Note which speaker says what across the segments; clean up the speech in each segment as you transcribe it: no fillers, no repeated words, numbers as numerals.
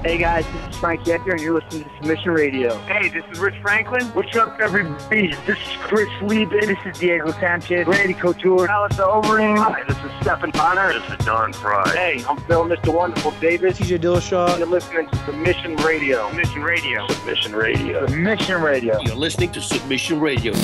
Speaker 1: Hey guys, this is Frank Yecker, and you're listening to Submission Radio.
Speaker 2: Hey, this is Rich Franklin.
Speaker 1: What's up, everybody? This is Chris Lieben. This is Diego Sanchez. Randy Couture.
Speaker 2: Alistair Overeem.
Speaker 3: Hi, this is Stephen Bonner.
Speaker 4: This is Don Fry.
Speaker 2: Hey, I'm Phil, Mr. Wonderful Davis.
Speaker 5: TJ Dillashaw.
Speaker 2: You're listening to Submission Radio.
Speaker 3: Submission Radio.
Speaker 4: Submission Radio.
Speaker 1: Submission Radio.
Speaker 6: You're listening to Submission Radio.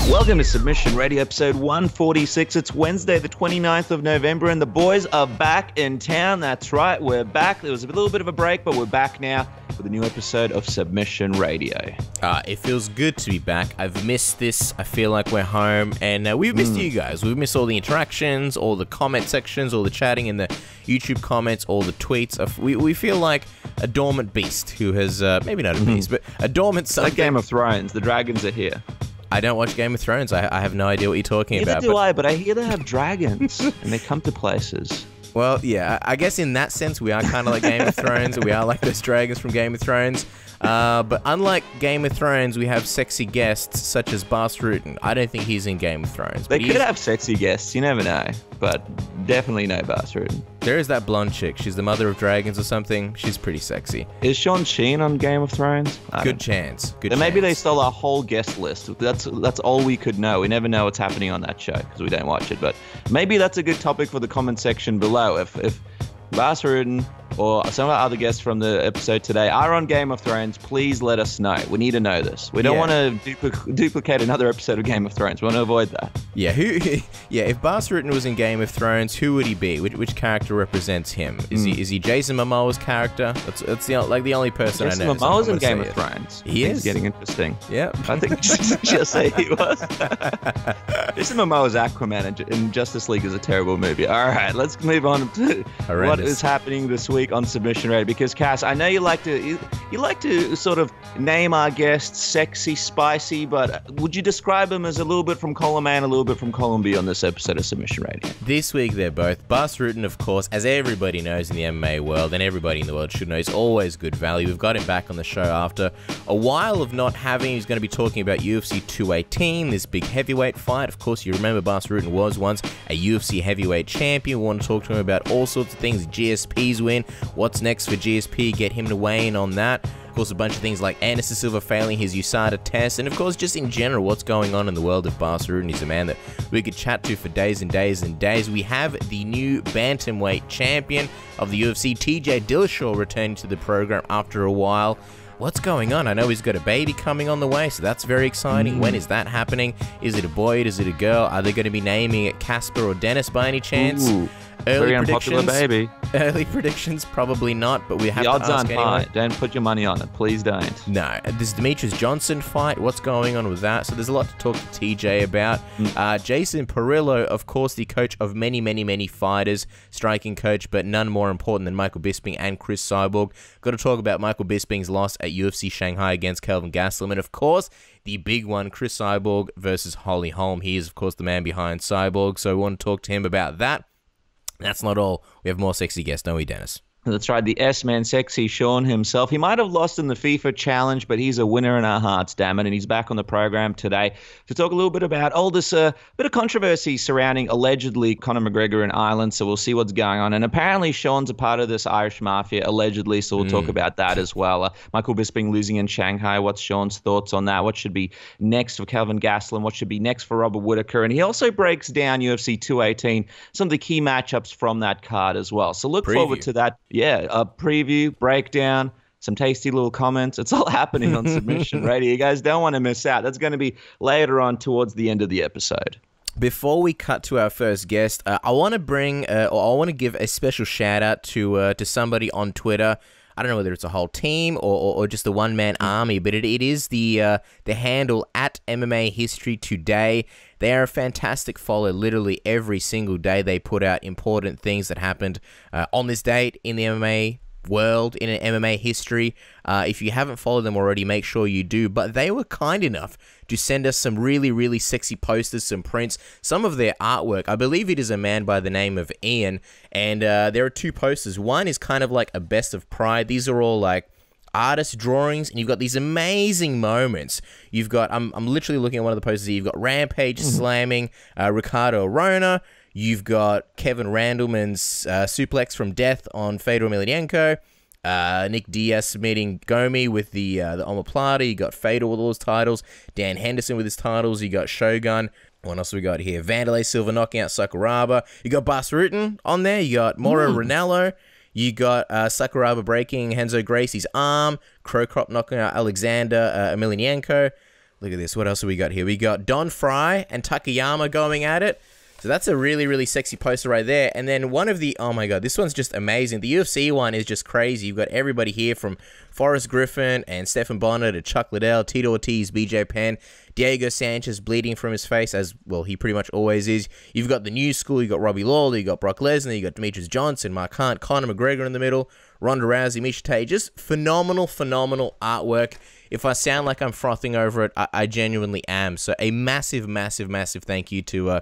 Speaker 7: Welcome to Submission Radio, episode 146. It's Wednesday, the 29th of November, and the boys are back in town. That's right, we're back. There was a little bit of a break, but we're back now with a new episode of Submission Radio.
Speaker 8: It feels good to be back. I've missed this. I feel like we're home, and we've missed you guys. We've missed all the interactions, all the comment sections, all the chatting in the YouTube comments, all the tweets. We feel like a dormant beast who has, maybe not a beast, but a dormant something.
Speaker 7: Like Game of Thrones, the dragons are here.
Speaker 8: I don't watch Game of Thrones. I have no idea what you're talking about.
Speaker 7: Neither do I, but I hear they have dragons, and they come to places.
Speaker 8: Well, yeah, I guess in that sense, we are kind of like Game of Thrones. We are like those dragons from Game of Thrones. But unlike Game of Thrones, we have sexy guests such as Bas Rutten. I don't think he's in Game of Thrones.
Speaker 7: They could have sexy guests, you never know. But definitely no Bas Rutten.
Speaker 8: There is that blonde chick. She's the mother of dragons or something. She's pretty sexy.
Speaker 7: Is Sean Sheehan on Game of Thrones?
Speaker 8: Good chance. Good
Speaker 7: then
Speaker 8: chance.
Speaker 7: maybe they stole our whole guest list. That's all we could know. We never know what's happening on that show because we don't watch it. But maybe that's a good topic for the comment section below. If Bas Rutten or some of our other guests from the episode today are on Game of Thrones, please let us know. We need to know this. We don't want to duplicate another episode of Game of Thrones. We want to avoid that.
Speaker 8: Yeah, if Bas Rutten was in Game of Thrones, who would he be? Which character represents him? Is he Jason Momoa's character? That's the only person
Speaker 7: Jason
Speaker 8: I know.
Speaker 7: Jason Momoa's in Game of Thrones.
Speaker 8: He is
Speaker 7: getting interesting.
Speaker 8: Yeah,
Speaker 7: I think just say he was. Jason Momoa's Aquaman in Justice League is a terrible movie. All right, let's move on to what is happening this week on Submission Radio, because Cass, I know you like to sort of name our guests sexy, spicy, but would you describe them as a little bit from column A and a little bit from column B on this episode of Submission Radio?
Speaker 8: This week they're both. Bas Rutten, of course, as everybody knows in the MMA world, and everybody in the world should know, is always good value. We've got him back on the show after a while of not having. He's going to be talking about UFC 218, this big heavyweight fight. Of course, you remember Bas Rutten was once a UFC heavyweight champion. We want to talk to him about all sorts of things. GSP's win. What's next for GSP? Get him to weigh in on that. Of course, a bunch of things like Anderson Silva failing his USADA test, and of course, just in general, what's going on in the world of Bas Rutten. He's a man that we could chat to for days and days and days. We have the new bantamweight champion of the UFC, TJ Dillashaw, returning to the program after a while. What's going on? I know he's got a baby coming on the way, so that's very exciting. When is that happening? Is it a boy? Is it a girl? Are they going to be naming it Casper or Dennis by any chance?
Speaker 7: Ooh. Very unpopular baby.
Speaker 8: Early predictions, probably not, but we have
Speaker 7: the odds
Speaker 8: to ask
Speaker 7: aren't
Speaker 8: anyway.
Speaker 7: high. Don't put your money on it. Please don't.
Speaker 8: No. This Demetrious Johnson fight, what's going on with that? So there's a lot to talk to TJ about. Jason Parillo, of course, the coach of many, many, many fighters, striking coach, but none more important than Michael Bisping and Chris Cyborg. Got to talk about Michael Bisping's loss at UFC Shanghai against Kelvin Gastelum, and of course, the big one, Chris Cyborg versus Holly Holm. He is, of course, the man behind Cyborg, so we want to talk to him about that. That's not all. We have more sexy guests, don't we, Dennis?
Speaker 7: That's right, the S-Man sexy Sean himself. He might have lost in the FIFA challenge, but he's a winner in our hearts, damn it. And he's back on the program today to talk a little bit about this bit of controversy surrounding allegedly Conor McGregor in Ireland. So we'll see what's going on. And apparently Sean's a part of this Irish mafia, allegedly. So we'll talk about that as well. Michael Bisping losing in Shanghai. What's Sean's thoughts on that? What should be next for Kelvin Gastelum? What should be next for Robert Whittaker? And he also breaks down UFC 218, some of the key matchups from that card as well. So look forward to that. Yeah, a preview, breakdown, some tasty little comments. It's all happening on Submission Radio. You guys don't want to miss out. That's going to be later on towards the end of the episode.
Speaker 8: Before we cut to our first guest, I want to give a special shout out to somebody on Twitter. I don't know whether it's a whole team or just the one-man army, but it is the handle at MMA History Today. They are a fantastic follow. Literally every single day they put out important things that happened on this date in the MMA world, in an MMA history. If you haven't followed them already, make sure you do. But they were kind enough to send us some really, really sexy posters, some prints, some of their artwork. I believe it is a man by the name of Ian, and there are two posters. One is kind of like a best of Pride. These are all like artist drawings, and you've got these amazing moments. You've got, I'm literally looking at one of the posters here. You've got Rampage slamming Ricardo Arona. You've got Kevin Randleman's suplex from death on Fedor Emelianenko. Nick Diaz submitting Gomi with the omoplata. You got Fader with all his titles. Dan Henderson with his titles. You got Shogun. What else we got here? Vanderlei Silva knocking out Sakuraba. You got Bas Rutten on there. You got Mauro Ranallo. You got Sakuraba breaking Renzo Gracie's arm. Crocop knocking out Alexander Emelianenko. Look at this. What else have we got here? We got Don Fry and Takayama going at it. So that's a really, really sexy poster right there. And then one of the... Oh, my God. This one's just amazing. The UFC one is just crazy. You've got everybody here from Forrest Griffin and Stephen Bonner to Chuck Liddell, Tito Ortiz, BJ Penn, Diego Sanchez bleeding from his face, as, well, he pretty much always is. You've got the new school. You've got Robbie Lawler. You've got Brock Lesnar. You've got Demetrious Johnson, Mark Hunt, Conor McGregor in the middle, Ronda Rousey, Miesha Tate. Just phenomenal, phenomenal artwork. If I sound like I'm frothing over it, I genuinely am. So a massive, massive, massive thank you to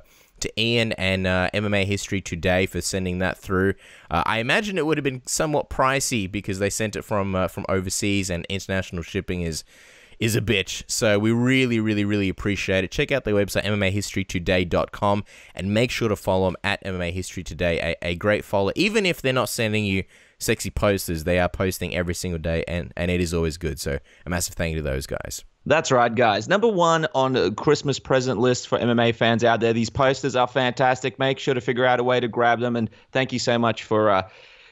Speaker 8: Ian and MMA History Today for sending that through. I imagine it would have been somewhat pricey because they sent it from overseas, and international shipping is a bitch. So we really, really, really appreciate it. Check out their website, MMAHistoryToday.com, and make sure to follow them at MMA History Today. A great follow. Even if they're not sending you sexy posters, they are posting every single day, and it is always good. So a massive thank you to those guys.
Speaker 7: That's right, guys. Number one on the Christmas present list for MMA fans out there. These posters are fantastic. Make sure to figure out a way to grab them. And thank you so much for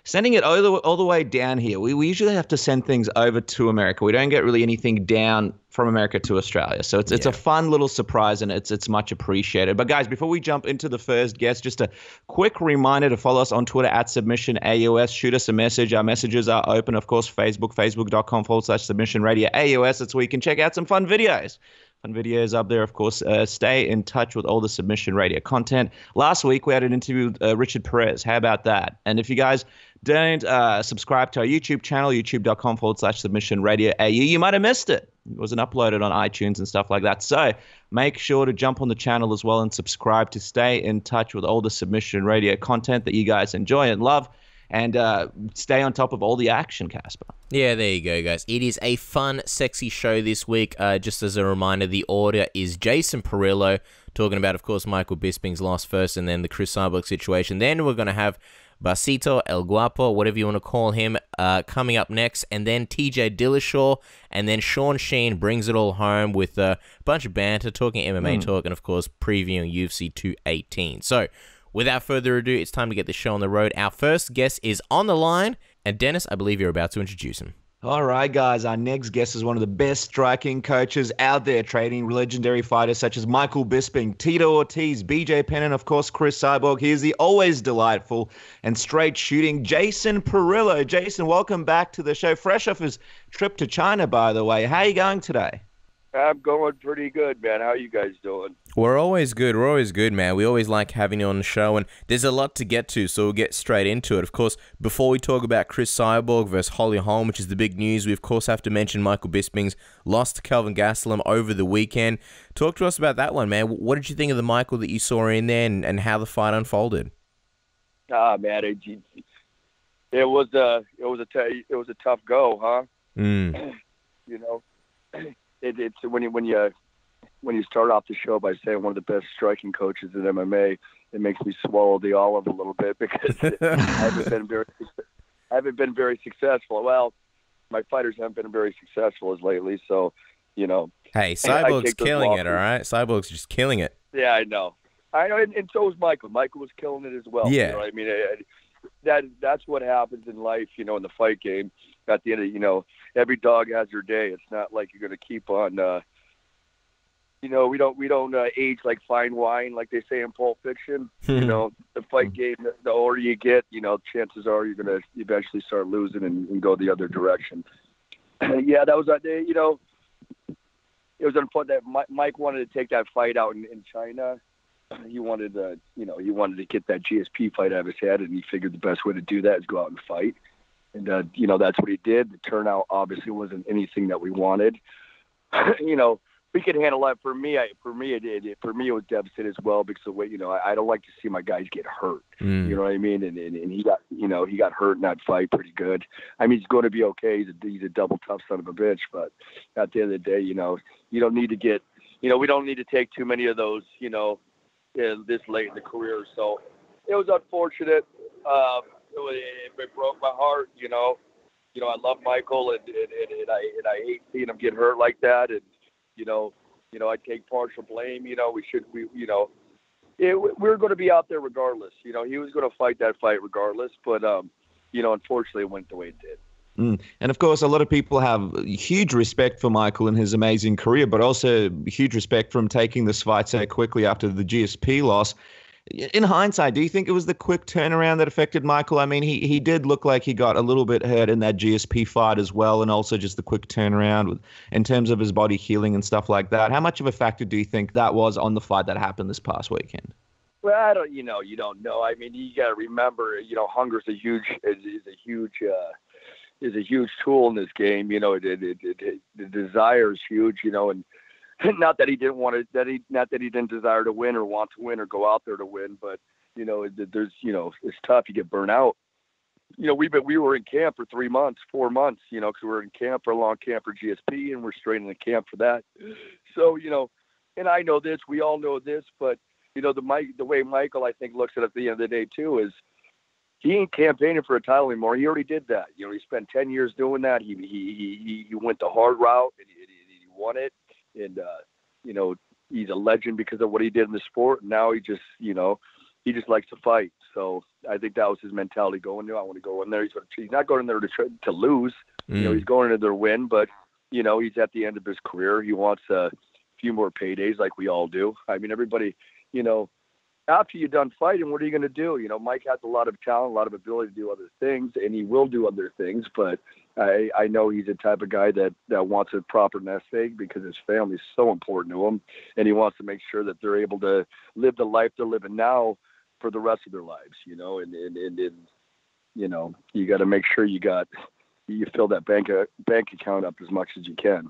Speaker 7: sending it all the way down here. We usually have to send things over to America. We don't get really anything down from America to Australia. So it's a fun little surprise, and it's much appreciated. But guys, before we jump into the first guest, just a quick reminder to follow us on Twitter at SubmissionAUS. Shoot us a message. Our messages are open, of course, facebook.com/SubmissionRadio AUS. That's where you can check out some fun videos. Fun videos up there, of course. Stay in touch with all the Submission Radio content. Last week, we had an interview with Richard Perez. How about that? And if you guys don't subscribe to our YouTube channel, youtube.com/SubmissionRadioAU, you might have missed it. It wasn't uploaded on iTunes and stuff like that. So make sure to jump on the channel as well and subscribe to stay in touch with all the Submission Radio content that you guys enjoy and love, and stay on top of all the action, Casper.
Speaker 8: Yeah, there you go, guys. It is a fun, sexy show this week. Just as a reminder, the order is Jason Parillo, talking about, of course, Michael Bisping's loss first, and then the Chris Cyborg situation. Then we're going to have Basito, El Guapo, whatever you want to call him, coming up next, and then TJ Dillashaw, and then Sean Sheehan brings it all home with a bunch of banter, talking MMA talk, and, of course, previewing UFC 218. So, without further ado, it's time to get the show on the road. Our first guest is on the line, and Dennis, I believe you're about to introduce him.
Speaker 7: All right, guys. Our next guest is one of the best striking coaches out there, training legendary fighters such as Michael Bisping, Tito Ortiz, BJ Penn, and, of course, Chris Cyborg. Here's the always delightful and straight shooting Jason Parillo. Jason, welcome back to the show. Fresh off his trip to China, by the way. How are you going today?
Speaker 2: I'm going pretty good, man. How are you guys doing?
Speaker 8: We're always good. We're always good, man. We always like having you on the show, and there's a lot to get to, so we'll get straight into it. Of course, before we talk about Chris Cyborg versus Holly Holm, which is the big news, we, of course, have to mention Michael Bisping's loss to Kelvin Gastelum over the weekend. Talk to us about that one, man. What did you think of the Michael that you saw in there, and how the fight unfolded?
Speaker 2: Man, it was a tough go, huh?
Speaker 8: Mm.
Speaker 2: You know. It's when you start off the show by saying one of the best striking coaches in MMA, it makes me swallow the olive a little bit, because I haven't been very successful. Well, my fighters haven't been very successful as lately, so you know.
Speaker 8: Hey, Cyborg's killing it, all right. Cyborg's just killing it.
Speaker 2: Yeah, I know, and so was Michael. Michael was killing it as well.
Speaker 8: Yeah,
Speaker 2: you know what I mean, that's what happens in life, you know, in the fight game. At the end of, you know, every dog has their day. It's not like you're going to keep on, you know, we don't age like fine wine, like they say in Pulp Fiction. You know, the fight game, the older you get, you know, chances are you're going to eventually start losing and go the other direction. Yeah, that was, you know, it was unfortunate that Mike wanted to take that fight out in China. He wanted to get that GSP fight out of his head, and he figured the best way to do that is go out and fight. And, you know, that's what he did. The turnout obviously wasn't anything that we wanted. You know, we could handle that. For me, it was devastating as well, because the way, you know, I don't like to see my guys get hurt. You know what I mean? And he got, you know, he got hurt in that fight pretty good. I mean, he's going to be okay. He's a double tough son of a bitch. But at the end of the day, you know, you don't need to get, you know, we don't need to take too many of those, you know, this late in the career. So it was unfortunate. It broke my heart, you know. I love Michael, and I hate seeing him get hurt like that. And I take partial blame. We're going to be out there regardless. He was going to fight that fight regardless, but unfortunately, it went the way it did.
Speaker 7: And of course, a lot of people have huge respect for Michael and his amazing career, but also huge respect for him taking this fight so quickly after the GSP loss. In hindsight, do you think it was the quick turnaround that affected Michael? I mean, he did look like he got a little bit hurt in that GSP fight as well, and also just the quick turnaround in terms of his body healing and stuff like that. How much of a factor do you think that was on the fight that happened this past weekend?
Speaker 2: Well, you don't know. I mean, you got to remember, hunger is a huge tool in this game. The desire is huge, and not that he didn't want to, not that he didn't desire to win or want to win or go out there to win, but there's, it's tough. You get burnt out. We were in camp for 4 months, because we were in camp for a long camp for GSP, and we're straight in the camp for that. So, and I know this, we all know this, but the way Michael, I think, looks at the end of the day too is, he ain't campaigning for a title anymore. He already did that. He spent 10 years doing that. He went the hard route and he won it. And he's a legend because of what he did in the sport. And now he just likes to fight. So I think that was his mentality going there. I want to go in there. He's not going in there to lose. He's going in there to win. But he's at the end of his career. He wants a few more paydays, like we all do. I mean, everybody. After you're done fighting, what are you going to do? Mike has a lot of talent, a lot of ability to do other things, and he will do other things. But I know he's the type of guy that wants a proper nest egg because his family is so important to him, and he wants to make sure that they're able to live the life they're living now for the rest of their lives. And you got to make sure you fill that bank account up as much as you can.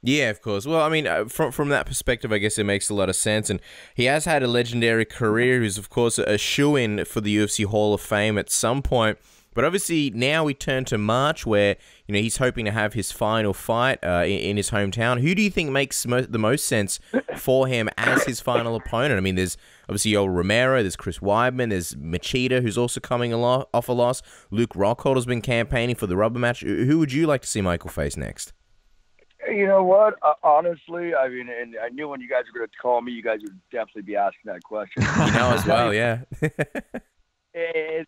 Speaker 8: Yeah, of course. Well, I mean, from that perspective, I guess it makes a lot of sense. And he has had a legendary career. He's, of course, a shoo-in for the UFC Hall of Fame at some point. But obviously, now we turn to March, where he's hoping to have his final fight in his hometown. Who do you think makes the most sense for him as his final opponent? I mean, there's obviously old Romero, there's Chris Weidman, there's Machida, who's also coming off a loss. Luke Rockholder's been campaigning for the rubber match. Who would you like to see Michael face next?
Speaker 2: You know what? Honestly, I mean, and I knew when you guys were going to call me, you guys would definitely be asking that question.
Speaker 8: As well, yeah.
Speaker 2: and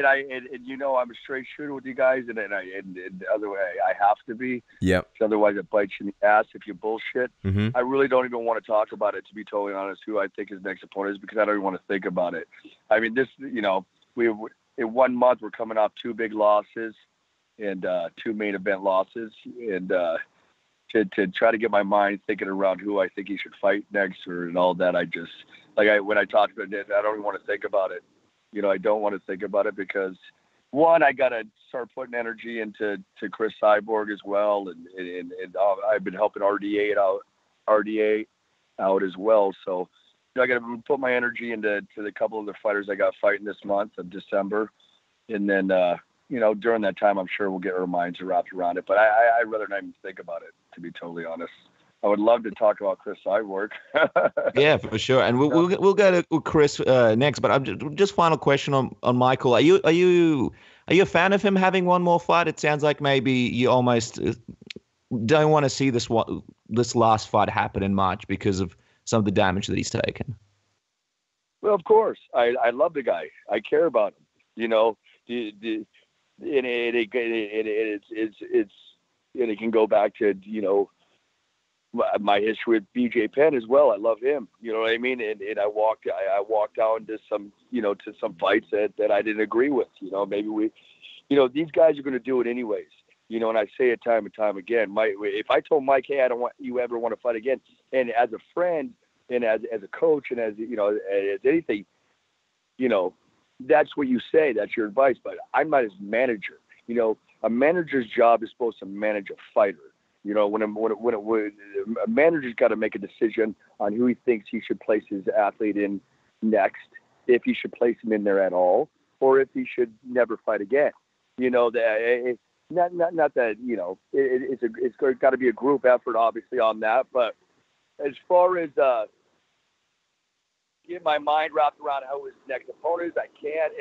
Speaker 2: I'm a straight shooter with you guys, and other way, I have to be.
Speaker 8: Yep.
Speaker 2: Otherwise, it bites you in the ass if you bullshit.
Speaker 8: Mm-hmm.
Speaker 2: I really don't even want to talk about it, to be totally honest, who I think his next opponent is, because I don't even want to think about it. I mean, this, we in 1 month, we're coming off 2 big losses and 2 main event losses, and to try to get my mind thinking around who I think he should fight next and all that, when I talk about it, I don't even want to think about it. I don't want to think about it because, one, I got to start putting energy into Chris Cyborg as well, and I've been helping RDA out as well. So I got to put my energy into the couple of the fighters I got fighting this month of December, and then during that time, I'm sure we'll get our minds wrapped around it. But I'd rather not even think about it, to be totally honest. I would love to talk about Chris Cyborg.
Speaker 7: Yeah, for sure. And we'll go to Chris next. But I'm just final question on Michael. Are you a fan of him having one more fight? It sounds like maybe you almost don't want to see this last fight happen in March because of some of the damage that he's taken.
Speaker 2: Well, of course, I love the guy. I care about him. It can go back to my history with BJ Penn as well. I love him. You know what I mean? And I walked down to some fights that I didn't agree with. Maybe these guys are going to do it anyways. And I say it time and time again. If I told Mike, hey, I don't want you ever want to fight again, and as a friend and as a coach and as anything, that's what you say. That's your advice. But I'm not his manager. A manager's job is supposed to manage a fighter. When a manager's got to make a decision on who he thinks he should place his athlete in next, if he should place him in there at all, or if he should never fight again. Not that it's got to be a group effort, obviously, on that. But as far as get my mind wrapped around who his next opponent is, I can't.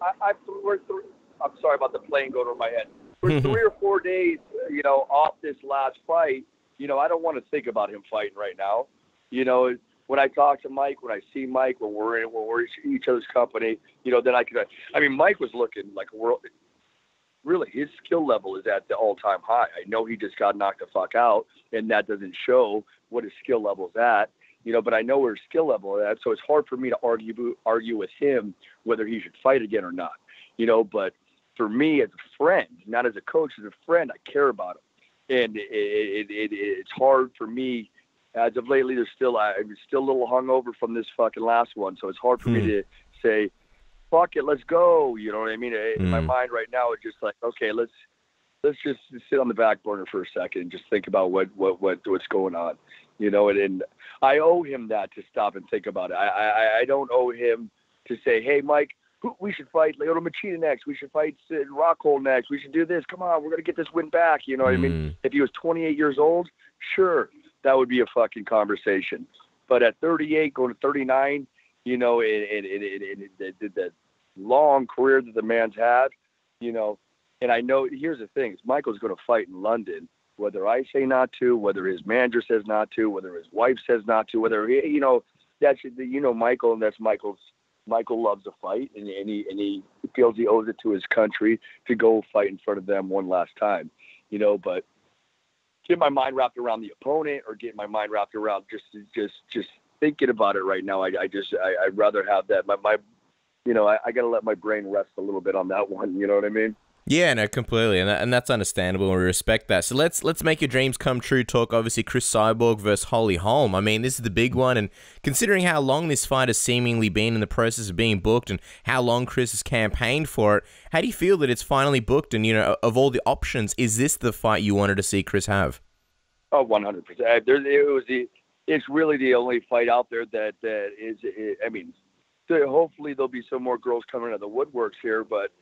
Speaker 2: I'm sorry about the plane going over my head. For 3 or 4 days, off this last fight, I don't want to think about him fighting right now. When I talk to Mike, when I see Mike, when we're in each other's company, then I could. I mean, Mike was looking like a world. Really, his skill level is at the all-time high. I know he just got knocked the fuck out, and that doesn't show what his skill level is at. But I know where his skill level is at, so it's hard for me to argue with him whether he should fight again or not. But for me as a friend, not as a coach, as a friend, I care about him, and it's hard for me. As of lately, I'm still a little hungover from this fucking last one, so it's hard for me to say, fuck it, let's go. You know what I mean? In my mind right now, it's just like, okay, let's just sit on the back burner for a second and just think about what's going on. And I owe him that to stop and think about it. I don't owe him to say, hey, Mike, we should fight Lyoto Machida next. We should fight Rockhold next. We should do this. Come on, we're going to get this win back. You know what I mean? If he was 28 years old, sure, that would be a fucking conversation. But at 38, going to 39, the long career that the man's had, and I know, here's the thing, is Michael's going to fight in London, whether I say not to, whether his manager says not to, whether his wife says not to, whether, that's, Michael, and that's Michael loves to fight, and he feels he owes it to his country to go fight in front of them one last time, but get my mind wrapped around the opponent or get my mind wrapped around just thinking about it right now. I'd rather have that. I got to let my brain rest a little bit on that one. You know what I mean?
Speaker 8: Yeah, no, completely, and that's understandable, and we respect that. So let's make your dreams come true. Talk, obviously, Chris Cyborg versus Holly Holm. I mean, this is the big one, and considering how long this fight has seemingly been in the process of being booked and how long Chris has campaigned for it, how do you feel that it's finally booked? And, of all the options, is this the fight you wanted to see Chris have?
Speaker 2: Oh, 100%. It's really the only fight out there that is, I mean, hopefully there'll be some more girls coming out of the woodworks here, but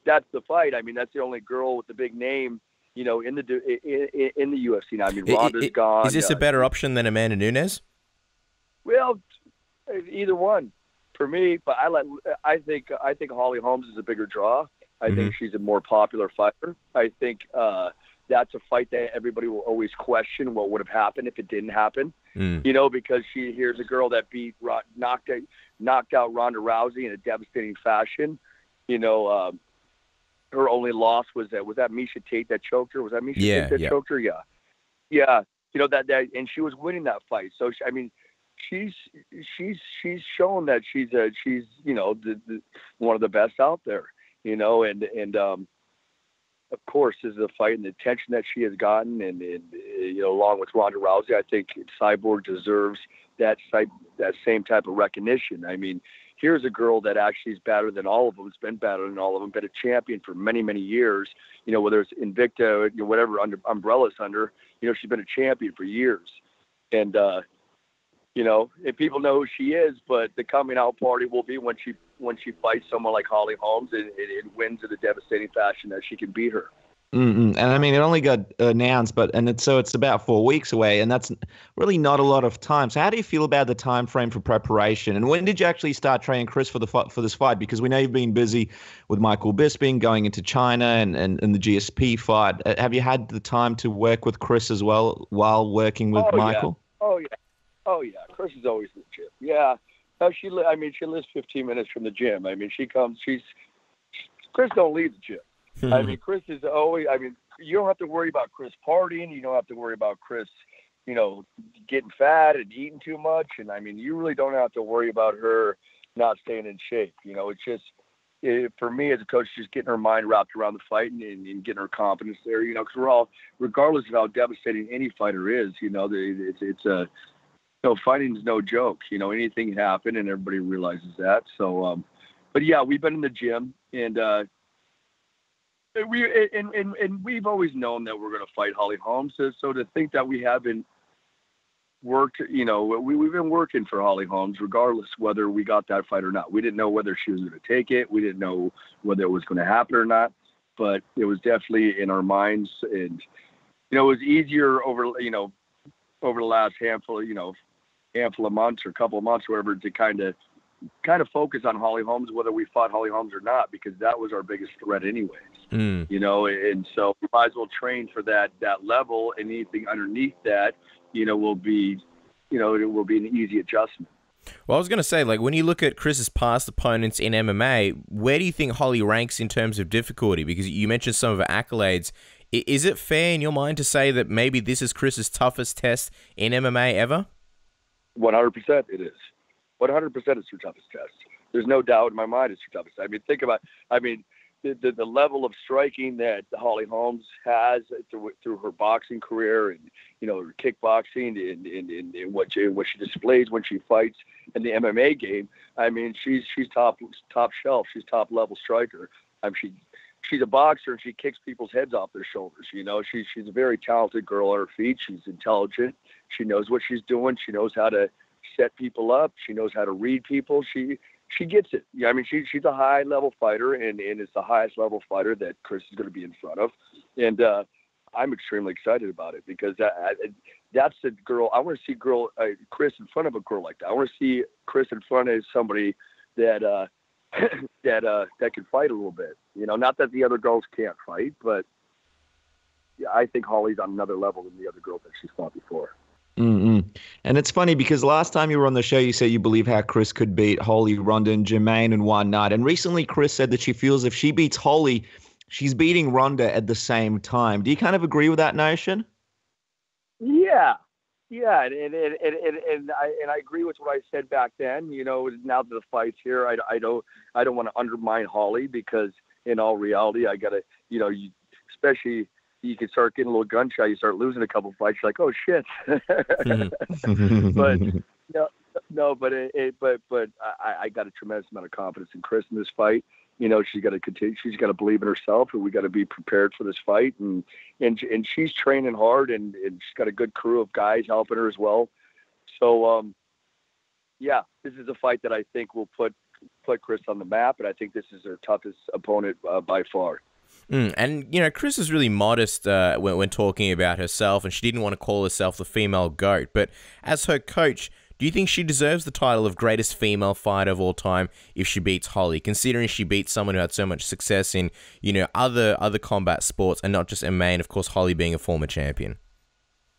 Speaker 2: that's the fight. I mean, that's the only girl with the big name, in the UFC now. I mean, Ronda's gone.
Speaker 8: Is this a better option than Amanda Nunes?
Speaker 2: Well, either one for me. But I think Holly Holmes is a bigger draw. I think she's a more popular fighter. I think that's a fight that everybody will always question what would have happened if it didn't happen. Because here's a girl that knocked out Ronda Rousey in a devastating fashion. Her only loss was that Miesha Tate that choked her. Was that Miesha Tate that choked her? Yeah. That and she was winning that fight. So she's shown that she's one of the best out there. And of course, this is a fight and the attention that she has gotten, and along with Ronda Rousey, I think Cyborg deserves that same type of recognition. I mean, here's a girl that actually is better than all of them. It's been better than all of them. Been a champion for many, many years. Whether it's Invicta, whatever umbrella's under. She's been a champion for years. And and people know who she is, but the coming out party will be when she fights someone like Holly Holmes and wins in a devastating fashion that she can beat her.
Speaker 7: And I mean, it only got announced, it's about 4 weeks away, and that's really not a lot of time. So how do you feel about the time frame for preparation? And when did you actually start training Chris for this fight? Because we know you've been busy with Michael Bisping going into China and the GSP fight. Have you had the time to work with Chris as well while working with Michael?
Speaker 2: Yeah. Oh yeah. Chris is always in the gym. Yeah. No, she lives 15 minutes from the gym. I mean, Chris don't leave the gym. I mean, Chris is always, you don't have to worry about Chris partying. You don't have to worry about Chris, getting fat and eating too much. And I mean, you really don't have to worry about her not staying in shape. It's just, for me as a coach, just getting her mind wrapped around the fight and getting her confidence there, because we're all, regardless of how devastating any fighter is, fighting is no joke. Anything can happen and everybody realizes that. So, but yeah, we've been in the gym and, we've always known that we're going to fight Holly Holmes. So to think that we haven't worked, we've been working for Holly Holmes regardless whether we got that fight or not. We didn't know whether she was going to take it. We didn't know whether it was going to happen or not, but it was definitely in our minds. And, it was easier over the last handful of months or couple of months, whatever, to kind of kind of focus on Holly Holmes, whether we fought Holly Holmes or not, because that was our biggest threat anyways. You know, and so we might as well train for that level, and anything underneath that, you know, will be, you know, it will be an easy adjustment.
Speaker 8: Well, I was going to say, like, when you look at Chris's past opponents in MMA, where do you think Holly ranks in terms of difficulty? Because you mentioned some of her accolades. Is it fair in your mind to say that maybe this is Chris's toughest test in MMA ever?
Speaker 2: 100% it is. 100% it's her toughest test. There's no doubt in my mind it's her toughest. I mean, think about, the level of striking that Holly Holmes has through her boxing career, and, you know, her kickboxing and what she displays when she fights in the MMA game. I mean, she's top shelf. She's top level striker. She's a boxer, and she kicks people's heads off their shoulders. You know, she's a very talented girl on her feet. She's intelligent. She knows what she's doing. She knows how to set people up. She knows how to read people. She gets it. Yeah, I mean, she's a high level fighter, and it's the highest level fighter that Chris is going to be in front of. And I'm extremely excited about it, because that's the girl. I want to see Chris in front of a girl like that. I want to see Chris in front of somebody that that can fight a little bit. You know, not that the other girls can't fight, but yeah, I think Holly's on another level than the other girls that she's fought before.
Speaker 7: And it's funny because last time you were on the show, you said you believe how Chris could beat Holly, Ronda, and Jermaine in one night. And recently, Chris said that she feels if she beats Holly, she's beating Ronda at the same time. Do you kind of agree with that notion?
Speaker 2: Yeah, and I agree with what I said back then. You know, now that the fight's here, I don't want to undermine Holly, because in all reality, I gotta, you know, especially. You can start getting a little gun shy. You start losing a couple fights. You're like, oh shit. But I got a tremendous amount of confidence in Chris in this fight. You know, she's got to continue. She's got to believe in herself, and we got to be prepared for this fight. And she's training hard, and she's got a good crew of guys helping her as well. So, yeah, this is a fight that I think will put Chris on the map, and I think this is her toughest opponent by far.
Speaker 8: And, you know, Chris is really modest when talking about herself, and she didn't want to call herself the female GOAT. But as her coach, do you think she deserves the title of greatest female fighter of all time if she beats Holly, considering she beats someone who had so much success in, you know, other combat sports and not just MMA, and, of course, Holly being a former champion?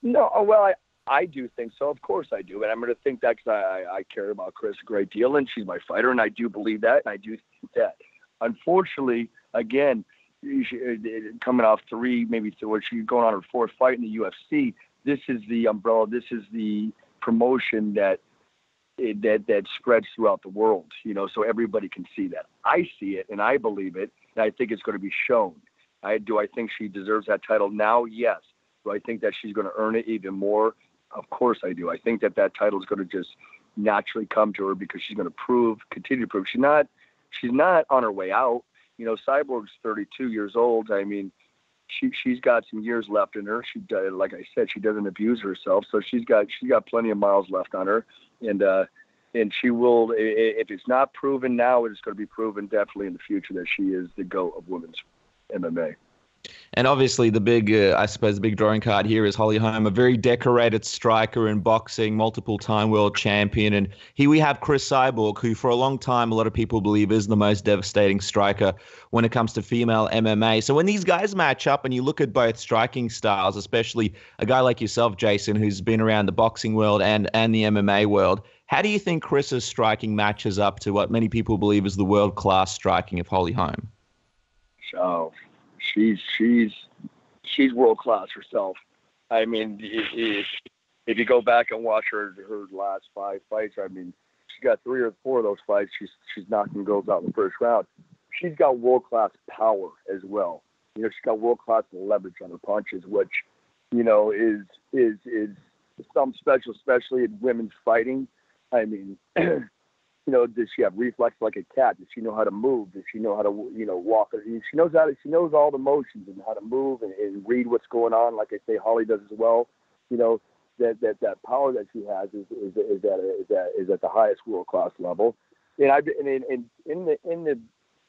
Speaker 2: No, well, I do think so. Of course I do. And I'm going to think that because I care about Chris a great deal, and she's my fighter, and I do believe that, and I do think that. Unfortunately, again, coming off she's going on her fourth fight in the UFC. This is the umbrella. This is the promotion that spreads throughout the world. You know, so everybody can see that. I see it, and I believe it, and I think it's going to be shown. Do I think she deserves that title now? Yes. Do I think that she's going to earn it even more? Of course I do. I think that title is going to just naturally come to her, because she's going to continue to prove. She's not on her way out. You know, Cyborg's 32 years old. I mean, she's got some years left in her. Like I said, she doesn't abuse herself, so she's got plenty of miles left on her, and she will. If it's not proven now, it's going to be proven definitely in the future that she is the GOAT of women's MMA.
Speaker 7: And obviously the big drawing card here is Holly Holm, a very decorated striker in boxing, multiple-time world champion. And here we have Chris Cyborg, who for a long time a lot of people believe is the most devastating striker when it comes to female MMA. So when these guys match up and you look at both striking styles, especially a guy like yourself, Jason, who's been around the boxing world and the MMA world, how do you think Chris's striking matches up to what many people believe is the world-class striking of Holly Holm?
Speaker 2: So she's world class herself. I mean, if you go back and watch her last 5 fights, I mean, she got 3 or 4 of those fights. She's knocking girls out in the first round. She's got world class power as well. You know, she's got world class leverage on her punches, which, you know, is something special, especially in women's fighting. I mean, you know, does she have reflex like a cat? Does she know how to move? Does she know how to, you know, walk? She knows all the motions and how to move and read what's going on. Like I say, Holly does as well. You know, that power that she has is at the highest world class level. And in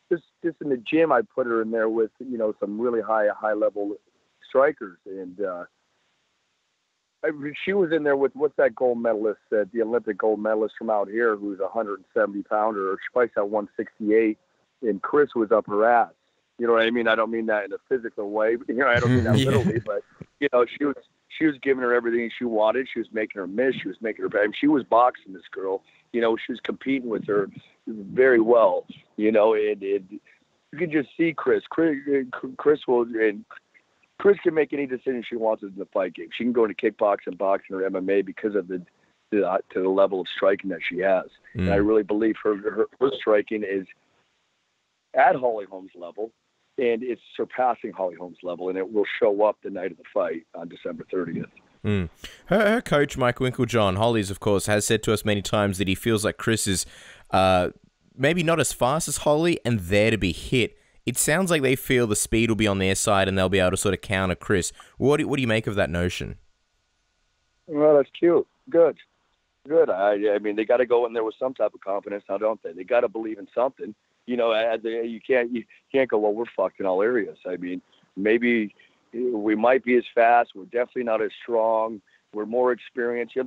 Speaker 2: the gym, I put her in there with, you know, some really high level strikers. And she was in there with, what's that gold medalist, the Olympic gold medalist from out here, who's a 170-pounder. She fights at 168, and Chris was up her ass. You know what I mean? I don't mean that in a physical way. But, I don't mean that literally. But, she was giving her everything she wanted. She was making her miss. She was making her. She was boxing this girl. She was competing with her very well. And you can just see Chris. Chris can make any decision she wants in the fight game. She can go into kickboxing, boxing, or MMA because of to the level of striking that she has. And I really believe her striking is at Holly Holm's level, and it's surpassing Holly Holm's level, and it will show up the night of the fight on December 30th.
Speaker 8: Her coach, Mike Winklejohn, Holly's, of course, has said to us many times that he feels like Chris is maybe not as fast as Holly and there to be hit. It sounds like they feel the speed will be on their side and they'll be able to sort of counter Chris. What do you make of that notion?
Speaker 2: Well, that's cute. Good. I mean, they got to go in there with some type of confidence now, don't they? They got to believe in something. You can't go, well, we're fucked in all areas. I mean, maybe we might be as fast. We're definitely not as strong. We're more experienced. You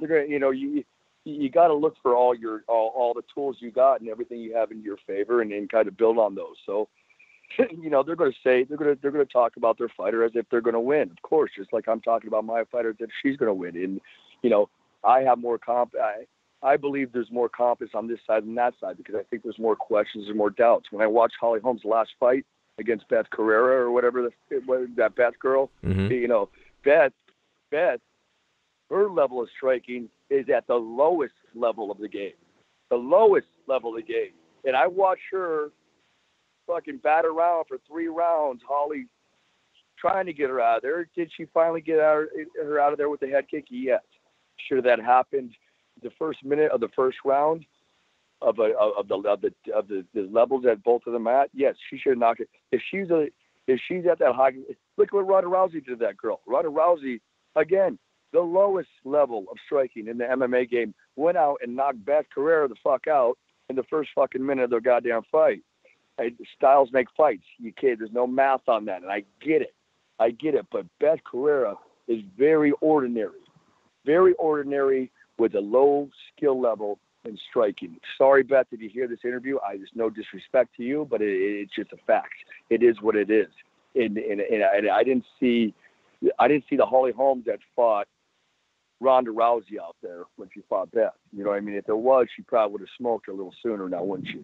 Speaker 2: got to look for all the tools you got and everything you have in your favor, and kind of build on those. So, they're going to talk about their fighter as if they're going to win. Of course, just like I'm talking about my fighter as if she's going to win. And I have more I believe there's more confidence on this side than that side, because I think there's more questions and more doubts. When I watched Holly Holm's last fight against Beth Carrera or whatever that Beth girl, Beth, her level of striking is at the lowest level of the game. The lowest level of the game. And I watched her fucking bat around for 3 rounds. Holly trying to get her out of there. Did she finally get her out of there with the head kick? Yes. Should that happened the first minute of the first round of the levels that both of them at? Yes, she should knock it. If she's at that high, look what Ronda Rousey did to that girl. Ronda Rousey, again, the lowest level of striking in the MMA game, went out and knocked Beth Carrera the fuck out in the first fucking minute of their goddamn fight. Styles make fights. You can't. There's no math on that, and I get it. But Beth Carrera is very ordinary with a low skill level in striking. Sorry, Beth, if you hear this interview, there's no disrespect to you, but it's just a fact. It is what it is. And I didn't see the Holly Holmes that fought Ronda Rousey out there when she fought Beth. You know what I mean? If there was, she probably would have smoked her a little sooner now, wouldn't she?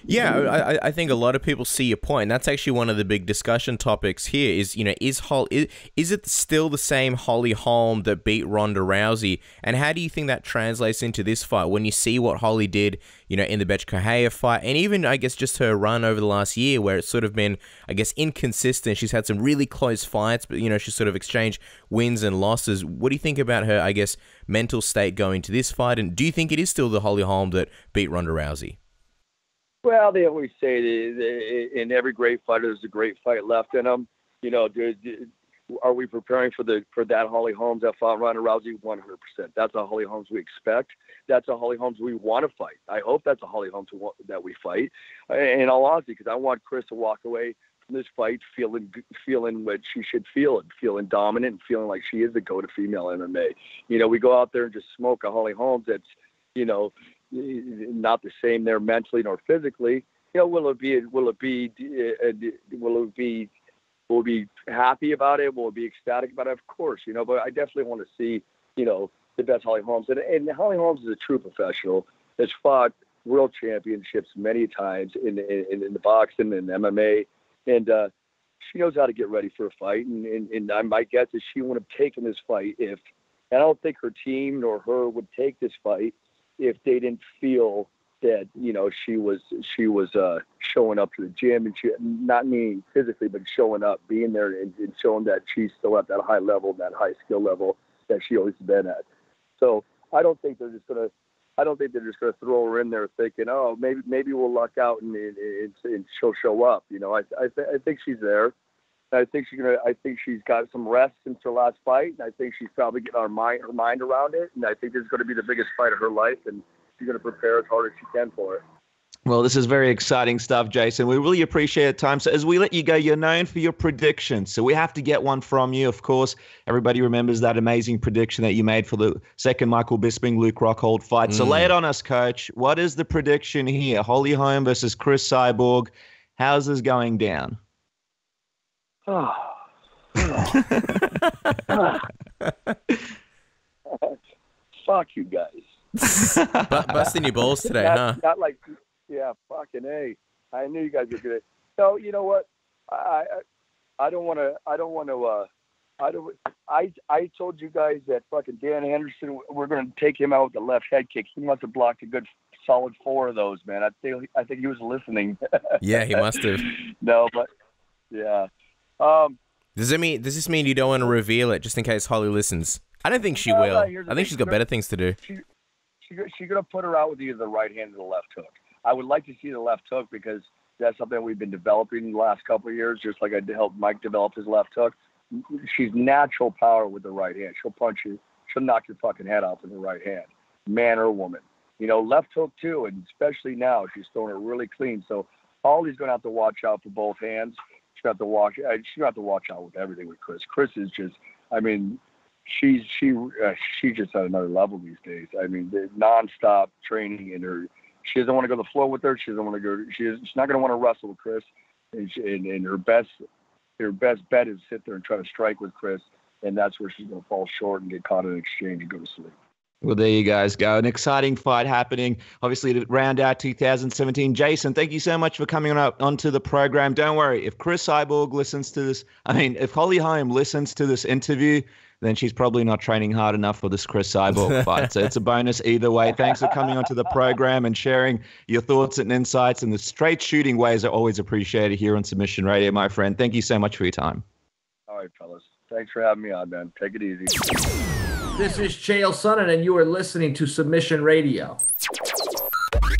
Speaker 8: Yeah, I think a lot of people see your point. And that's actually one of the big discussion topics here is, is it still the same Holly Holm that beat Ronda Rousey? And how do you think that translates into this fight when you see what Holly did, in the Bethe Correia fight, and even, I guess, just her run over the last year where it's sort of been, I guess, inconsistent. She's had some really close fights, but, she's sort of exchanged wins and losses. What do you think about her, I guess, mental state going to this fight? And do you think it is still the Holly Holm that beat Ronda Rousey?
Speaker 2: Well, they always say in every great fighter, there's a great fight left in them. Are we preparing for that Holly Holmes that fought Ronda Rousey? 100%. That's a Holly Holmes we expect. That's a Holly Holmes we want to fight. I hope that's a Holly Holmes that we fight. In all honesty, because I want Chris to walk away from this fight feeling what she should feel, and feeling dominant, and feeling like she is the go-to female MMA. We go out there and just smoke a Holly Holmes that's, not the same there mentally nor physically. Will we be happy about it? Will we be ecstatic about it? Of course, but I definitely want to see, the best Holly Holmes. And Holly Holmes is a true professional. Has fought world championships many times in the boxing and MMA. And she knows how to get ready for a fight. And my guess is she wouldn't have taken this fight and I don't think her team nor her would take this fight if they didn't feel that, she was showing up to the gym, and she, not meaning physically, but showing up, being there and showing that she's still at that high level, that high skill level that she always been at. So I don't think they're just gonna throw her in there thinking, oh, maybe we'll luck out and she'll show up. I think she's there. I think she's got some rest since her last fight, and I think she's probably getting her mind around it. And I think this is going to be the biggest fight of her life, and she's going to prepare as hard as she can for it.
Speaker 7: Well, this is very exciting stuff, Jason. We really appreciate the time. So as we let you go, you're known for your predictions. So we have to get one from you. Of course, everybody remembers that amazing prediction that you made for the second Michael Bisping-Luke Rockhold fight. So lay it on us, Coach. What is the prediction here? Holly Holm versus Chris Cyborg. How's this going down?
Speaker 2: Fuck you guys.
Speaker 8: Busting your balls today, huh?
Speaker 2: Not like, yeah, fucking A. I knew you guys were good. So you know what? I told you guys that fucking Dan Henderson, we're going to take him out with the left head kick. He must have blocked a good solid 4 of those, man. I think he was listening.
Speaker 8: Yeah, he must have.
Speaker 2: No, but yeah.
Speaker 8: Does this mean you don't want to reveal it just in case Holly listens? I don't think she will. I think she's got better things to do.
Speaker 2: She's going to put her out with either the right hand or the left hook. I would like to see the left hook because that's something we've been developing the last couple of years, just like I helped Mike develop his left hook. She's natural power with the right hand. She'll punch you. She'll knock your fucking head off with the right hand, man or woman. You know, left hook too, and especially now she's throwing it really clean. So Holly's going to have to watch out for both hands. She's going to have to watch out with everything with Chris. Chris is just, I mean, she's just at another level these days. I mean, the nonstop training in her. She doesn't want to go to the floor with her. She doesn't want to go. She's not going to want to wrestle with Chris. And her best bet is sit there and try to strike with Chris, and that's where she's going to fall short and get caught in an exchange and go to sleep.
Speaker 7: Well, there you guys go. An exciting fight happening, obviously, to round out 2017. Jason, thank you so much for coming onto the program. Don't worry, if Chris Cyborg listens to this, if Holly Holm listens to this interview, then she's probably not training hard enough for this Chris Cyborg fight. So it's a bonus either way. Thanks for coming onto the program and sharing your thoughts and insights. And the straight shooting ways are always appreciated here on Submission Radio, my friend. Thank you so much for your time.
Speaker 2: All right, fellas. Thanks for having me on, man. Take it easy.
Speaker 3: This is Chael Sonnen, and you are listening to Submission Radio.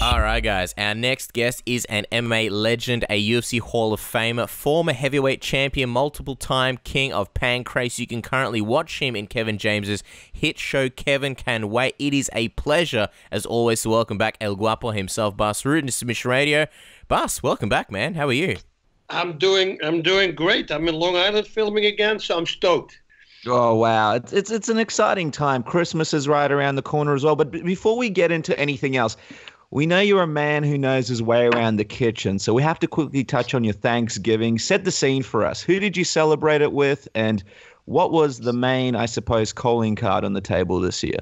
Speaker 8: All right, guys. Our next guest is an MMA legend, a UFC Hall of Famer, former heavyweight champion, multiple-time king of Pancrase. You can currently watch him in Kevin James's hit show, Kevin Can Wait. It is a pleasure, as always, to welcome back El Guapo himself, Bas Rutten, to Submission Radio. Bas, welcome back, man. How are you?
Speaker 6: I'm doing great. I'm in Long Island filming again, so I'm stoked.
Speaker 7: Oh, wow. It's an exciting time. Christmas is right around the corner as well. But before we get into anything else, we know you're a man who knows his way around the kitchen, so we have to quickly touch on your Thanksgiving. Set the scene for us. Who did you celebrate it with, and what was the main, I suppose, calling card on the table this year?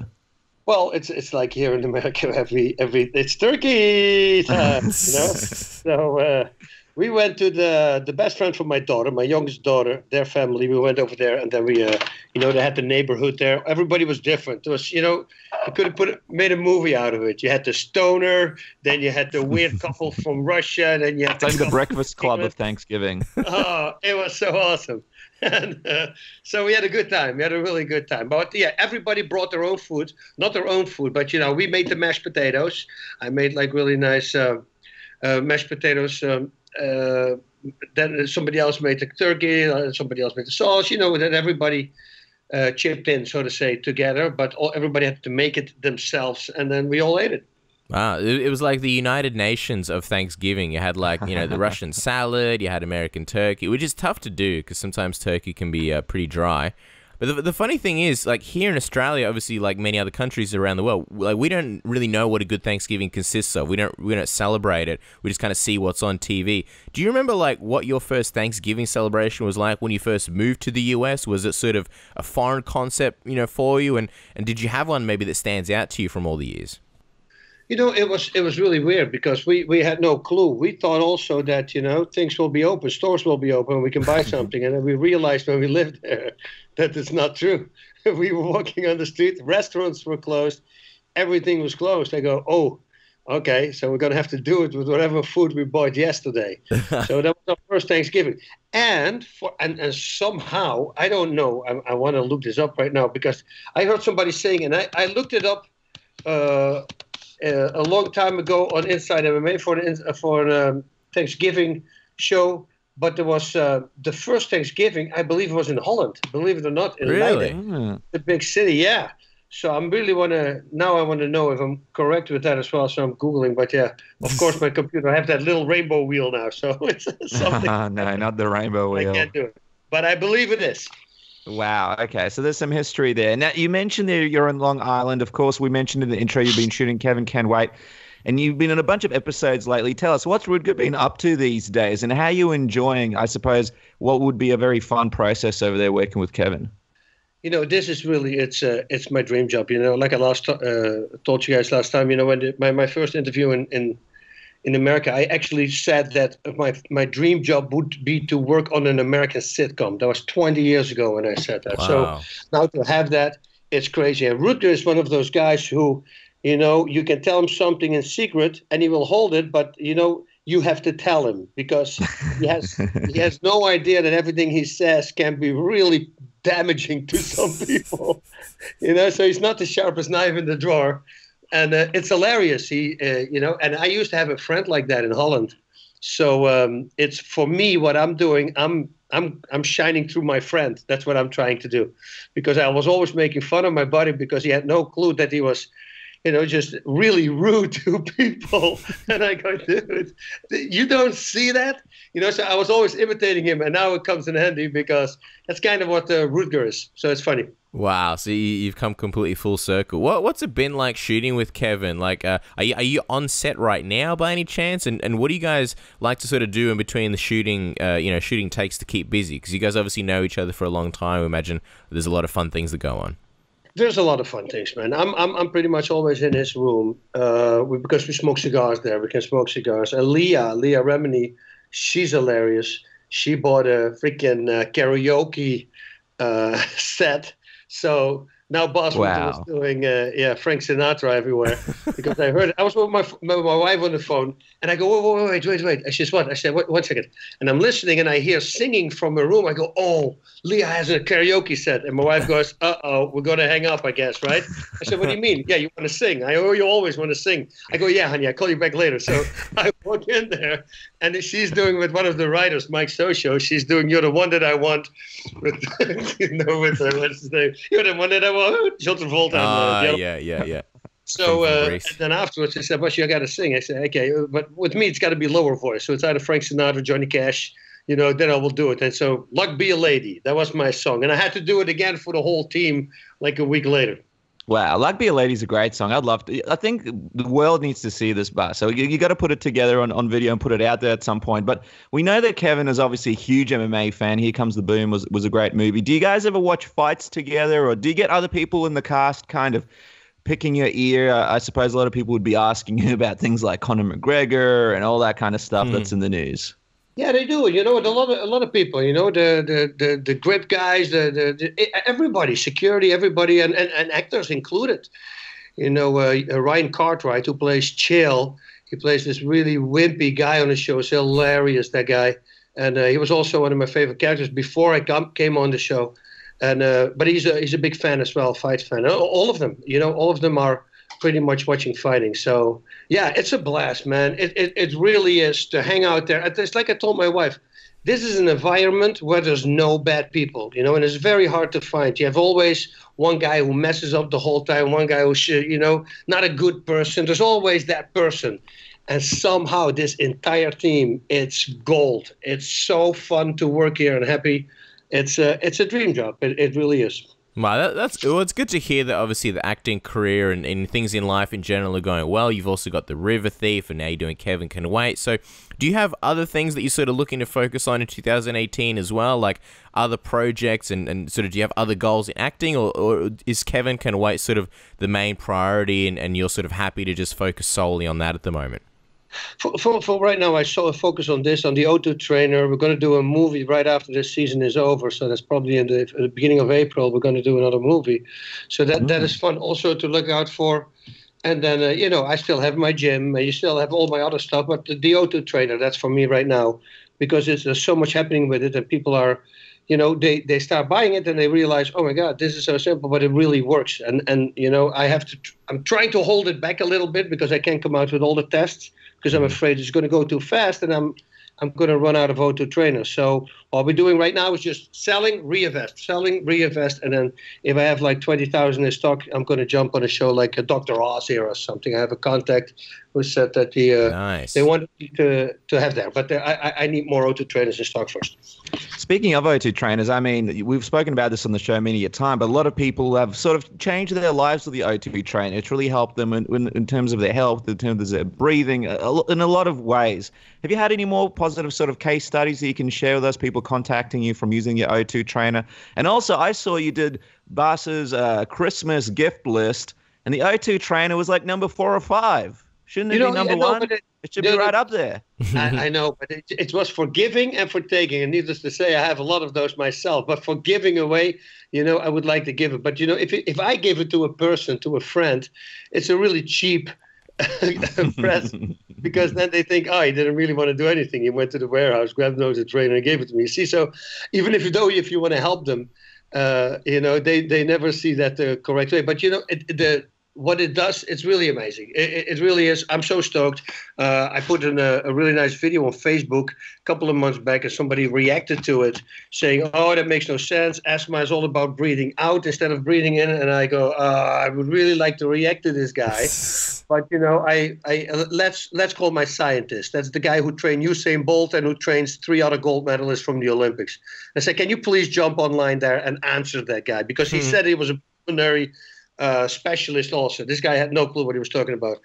Speaker 6: Well, it's like here in America, every it's turkey time, you know. So we went to the best friend from my daughter, my youngest daughter, their family. We went over there, and then we, they had the neighborhood there. Everybody was different. It was, you could have made a movie out of it. You had the stoner, then you had the weird couple from Russia, then you had
Speaker 7: the Breakfast Club of Thanksgiving.
Speaker 6: Oh, it was so awesome. And so we had a good time. We had a really good time. But yeah, everybody brought their own food. Not their own food, but, we made the mashed potatoes. I made like really nice mashed potatoes. Then somebody else made the turkey, somebody else made the sauce, that everybody chipped in, so to say, together, but everybody had to make it themselves, and then we all ate it.
Speaker 8: Wow, it was like the United Nations of Thanksgiving. You had the Russian salad, you had American turkey, which is tough to do because sometimes turkey can be pretty dry. But the funny thing is, here in Australia, obviously, like many other countries around the world, we don't really know what a good Thanksgiving consists of. We don't celebrate it. We just kind of see what's on TV. Do you remember what your first Thanksgiving celebration was like when you first moved to the US? Was it sort of a foreign concept, for you? And did you have one maybe that stands out to you from all the years?
Speaker 6: It was really weird because we had no clue. We thought also that, things will be open, stores will be open, we can buy something. And then we realized when we lived there that it's not true. We were walking on the street, restaurants were closed, everything was closed. I go, oh, okay, so we're going to have to do it with whatever food we bought yesterday. So that was our first Thanksgiving. And somehow, I don't know, I want to look this up right now because I heard somebody saying, and I looked it up a long time ago on Inside MMA for a Thanksgiving show, but there was the first Thanksgiving, I believe it was in Holland, believe it or not, in
Speaker 8: really?
Speaker 6: Leiden, the big city, yeah. So I'm really now I want to know if I'm correct with that as well. So I'm Googling, but yeah, of course my computer, I have that little rainbow wheel now. So it's something.
Speaker 7: No, not the rainbow wheel.
Speaker 6: I can't do it, but I believe it is.
Speaker 7: Wow. Okay. So there's some history there. Now, you mentioned that you're on Long Island. Of course, we mentioned in the intro you've been shooting Kelvin Can Wait, and you've been on a bunch of episodes lately. Tell us, what's Rutger been up to these days, and how are you enjoying, I suppose, what would be a very fun process over there working with Kelvin?
Speaker 6: This is really, it's my dream job. Like I told you guys last time, when my first interview in America, I actually said that my dream job would be to work on an American sitcom. That was 20 years ago when I said that.
Speaker 8: Wow.
Speaker 6: So now to have that, it's crazy. And Rutger is one of those guys who, you can tell him something in secret and he will hold it, but, you have to tell him because he has no idea that everything he says can be really damaging to some people. So he's not the sharpest knife in the drawer. And it's hilarious. And I used to have a friend like that in Holland. So it's for me what I'm doing. I'm shining through my friend. That's what I'm trying to do, because I was always making fun of my buddy because he had no clue that he was, just really rude to people. And I go, dude, you don't see that? So I was always imitating him, and now it comes in handy because that's kind of what Rutger is. So it's funny.
Speaker 8: Wow, so you've come completely full circle. What's it been like shooting with Kelvin? Like, are you on set right now by any chance? And what do you guys like to sort of do in between the shooting, shooting takes to keep busy? Because you guys obviously know each other for a long time. I imagine there's a lot of fun things that go on.
Speaker 6: There's a lot of fun things, man. I'm pretty much always in his room because we smoke cigars there. We can smoke cigars. And Leah Remini, she's hilarious. She bought a freaking karaoke set. So now Bas Rutten is doing Frank Sinatra everywhere because I heard it. I was with my wife on the phone and I go, wait. She says, what? I said, one second. And I'm listening and I hear singing from a room. I go, oh, Leah has a karaoke set. And my wife goes, uh-oh, we're going to hang up, I guess, right? I said, what do you mean? Yeah, you want to sing? You always want to sing. I go, yeah, honey, I'll call you back later. So I walk in there and she's doing with one of the writers, Mike Socio. She's doing You're the One That I Want with, what's his name? You're the One That I Want. John Travolta.
Speaker 8: Yeah.
Speaker 6: So and then afterwards, she said, "But you got to sing." I said, "Okay," but with me, it's got to be lower voice. So it's either Frank Sinatra, Johnny Cash. Then I will do it. And so, "Luck Be a Lady," that was my song, and I had to do it again for the whole team like a week later.
Speaker 7: Wow, "Luck Be a Lady" is a great song. I'd love to. I think the world needs to see this, Bas. So you got to put it together on video and put it out there at some point. But we know that Kelvin is obviously a huge MMA fan. Here Comes the Boom was a great movie. Do you guys ever watch fights together, or do you get other people in the cast kind of picking your ear? I suppose a lot of people would be asking you about things like Conor McGregor and all that kind of stuff that's in the news. Yeah,
Speaker 6: they do. A lot of people. The grip guys, everybody, security, everybody, and actors included. Ryan Cartwright, who plays Chael, he plays this really wimpy guy on the show. It's hilarious, that guy, and he was also one of my favorite characters before I came on the show. And but he's a big fan as well, fight fan. All of them, all of them are pretty much watching fighting. So yeah, it's a blast, man. It really is to hang out there. It's like I told my wife, this is an environment where there's no bad people, and it's very hard to find. You have always one guy who messes up the whole time, one guy who's not a good person. There's always that person. And somehow this entire team, it's gold. It's so fun to work here and happy. It's a dream job. It really is.
Speaker 8: Wow, it's good to hear that obviously the acting career and things in life in general are going well. You've also got The River Thief, and now you're doing Kelvin Can Wait. So do you have other things that you're sort of looking to focus on in 2018 as well, like other projects and sort of do you have other goals in acting, or is Kelvin Can Wait sort of the main priority and you're sort of happy to just focus solely on that at the moment?
Speaker 6: For right now, I saw a focus on this, on the O2 trainer. We're going to do a movie right after this season is over. So that's probably in the beginning of April. We're going to do another movie. So that is fun also to look out for. And then, I still have my gym. You still have all my other stuff. But the O2 trainer, that's for me right now. Because there's so much happening with it. And people are, they start buying it and they realize, oh, my God, this is so simple. But it really works. And I'm trying to hold it back a little bit because I can't come out with all the tests. Because I'm afraid it's going to go too fast, and I'm I'm going to run out of O2 trainers. So what we're doing right now is just selling, reinvest, and then if I have like 20,000 in stock, I'm going to jump on a show like a Dr. Oz here or something. I have a contact who said that they wanted me to have that, but I need more O2 trainers in stock first.
Speaker 7: Speaking of O2 trainers, I mean, we've spoken about this on the show many a time, but a lot of people have sort of changed their lives with the O2 trainer. It's really helped them in terms of their health, in terms of their breathing, in a lot of ways. Have you had any more positive sort of case studies that you can share with us, people contacting you from using your O2 trainer? And also, I saw you did Bas's Christmas gift list, and the O2 trainer was like number 4 or 5. Shouldn't it be number 1? It should be right up there.
Speaker 6: I know, but it was for giving and for taking. And needless to say, I have a lot of those myself. But for giving away, I would like to give it. But, if I give it to a person, to a friend, it's a really cheap present, because then they think, he didn't really want to do anything. He went to the warehouse, grabbed an O2 trainer and gave it to me. See, so even if you want to help them, they never see that the correct way. But, what it does, it's really amazing. It really is. I'm so stoked. I put in a really nice video on Facebook a couple of months back, and somebody reacted to it saying, that makes no sense. Asthma is all about breathing out instead of breathing in. And I go, I would really like to react to this guy. But, let's call my scientist. That's the guy who trained Usain Bolt and who trains 3 other gold medalists from the Olympics. I said, can you please jump online there and answer that guy? Because he said he was a pulmonary specialist also. This guy had no clue what he was talking about.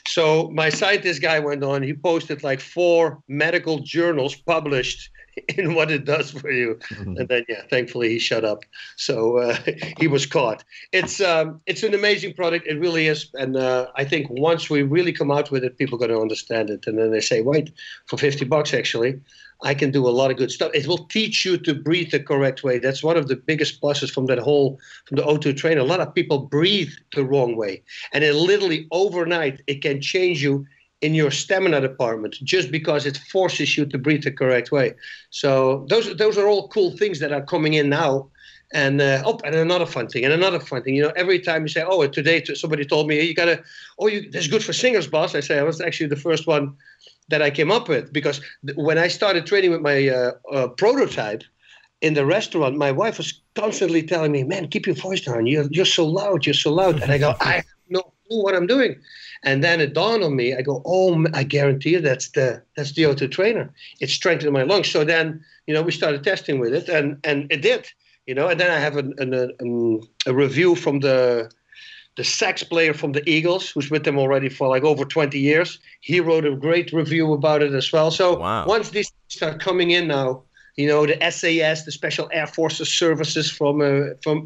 Speaker 6: So my scientist guy went on. He posted like 4 medical journals published in what it does for you. And then, thankfully he shut up. So he was caught. It's an amazing product. It really is. And I think once we really come out with it, people are going to understand it. And then they say, wait, for $50 actually, I can do a lot of good stuff. It will teach you to breathe the correct way. That's one of the biggest pluses from the O2 trainer. A lot of people breathe the wrong way. And it literally overnight, it can change you in your stamina department just because it forces you to breathe the correct way. So those are all cool things that are coming in now. And and another fun thing, every time you say, today somebody told me, that's good for singers, boss. I say, I was actually the first one that I came up with, because when I started training with my prototype in the restaurant, my wife was constantly telling me, man, keep your voice down. You're so loud. And I go, I have no clue what I'm doing. And then it dawned on me. I go, I guarantee you that's the O2 trainer. It strengthened my lungs. So then, we started testing with it, and it did. And then I have a review from the sax player from the Eagles, who's with them already for like over 20 years. He wrote a great review about it as well. So Once these start coming in now, the SAS, the Special Air Forces Services from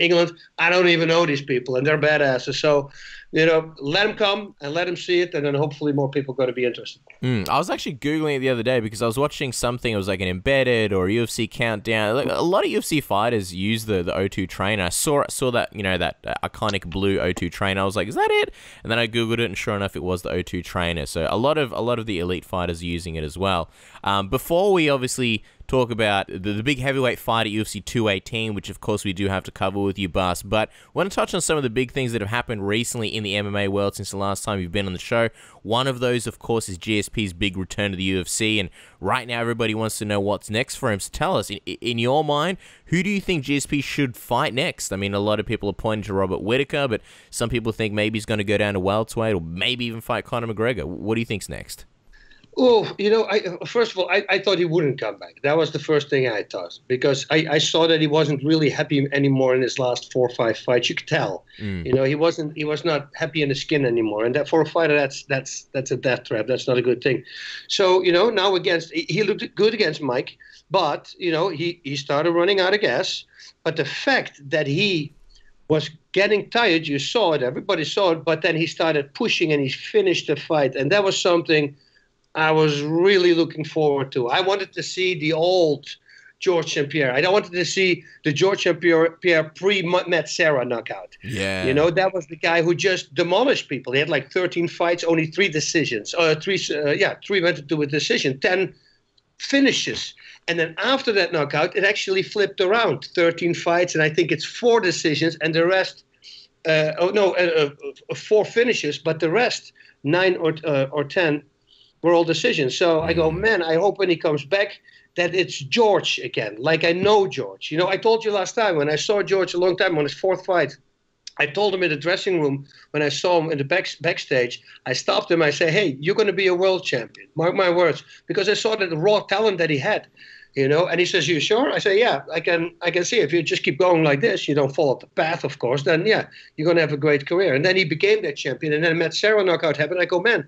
Speaker 6: England, I don't even know these people, and they're badasses. So, let them come and let them see it, and then hopefully more people are going to be interested.
Speaker 8: I was actually Googling it the other day because I was watching something. It was like an embedded or UFC countdown. Like, a lot of UFC fighters use the O2 trainer. I saw that, that iconic blue O2 trainer. I was like, is that it? And then I Googled it, and sure enough, it was the O2 trainer. So a lot of the elite fighters are using it as well. Before we obviously talk about the big heavyweight fight at UFC 218, which of course we do have to cover with you, Bas, but I want to touch on some of the big things that have happened recently in the MMA world since the last time you've been on the show. One of those, of course, is GSP's big return to the UFC, and right now everybody wants to know what's next for him. So tell us, in your mind, who do you think GSP should fight next? I mean, a lot of people are pointing to Robert Whittaker, but some people think maybe he's going to go down to welterweight or maybe even fight Conor McGregor. What do you think's next?
Speaker 6: Oh, first of all, I thought he wouldn't come back. That was the first thing I thought, because I saw that he wasn't really happy anymore in his last 4 or 5 fights. You could tell, he was not happy in the skin anymore. And that for a fighter, that's a death trap. That's not a good thing. So, now he looked good against Mike, but, he started running out of gas. But the fact that he was getting tired, you saw it, everybody saw it, but then he started pushing and he finished the fight. And that was something I was really looking forward to. I wanted to see the old George St. Pierre. I wanted to see the George St. Pierre pre-Matt Serra knockout.
Speaker 8: Yeah.
Speaker 6: That was the guy who just demolished people. He had like 13 fights, only 3 decisions. 3 went into a decision, 10 finishes. And then after that knockout, it actually flipped around. 13 fights, and I think it's 4 decisions, and the rest, 4 finishes, but the rest, 9 or 10, were all decisions. So I go, man, I hope when he comes back that it's George again, like I know George. I told you last time when I saw George a long time on his 4th fight, I told him in the dressing room when I saw him in the backstage, I stopped him. I say, hey, you're going to be a world champion. Mark my words. Because I saw the raw talent that he had, And he says, you sure? I say, yeah, I can see if you just keep going like this, you don't follow the path, of course, then, yeah, you're going to have a great career. And then he became that champion. And then Matt Serra knockout happened. I go, man,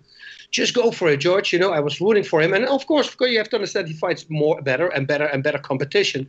Speaker 6: just go for it, George. I was rooting for him. And, of course, you have to understand he fights better competition.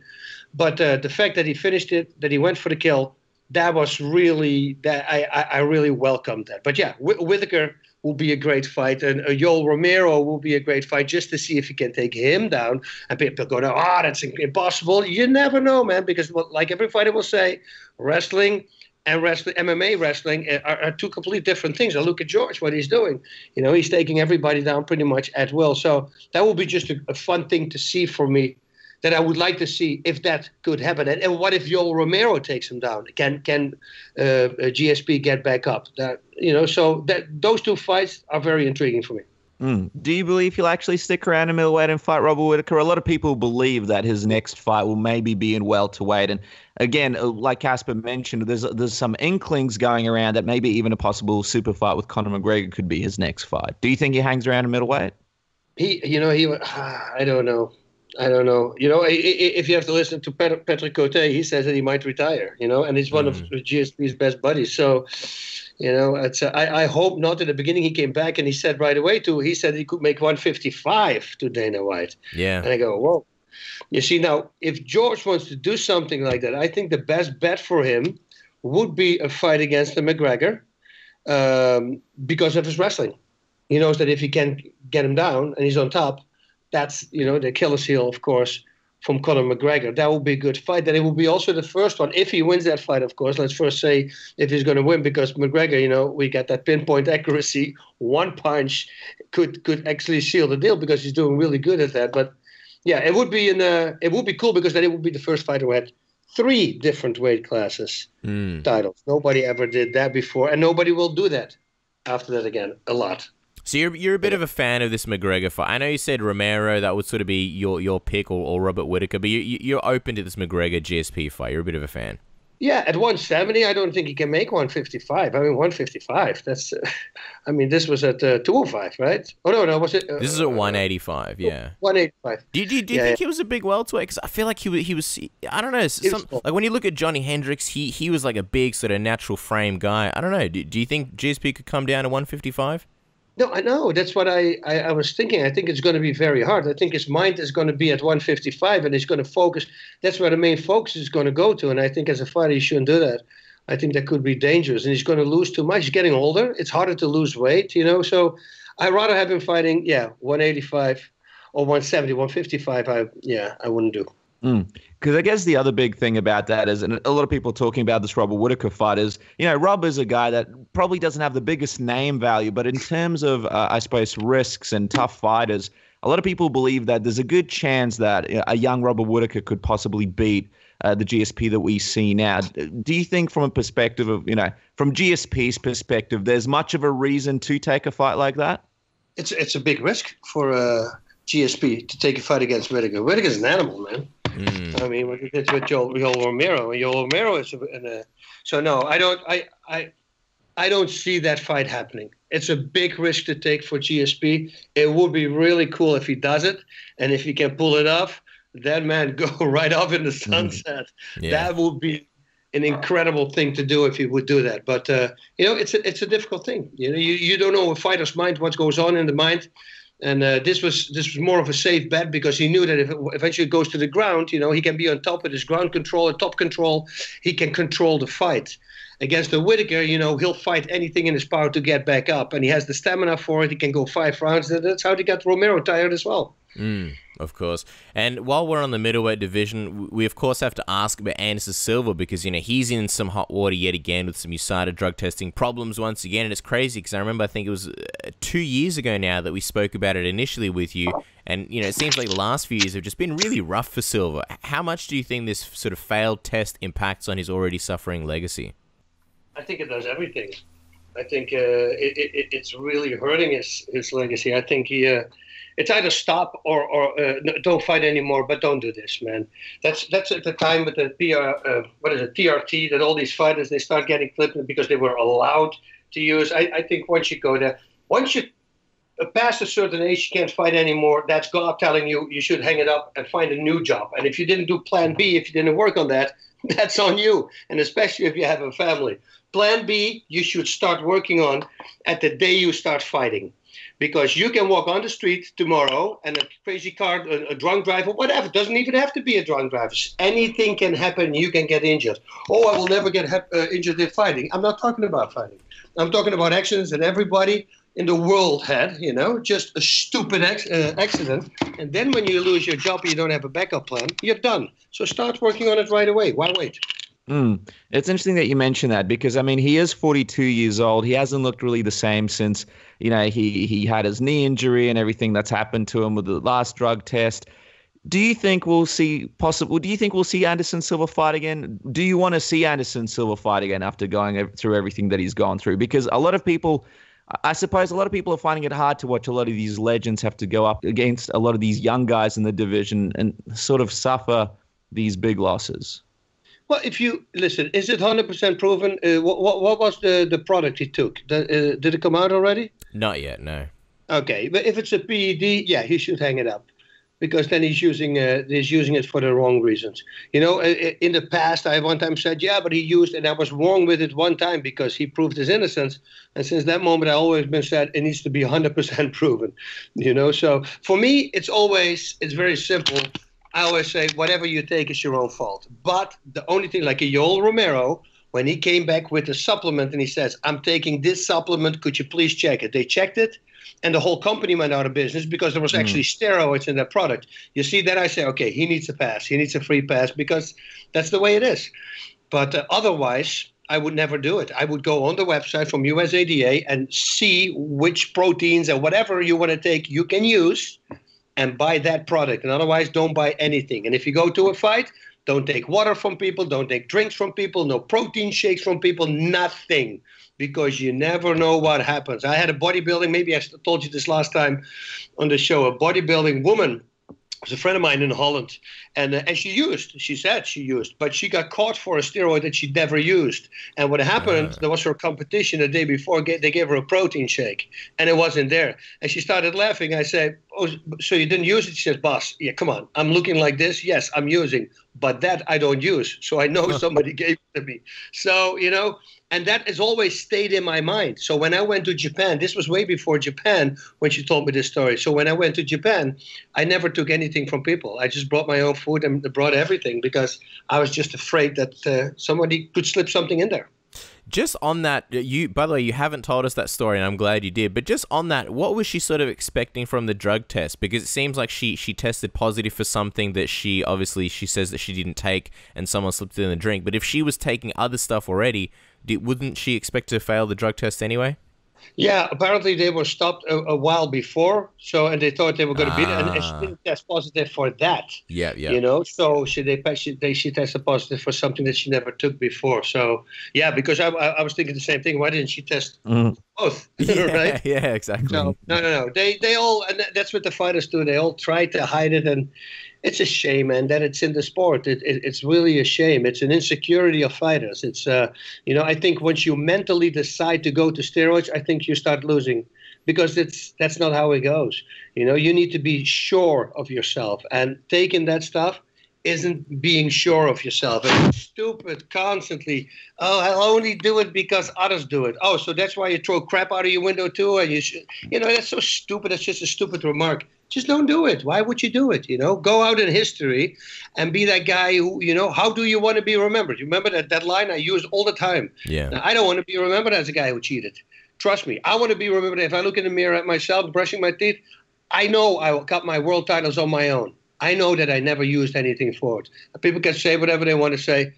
Speaker 6: But the fact that he finished it, that he went for the kill, that was really that I really welcomed that. But yeah, Whittaker will be a great fight, and Yoel Romero will be a great fight just to see if he can take him down. And people go, that's impossible. You never know, man, because like every fighter will say, wrestling and MMA wrestling are two completely different things. I look at George, what he's doing. He's taking everybody down pretty much at will. So that will be just a fun thing to see for me. That I would like to see if that could happen. And what if Yoel Romero takes him down? Can GSP get back up? So those two fights are very intriguing for me.
Speaker 7: Do you believe he'll actually stick around in middleweight and fight Robert Whittaker? A lot of people believe that his next fight will maybe be in welterweight. And again, like Casper mentioned, there's some inklings going around that maybe even a possible super fight with Conor McGregor could be his next fight. Do you think he hangs around in middleweight?
Speaker 6: I don't know. If you have to listen to Patrick Cote, he says that he might retire, and he's one of GSP's best buddies. So, I hope not. In the beginning, he came back and he said right away he said he could make 155 to Dana White.
Speaker 8: Yeah.
Speaker 6: And I go, whoa. You see, now, if George wants to do something like that, I think the best bet for him would be a fight against the McGregor because of his wrestling. He knows that if he can get him down and he's on top, that's, the Achilles heel, of course, from Conor McGregor. That will be a good fight. Then it will be also the first one. If he wins that fight, of course, let's first say if he's going to win, because McGregor, we got that pinpoint accuracy. One punch could actually seal the deal because he's doing really good at that. But yeah, it would be cool because then it would be the first fighter who had 3 different weight classes titles. Nobody ever did that before, and nobody will do that after that again a lot.
Speaker 8: So you're a bit of a fan of this McGregor fight. I know you said Romero, that would sort of be your pick, or Robert Whittaker, but you're open to this McGregor GSP fight. You're a bit of a fan.
Speaker 6: Yeah, at 170, I don't think he can make 155. 155, that's... this was at 205, right? Oh, no, was it...
Speaker 8: this is at 185, yeah.
Speaker 6: 185.
Speaker 8: Do you think he was a big welterweight? Because I feel like he was... I don't know. Like when you look at Johnny Hendricks, he was like a big sort of natural frame guy. I don't know. Do you think GSP could come down to 155?
Speaker 6: No, I know. That's what I was thinking. I think it's going to be very hard. I think his mind is going to be at 155, and he's going to focus. That's where the main focus is going to go to. And I think as a fighter, he shouldn't do that. I think that could be dangerous. And he's going to lose too much. He's getting older. It's harder to lose weight, So I'd rather have him fighting, 185 or 170, 155. I wouldn't do.
Speaker 7: Because I guess the other big thing about that is, and a lot of people talking about this Robert Whittaker fight is, Rob is a guy that probably doesn't have the biggest name value, but in terms of, I suppose, risks and tough fighters, a lot of people believe that there's a good chance that a young Robert Whittaker could possibly beat the GSP that we see now. Do you think from a perspective of, from GSP's perspective, there's much of a reason to take a fight like that?
Speaker 6: It's a big risk for GSP to take a fight against Whittaker. Whittaker's an animal, man. What you did with Yoel Romero, is so no, I don't see that fight happening. It's a big risk to take for GSP. It would be really cool if he does it, and if he can pull it off, then man, go right off in the sunset. That would be an incredible thing to do if he would do that. But it's a difficult thing. You don't know a fighter's mind, what goes on in the mind. And this was more of a safe bet because he knew that if it eventually goes to the ground, he can be on top with his ground control and top control. He can control the fight. Against the Whittaker, he'll fight anything in his power to get back up. And he has the stamina for it. He can go 5 rounds. That's how they got Romero tired as well.
Speaker 8: Of course. And while we're on the middleweight division, we of course have to ask about Anderson Silva because, he's in some hot water yet again with some USADA drug testing problems once again. And it's crazy because I remember, I think it was 2 years ago now that we spoke about it initially with you. And, it seems like the last few years have just been really rough for Silva. How much do you think this sort of failed test impacts on his already suffering legacy?
Speaker 6: I think it does everything. I think it's really hurting his legacy. I think it's either stop or don't fight anymore, but don't do this, man. That's at the time with the TRT, that all these fighters, they start getting clipped because they were allowed to use. I think once you go there, once you past a certain age, you can't fight anymore. That's God telling you should hang it up and find a new job. And if you didn't do plan B, if you didn't work on that, that's on you. And especially if you have a family. Plan B, you should start working on at the day you start fighting. Because you can walk on the street tomorrow and a crazy car, a drunk driver, whatever. It doesn't even have to be a drunk driver. Anything can happen. You can get injured. Oh, I will never get injured in fighting. I'm not talking about fighting. I'm talking about accidents that everybody in the world had, just a stupid accident. And then when you lose your job, you don't have a backup plan, you're done. So start working on it right away. Why wait?
Speaker 7: It's interesting that you mention that because, I mean, he is 42 years old. He hasn't looked really the same since, he had his knee injury and everything that's happened to him with the last drug test. Do you think we'll see Anderson Silva fight again? Do you want to see Anderson Silva fight again after going through everything that he's gone through? Because I suppose a lot of people are finding it hard to watch a lot of these legends have to go up against a lot of these young guys in the division and sort of suffer these big losses.
Speaker 6: Well, if you listen, is it 100% proven? What was the product he took? Did it come out already?
Speaker 8: Not yet, no.
Speaker 6: Okay, but if it's a PED, yeah, he should hang it up. Because then he's using it for the wrong reasons. In the past, I one time said, yeah, but he used, and I was wrong with it one time because he proved his innocence. And since that moment, I always been said it needs to be 100% proven. So for me, it's very simple. I always say, whatever you take is your own fault. But the only thing, like a Yoel Romero, when he came back with a supplement and he says, I'm taking this supplement, could you please check it? They checked it. And the whole company went out of business because there was actually steroids in that product. You see, then I say, okay, he needs a pass. He needs a free pass because that's the way it is. But otherwise, I would never do it. I would go on the website from USADA and see which proteins and whatever you want to take you can use and buy that product. And otherwise, don't buy anything. And if you go to a fight, don't take water from people. Don't take drinks from people. No protein shakes from people. Nothing. Because you never know what happens. I had a bodybuilding, maybe I told you this last time on the show, a bodybuilding woman was a friend of mine in Holland. And she said she used, but she got caught for a steroid that she never used. And what happened, there was her competition the day before, they gave her a protein shake, and it wasn't there. And she started laughing. I said, oh, so you didn't use it? She says, boss, yeah, come on. I'm looking like this. Yes, I'm using. But that I don't use. So I know somebody gave it to me. So, and that has always stayed in my mind. So when I went to Japan, this was way before Japan when she told me this story. So when I went to Japan, I never took anything from people. I just brought my own food and brought everything because I was just afraid that somebody could slip something in there.
Speaker 8: Just on that, by the way, you haven't told us that story, and I'm glad you did. But just on that, what was she sort of expecting from the drug test? Because it seems like she tested positive for something that she says that she didn't take, and someone slipped it in the drink. But if she was taking other stuff already, wouldn't she expect to fail the drug test anyway?
Speaker 6: Yeah, apparently they were stopped a while before, and they thought they were going to beat it, and she didn't test positive for that.
Speaker 8: Yeah.
Speaker 6: So she tested positive for something that she never took before. So yeah, because I was thinking the same thing. Why didn't she test both? Right?
Speaker 8: Yeah, exactly.
Speaker 6: No. They all, and that's what the fighters do. They all try to hide it, and it's a shame, man, that it's in the sport. It's really a shame. It's an insecurity of fighters. It's I think once you mentally decide to go to steroids, I think you start losing, because that's not how it goes. You need to be sure of yourself, and taking that stuff isn't being sure of yourself. It's stupid constantly. Oh, I'll only do it because others do it. Oh, so that's why you throw crap out of your window too, and that's so stupid. That's just a stupid remark. Just don't do it. Why would you do it? Go out in history and be that guy who, how do you want to be remembered? You remember that line I use all the time?
Speaker 8: Yeah.
Speaker 6: Now, I don't want to be remembered as a guy who cheated. Trust me. I want to be remembered. If I look in the mirror at myself, brushing my teeth, I know I got my world titles on my own. I know that I never used anything for it. People can say whatever they want to say.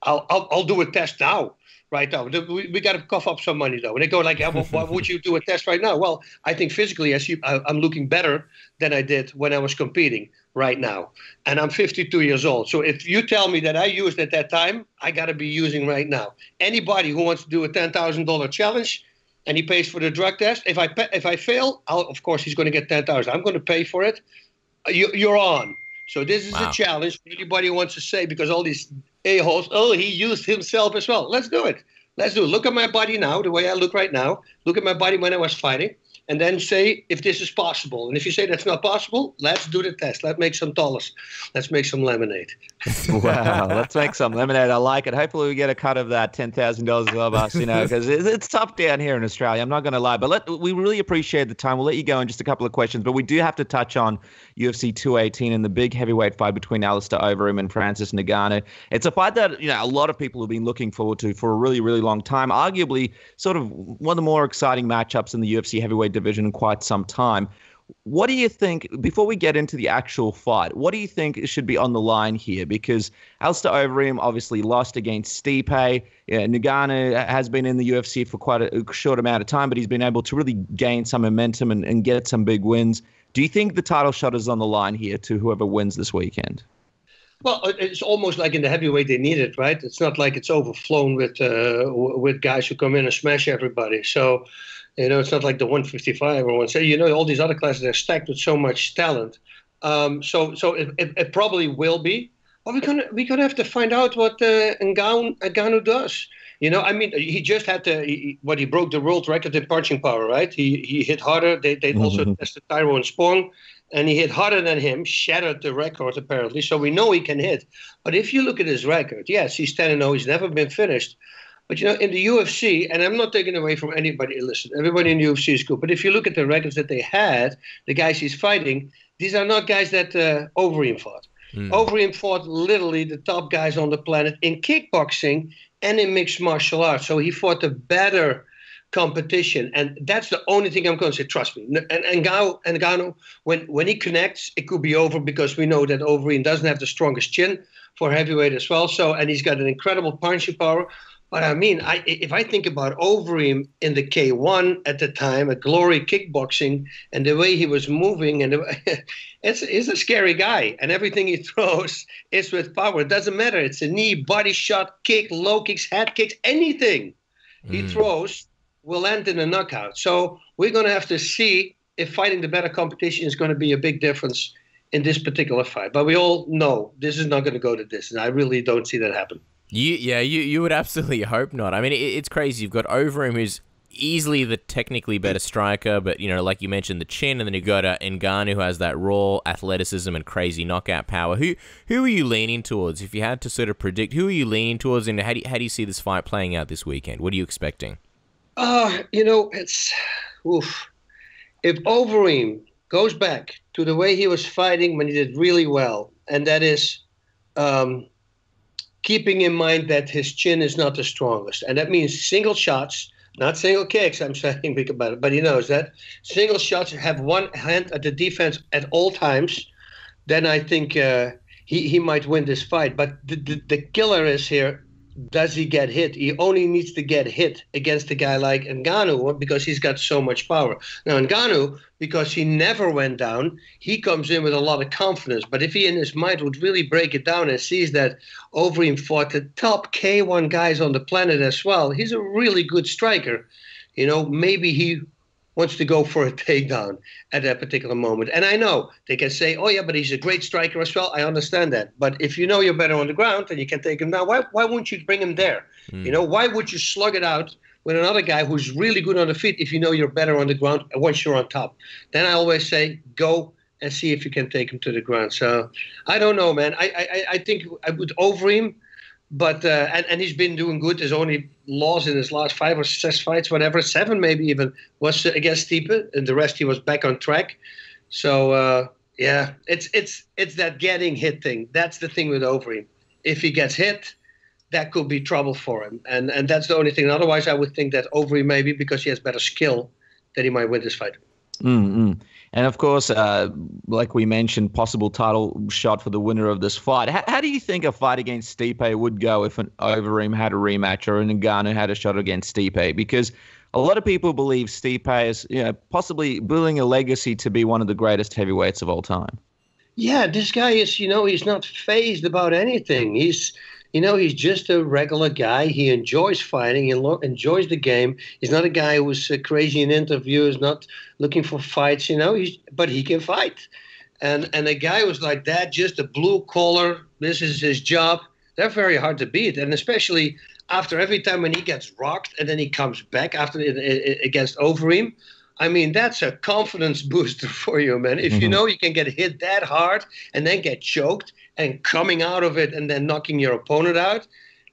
Speaker 6: I'll do a test now. Right now, we got to cough up some money though. And they go like, yeah, well, why would you do a test right now? Well, I think physically, I'm looking better than I did when I was competing right now, and I'm 52 years old. So if you tell me that I used at that time, I got to be using right now. Anybody who wants to do a $10,000 challenge, and he pays for the drug test. If I fail, of course he's going to get 10,000. I'm going to pay for it. You're on. So this is a challenge for anybody who wants to say, because all these a-holes, he used himself as well. Let's do it. Look at my body now, the way I look right now. Look at my body when I was fighting. And then say if this is possible. And if you say that's not possible, let's do the test. Let's make some dollars. Let's make some lemonade.
Speaker 7: Wow, let's make some lemonade. I like it. Hopefully we get a cut of that $10,000 as well, Bas, because it's tough down here in Australia. I'm not going to lie. But we really appreciate the time. We'll let you go in just a couple of questions. But we do have to touch on UFC 218 and the big heavyweight fight between Alistair Overeem and Francis Ngannou. It's a fight that a lot of people have been looking forward to for a really, really long time. Arguably sort of one of the more exciting matchups in the UFC heavyweight division in quite some time. What do you think, before we get into the actual fight, what do you think should be on the line here? Because Alistair Overeem obviously lost against Stipe. Ngannou has been in the UFC for quite a short amount of time, but he's been able to really gain some momentum and get some big wins. Do you think the title shot is on the line here to whoever wins this weekend?
Speaker 6: Well, it's almost like in the heavyweight they need it, right? It's not like it's overflown with guys who come in and smash everybody. So, it's not like the 155 or 170. All these other classes are stacked with so much talent. So it probably will be. But we're gonna have to find out what Ngannou does. He just had he broke the world record in punching power, right? He hit harder. They also tested Tyrone Spong, and he hit harder than him, shattered the record apparently. So we know he can hit. But if you look at his record, yes, he's 10-0. He's never been finished. But, in the UFC, and I'm not taking away from anybody, listen, everybody in the UFC is good. But if you look at the records that they had, the guys he's fighting, these are not guys that Overeem fought. Overeem fought literally the top guys on the planet in kickboxing and in mixed martial arts. So he fought a better competition. And that's the only thing I'm going to say. Trust me. And Ngannou, when he connects, it could be over, because we know that Overeem doesn't have the strongest chin for heavyweight as well. So, and he's got an incredible punching power. But if I think about Overeem in the K1 at the time, a Glory kickboxing, and the way he was moving, and he's a scary guy. And everything he throws is with power. It doesn't matter. It's a knee, body shot, kick, low kicks, head kicks, anything he throws will end in a knockout. So we're going to have to see if fighting the better competition is going to be a big difference in this particular fight. But we all know this is not going to go to this, and I really don't see that happen.
Speaker 8: You would absolutely hope not. I mean, it's crazy. You've got Overeem, who's easily the technically better striker, but, like you mentioned, the chin, and then you got Ngannou, who has that raw athleticism and crazy knockout power. Who are you leaning towards? If you had to sort of predict, who are you leaning towards, and how do you see this fight playing out this weekend? What are you expecting?
Speaker 6: It's if Overeem goes back to the way he was fighting when he did really well, and that is keeping in mind that his chin is not the strongest. And that means single shots, not single kicks, I'm saying, about it, but he knows that. Single shots, have one hand at the defense at all times, then I think he might win this fight. But the killer is here, does he get hit? He only needs to get hit against a guy like Ngannou because he's got so much power. Now, Ngannou, because he never went down, he comes in with a lot of confidence. But if he in his mind would really break it down and sees that Overeem fought the top K1 guys on the planet as well, he's a really good striker. Maybe he wants to go for a takedown at that particular moment. And I know they can say, oh, yeah, but he's a great striker as well. I understand that. But if you know you're better on the ground and you can take him down, why wouldn't you bring him there? Why would you slug it out with another guy who's really good on the feet if you know you're better on the ground once you're on top? Then I always say, go and see if you can take him to the ground. So I don't know, man. I think I would Overeem. But and he's been doing good. His only loss in his last 5 or 6 fights, whatever, 7 maybe even, was against Stipe, and the rest he was back on track. So it's that getting hit thing. That's the thing with Overeem. If he gets hit, that could be trouble for him, and that's the only thing. Otherwise, I would think that Overeem, maybe because he has better skill, that he might win this fight.
Speaker 7: And of course, like we mentioned, possible title shot for the winner of this fight. How do you think a fight against Stipe would go if an Overeem had a rematch or an Ngannou had a shot against Stipe? Because a lot of people believe Stipe is, possibly building a legacy to be one of the greatest heavyweights of all time.
Speaker 6: Yeah, this guy is, he's not fazed about anything. He's he's just a regular guy. He enjoys fighting. He enjoys the game. He's not a guy who's crazy in interviews, not looking for fights, but he can fight. And a guy who's like that, just a blue collar, this is his job, they're very hard to beat. And especially after every time when he gets rocked and then he comes back after against Overeem, I mean, that's a confidence booster for you, man. If you know you can get hit that hard and then get choked and coming out of it and then knocking your opponent out,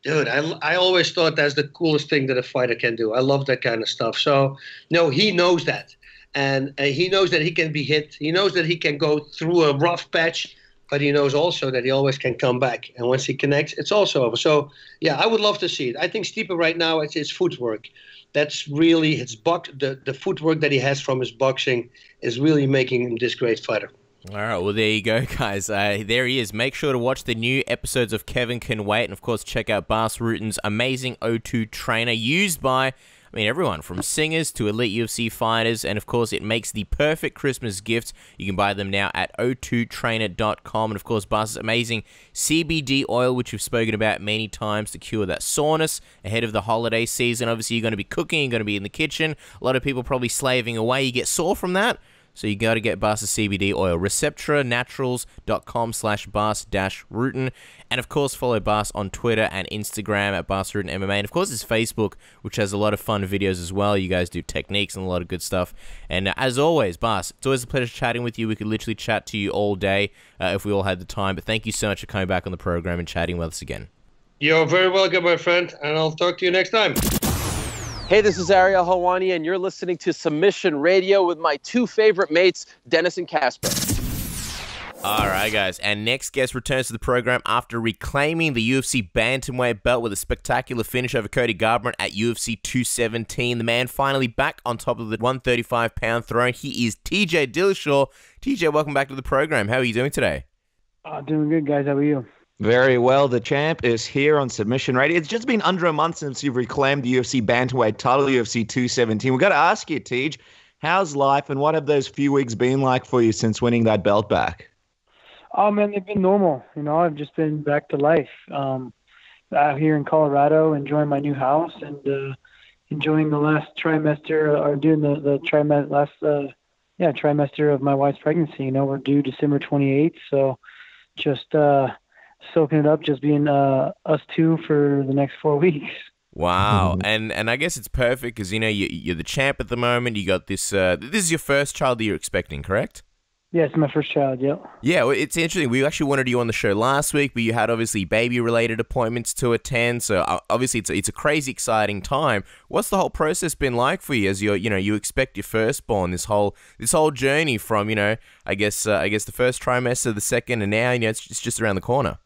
Speaker 6: dude, I always thought that's the coolest thing that a fighter can do. I love that kind of stuff. So, no, he knows that. And he knows that he can be hit. He knows that he can go through a rough patch, but he knows also that he always can come back. And once he connects, it's also over. So, yeah, I would love to see it. I think Stipe right now, it's his footwork. That's really the footwork that he has from his boxing is really making him this great fighter.
Speaker 8: All right, well, there you go, guys. There he is. Make sure to watch the new episodes of Kevin Can Wait. And, of course, check out Bas Rutten's amazing O2 trainer used by everyone from singers to elite UFC fighters, and of course, it makes the perfect Christmas gift. You can buy them now at o2trainer.com, and of course, Bas's amazing CBD oil, which we've spoken about many times to cure that soreness ahead of the holiday season. Obviously, you're going to be cooking, you're going to be in the kitchen. A lot of people probably slaving away. You get sore from that. So you got to get Bas's CBD oil. ReceptraNaturals.com/Bas-Rutten. And of course, follow Bas on Twitter and Instagram at Bas Rutten MMA. And of course, his Facebook, which has a lot of fun videos as well. You guys do techniques and a lot of good stuff. And as always, Bas, it's always a pleasure chatting with you. We could literally chat to you all day if we all had the time. But thank you so much for coming back on the program and chatting with us again.
Speaker 6: You're very welcome, my friend. And I'll talk to you next time.
Speaker 4: Hey, this is Ariel Helwani, and you're listening to Submission Radio with my two favorite mates, Dennis and Casper.
Speaker 8: All right, guys, and next guest returns to the program after reclaiming the UFC bantamweight belt with a spectacular finish over Cody Garbrandt at UFC 217. The man finally back on top of the 135-pound throne. He is TJ Dillashaw. TJ, welcome back to the program. How are you doing today?
Speaker 1: Doing good, guys. How are you?
Speaker 7: Very well. The champ is here on Submission Radio. It's just been under a month since you've reclaimed the UFC bantamweight title, UFC 217. We've got to ask you, Tej, how's life and what have those few weeks been like for you since winning that belt back?
Speaker 1: Oh, man, they've been normal. I've just been back to life. Out here in Colorado, enjoying my new house and enjoying the last trimester, or doing the trimester of my wife's pregnancy. We're due December 28th, so just soaking it up, just being us two for the next 4 weeks.
Speaker 8: Wow, and I guess it's perfect because you're the champ at the moment. You got this. This is your first child that you're expecting, correct?
Speaker 1: Yeah, it's my first child. Yep.
Speaker 8: Yeah, well, it's interesting. We actually wanted you on the show last week, but you had obviously baby-related appointments to attend. So obviously, it's a crazy exciting time. What's the whole process been like for you as you expect your firstborn? This whole journey from I guess the first trimester, the second, and now it's just around the corner.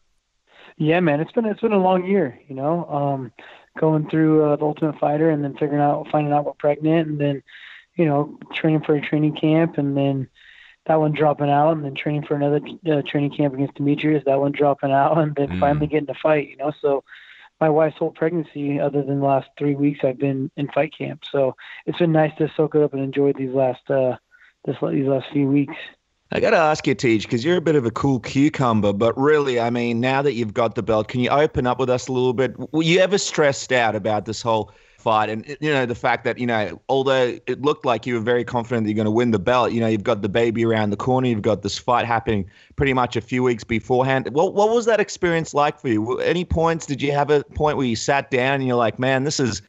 Speaker 1: Yeah, man, it's been a long year, going through the Ultimate Fighter and then finding out we're pregnant, and then, training for a training camp, and then that one dropping out, and then training for another training camp against Demetrious, that one dropping out, and then finally getting to fight, So my wife's whole pregnancy, other than the last 3 weeks, I've been in fight camp. So it's been nice to soak it up and enjoy these last few weeks.
Speaker 7: I got to ask you, Tej, because you're a bit of a cool cucumber, but really, now that you've got the belt, can you open up with us a little bit? Were you ever stressed out about this whole fight and, the fact that, although it looked like you were very confident that you're going to win the belt, you've got the baby around the corner, you've got this fight happening pretty much a few weeks beforehand. What was that experience like for you? Any points? Did you have a point where you sat down and you're like, man, this is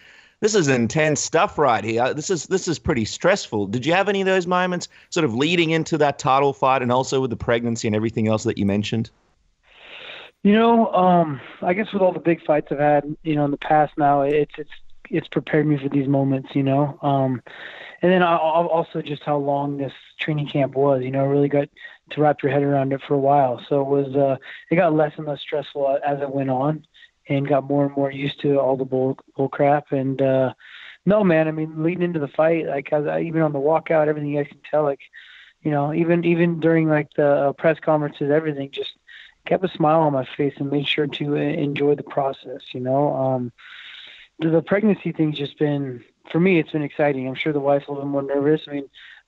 Speaker 7: intense stuff right here. This is pretty stressful. Did you have any of those moments sort of leading into that title fight and also with the pregnancy and everything else that you mentioned?
Speaker 1: I guess with all the big fights I've had, in the past now, it's prepared me for these moments, and then also just how long this training camp was, really got to wrap your head around it for a while. So it got less and less stressful as it went on, and got more and more used to all the bull crap. And no, man, leading into the fight, even on the walkout, everything you guys can tell, even during the press conferences, everything just kept a smile on my face and made sure to enjoy the process. The pregnancy thing's just been, for me, it's been exciting. I'm sure the wife's a little more nervous.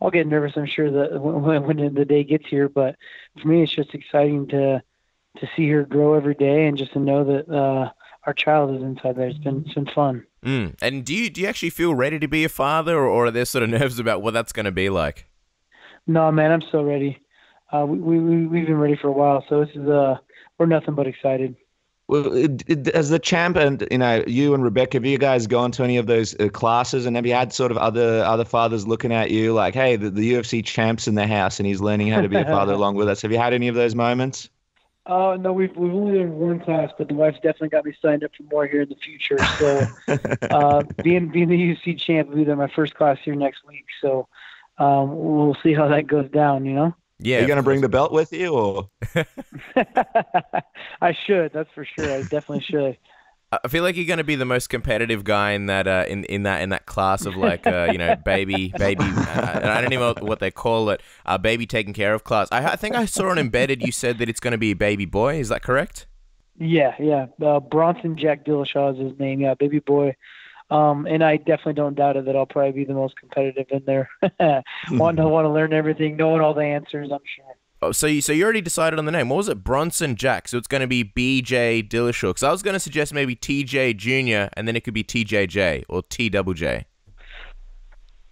Speaker 1: I'll get nervous, I'm sure, that when the day gets here. But for me, it's just exciting to see her grow every day, and just to know that our child is inside there. It's been fun.
Speaker 8: And do you actually feel ready to be a father, or are there sort of nerves about what that's going to be like?
Speaker 1: No, man, I'm so ready. We've been ready for a while, so this is we're nothing but excited.
Speaker 7: Well, as the champ, and you and Rebecca, have you guys gone to any of those classes, and have you had sort of other fathers looking at you like, hey, the UFC champ's in the house and he's learning how to be a father along with us? Have you had any of those moments?
Speaker 1: No, we've only done one class, but the wife's definitely got me signed up for more here in the future. So being the UFC champ will be my first class here next week. So we'll see how that goes down,
Speaker 8: Yeah.
Speaker 7: Are you going to bring the belt with you, or?
Speaker 1: I should, that's for sure. I definitely should.
Speaker 8: I feel like you're going to be the most competitive guy in that in that class of like baby. I don't even know what they call it. Baby taken care of class. I think I saw on Embedded you said that it's going to be a baby boy. Is that correct?
Speaker 1: Yeah. Bronson Jack Dillashaw is his name. Yeah, baby boy. And I definitely don't doubt it that I'll probably be the most competitive in there. want to learn everything, knowing all the answers, I'm sure.
Speaker 8: Oh, so you already decided on the name. What was it? Bronson Jack. So it's going to be BJ Dillashaw. Because I was going to suggest maybe TJ Jr. and then it could be TJJ or TJJ.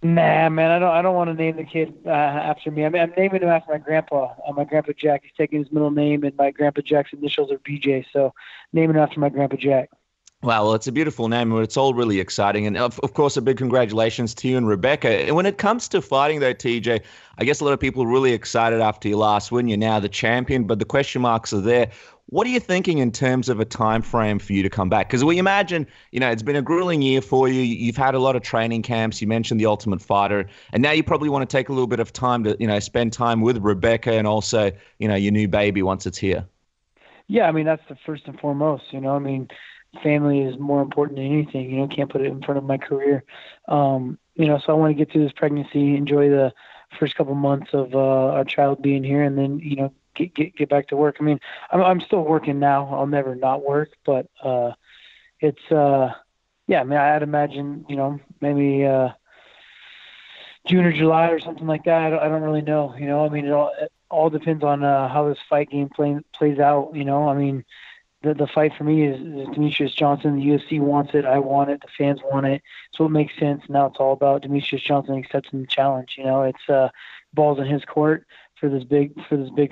Speaker 1: Nah, man, I don't want to name the kid after me. I'm naming him after my grandpa. My grandpa Jack. He's taking his middle name, and my grandpa Jack's initials are BJ. So naming it after my grandpa Jack.
Speaker 7: Wow, well, it's a beautiful name, and it's all really exciting. And, of course, a big congratulations to you and Rebecca. And when it comes to fighting, though, TJ, I guess a lot of people are really excited after your last win. You're now the champion, but the question marks are there. What are you thinking in terms of a time frame for you to come back? Because we imagine, it's been a grueling year for you. You've had a lot of training camps. You mentioned the Ultimate Fighter. And now you probably want to take a little bit of time to, spend time with Rebecca and also, your new baby once it's here.
Speaker 1: Yeah, that's the first and foremost, family is more important than anything, can't put it in front of my career. So I want to get through this pregnancy, enjoy the first couple months of our child being here, and then, get back to work. I'm still working now. I'll never not work, but it's, I'd imagine, maybe June or July or something like that. I don't really know, it all depends on how this fight game plays out, The fight for me is Demetrious Johnson. The UFC wants it. I want it. The fans want it. So it makes sense. Now it's all about Demetrious Johnson accepting the challenge. It's balls in his court for this big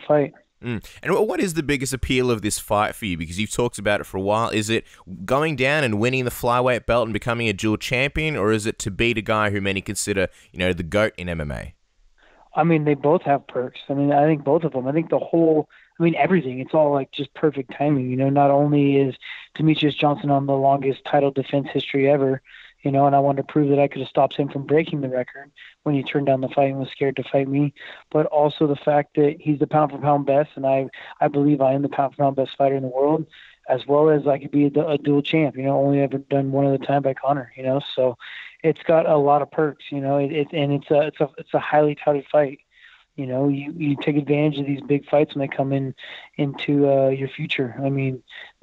Speaker 1: fight.
Speaker 8: And what is the biggest appeal of this fight for you? Because you've talked about it for a while. Is it going down and winning the flyweight belt and becoming a dual champion, or is it to beat a guy who many consider, the GOAT in MMA?
Speaker 1: They both have perks. I think both of them. I think the whole. Everything. It's all like just perfect timing. Not only is Demetrious Johnson on the longest title defense history ever, and I wanted to prove that I could have stopped him from breaking the record when he turned down the fight and was scared to fight me, but also the fact that he's the pound for pound best, and I believe I am the pound for pound best fighter in the world, as well as I could be a dual champ. Only ever done one at a time by Conor. So it's got a lot of perks. It's a highly touted fight. You take advantage of these big fights when they come into your future.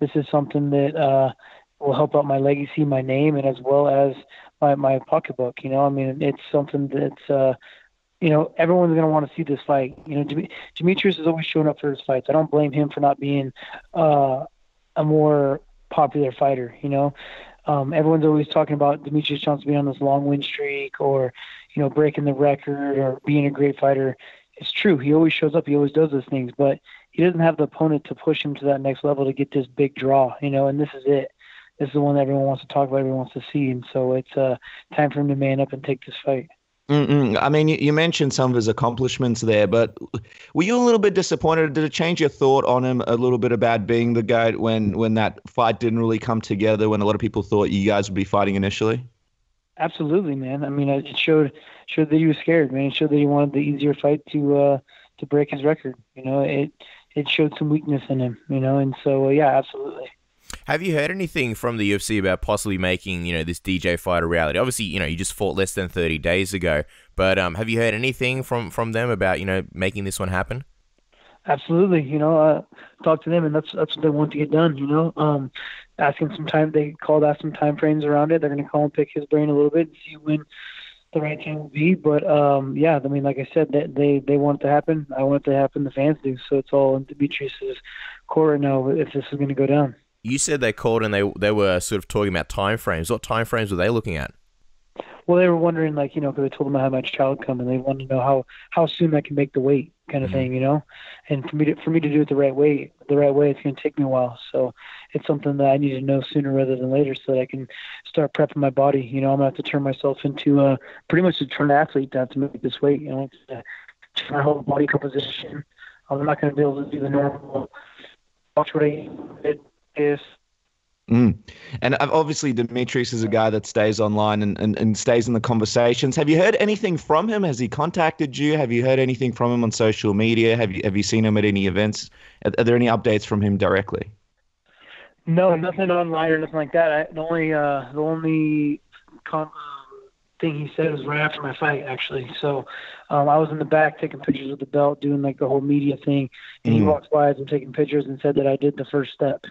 Speaker 1: This is something that will help out my legacy, my name, and as well as my pocketbook. It's something that's everyone's going to want to see this fight. Demetrious has always shown up for his fights. I don't blame him for not being a more popular fighter. Everyone's always talking about Demetrious Johnson being on this long win streak or breaking the record or being a great fighter. It's true. He always shows up. He always does those things, but he doesn't have the opponent to push him to that next level to get this big draw, and this is it. This is the one that everyone wants to talk about, everyone wants to see, and so it's time for him to man up and take this fight.
Speaker 7: You mentioned some of his accomplishments there, but were you a little bit disappointed? Did it change your thought on him a little bit about being the GOAT when that fight didn't really come together, when a lot of people thought you guys would be fighting initially?
Speaker 1: Absolutely, man. It showed that he was scared, man. It showed that he wanted the easier fight to break his record. It showed some weakness in him, and so, yeah, absolutely.
Speaker 8: Have you heard anything from the UFC about possibly making, this DJ fight a reality? Obviously, you just fought less than 30 days ago, but have you heard anything from them about, making this one happen?
Speaker 1: Absolutely. Talk to them, and that's what they want to get done, asking some time. They called out some time frames around it. They're going to call and pick his brain a little bit and see when the right time will be. But, like I said, they want it to happen. I want it to happen. The fans do. So it's all in Demetrious's court right now if this is going to go down.
Speaker 8: You said they called and they were sort of talking about timeframes. What timeframes were they looking at?
Speaker 1: Well, they were wondering, like, you know, because I told them I had my child come, and they wanted to know how soon I can make the weight, kind of thing, you know. And for me to do it the right way, it's going to take me a while. So it's something that I need to know sooner rather than later, so that I can start prepping my body. You know, I'm going to have to turn myself into pretty much a turned athlete to have to make this weight. You know, to my whole body composition. I'm not going to be able to do the normal watch what I is.
Speaker 7: And obviously, Demetrious is a guy that stays online and stays in the conversations. Have you heard anything from him? Has he contacted you? Have you heard anything from him on social media? Have you seen him at any events? Are there any updates from him directly?
Speaker 1: No, nothing online or nothing like that. The only thing he said was right after my fight, actually. So I was in the back taking pictures with the belt, doing like the whole media thing, and he walked by as I'm taking pictures and said that I did the first step.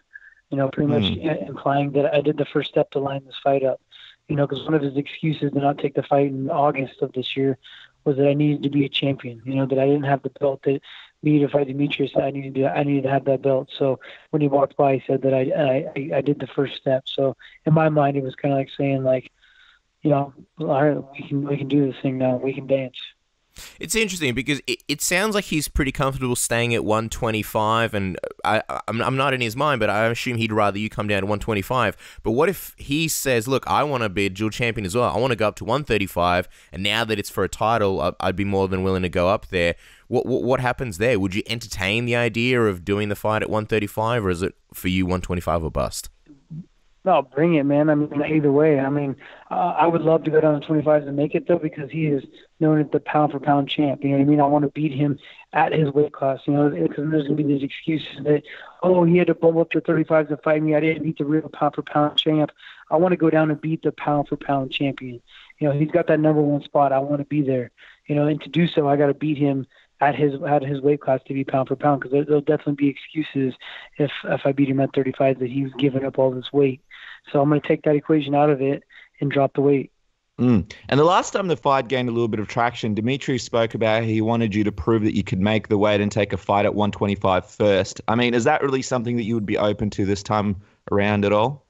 Speaker 1: You know, pretty much implying that I did the first step to line this fight up. You know, because one of his excuses to not take the fight in August of this year was that I needed to be a champion. You know, that I didn't have the belt that me to fight Demetrious. I needed to have that belt. So when he walked by, he said that I did the first step. So in my mind, it was kind of like saying, like, you know, all right, we can do this thing now. We can dance.
Speaker 8: It's interesting because it sounds like he's pretty comfortable staying at 125, and I'm not in his mind, but I assume he'd rather you come down to 125. But what if he says, look, I want to be a dual champion as well. I want to go up to 135, and now that it's for a title, I'd be more than willing to go up there. What happens there? Would you entertain the idea of doing the fight at 135, or is it for you 125 or bust?
Speaker 1: No, bring it, man. I mean, either way. I mean, I would love to go down to 25s and make it, though, because he is known as the pound-for-pound champ. You know what I mean? I want to beat him at his weight class, you know, because there's going to be these excuses that, oh, he had to bump up to 35s to fight me. I didn't beat the real pound-for-pound champ. I want to go down and beat the pound-for-pound champion. You know, he's got that number one spot. I want to be there. You know, and to do so, I got to beat him at his weight class to be pound for pound, because there'll definitely be excuses if I beat him at 35 that he's giving up all this weight. So I'm going to take that equation out of it and drop the weight.
Speaker 7: And the last time the fight gained a little bit of traction, Demetrious spoke about he wanted you to prove that you could make the weight and take a fight at 125 first. I mean, is that really something that you would be open to this time around at all?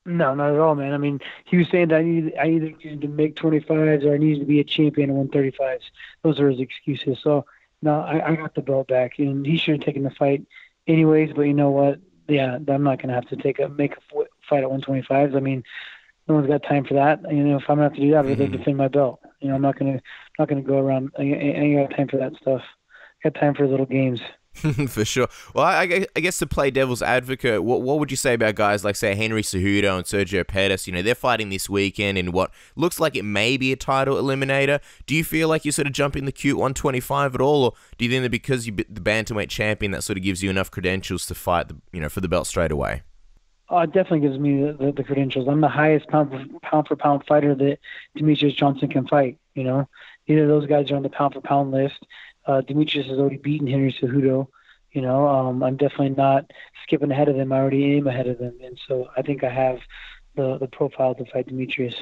Speaker 1: No, not at all, man. I mean, he was saying that I either needed to make 25s or I needed to be a champion at 135s. Those are his excuses. So, no, I got the belt back, and he should have taken the fight anyways. But you know what? Yeah, I'm not going to have to make a fight at 125s. I mean, no one's got time for that. You know, if I'm going to have to do that, I'd rather defend my belt. You know, I'm not going to go around. I ain't got time for that stuff. I got time for little games.
Speaker 8: For sure. Well, I guess to play devil's advocate, what would you say about guys like, say, Henry Cejudo and Sergio Pettis? You know, they're fighting this weekend in what looks like it may be a title eliminator. Do you feel like you sort of jump in the queue at 125 at all, or do you think that because you're the bantamweight champion, that sort of gives you enough credentials to fight, for the belt straight away?
Speaker 1: It definitely gives me the credentials. I'm the highest pound for pound fighter that Demetrious Johnson can fight. You know, either of those guys are on the pound for pound list. Demetrious has already beaten Henry Cejudo. You know, I'm definitely not skipping ahead of him. I already aim ahead of him, and so I think I have the profile to fight Demetrious.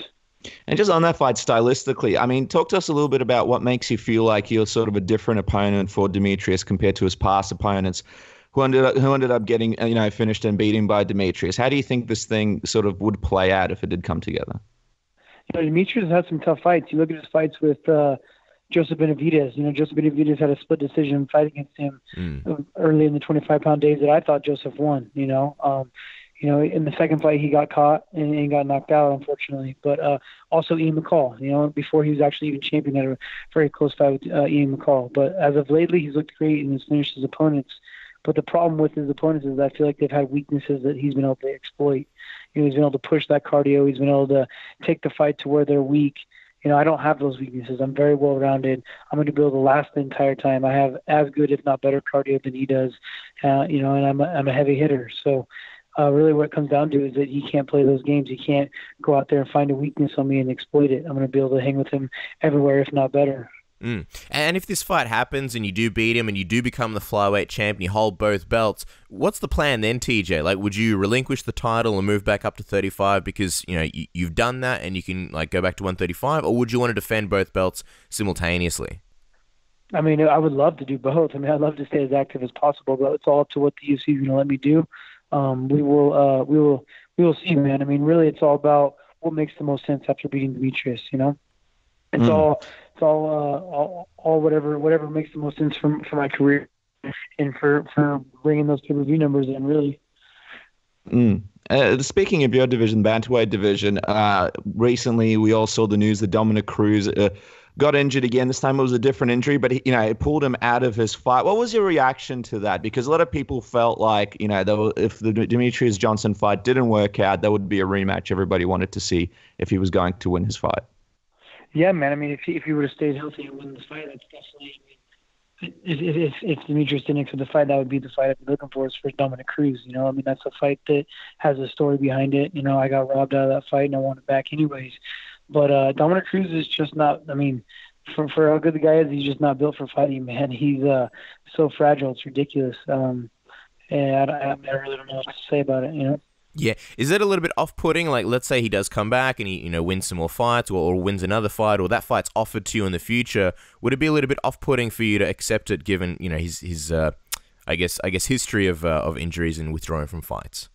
Speaker 7: And just on that fight stylistically, I mean, talk to us a little bit about what makes you feel like you're sort of a different opponent for Demetrious compared to his past opponents who ended up getting, finished and beaten by Demetrious. How do you think this thing sort of would play out if it did come together?
Speaker 1: You know, Demetrious has had some tough fights. You look at his fights with Joseph Benavidez. You know, Joseph Benavidez had a split decision fight against him early in the 25-pound days that I thought Joseph won. You know, in the second fight he got caught and got knocked out, unfortunately. But also Ian McCall. You know, before he was actually even champion, had a very close fight with Ian McCall. But as of lately, he's looked great and has finished his opponents. But the problem with his opponents is I feel like they've had weaknesses that he's been able to exploit. You know, he's been able to push that cardio. He's been able to take the fight to where they're weak. You know, I don't have those weaknesses. I'm very well-rounded. I'm going to be able to last the entire time. I have as good, if not better, cardio than he does. And I'm a heavy hitter. So really what it comes down to is that he can't play those games. He can't go out there and find a weakness on me and exploit it. I'm going to be able to hang with him everywhere, if not better.
Speaker 8: And if this fight happens and you do beat him and you do become the flyweight champ and you hold both belts, what's the plan then, TJ? Like, would you relinquish the title and move back up to 35 because, you've done that and you can, go back to 135? Or would you want to defend both belts simultaneously?
Speaker 1: I mean, I would love to do both. I mean, I'd love to stay as active as possible, but it's all up to what the UFC is going to let me do. We will see, man. I mean, really, it's all about what makes the most sense after beating Demetrious. It's all whatever makes the most sense for my career and for bringing those pay-per-view numbers in, really.
Speaker 7: Speaking of your division, bantamweight division, recently we all saw the news that Dominick Cruz got injured again. This time it was a different injury, but it pulled him out of his fight. What was your reaction to that? Because a lot of people felt like, if the Demetrious Johnson fight didn't work out, that would be a rematch everybody wanted to see if he was going to win his fight.
Speaker 1: Yeah, man. I mean, if he would have stayed healthy and won this fight, that's definitely. If Demetrious didn't accept the fight, that would be the fight I'd be looking for, is for Dominick Cruz. I mean, that's a fight that has a story behind it. I got robbed out of that fight and I want it back anyways. But Dominick Cruz is just not. I mean, for how good the guy is, he's just not built for fighting, man. He's so fragile, it's ridiculous. And I really don't know what to say about it.
Speaker 8: Yeah, is it a little bit off-putting? Like, let's say he does come back and he wins some more fights, or wins another fight, or that fight's offered to you in the future. Would it be a little bit off-putting for you to accept it, given his I guess history of injuries and withdrawing from fights?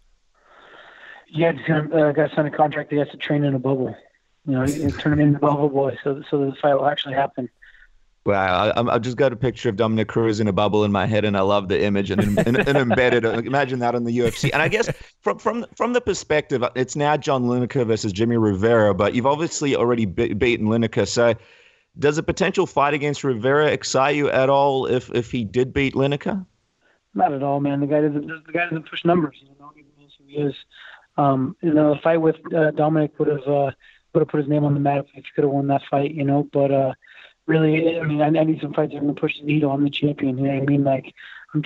Speaker 1: Yeah, he's got to sign a contract. He has to train in a bubble. Turn him into a bubble boy, so the fight will actually happen.
Speaker 7: Wow, I've just got a picture of Dominick Cruz in a bubble in my head, and I love the image and embedded. Imagine that on the UFC. And I guess from the perspective, it's now John Lineker versus Jimmie Rivera, but you've obviously already beaten Lineker. So does a potential fight against Rivera excite you at all if he did beat Lineker?
Speaker 1: Not at all, man. The guy doesn't push numbers. He knows who he is. The fight with Dominic would have put his name on the map if he could have won that fight. But. Really, I mean, I need some fights that are going to push the needle. I'm the champion. You know what I mean? Like, I'm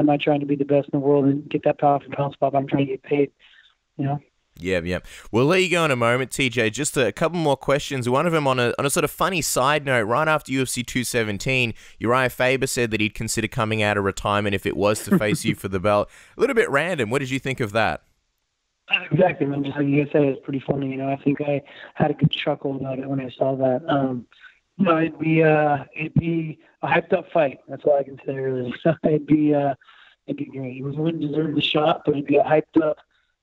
Speaker 1: not trying to be the best in the world and get that power for pound spot. I'm trying to get paid,
Speaker 8: Yeah. We'll let you go in a moment, TJ. Just a couple more questions. One of them on a sort of funny side note. Right after UFC 217, Urijah Faber said that he'd consider coming out of retirement if it was to face you for the belt. A little bit random. What did you think of that?
Speaker 1: Exactly. I mean, just like you guys said, it's pretty funny. I think I had a good chuckle about it when I saw that. It'd be a hyped up fight. That's all I can say, really. It'd be great. He wouldn't deserve the shot, but it'd be a hyped up,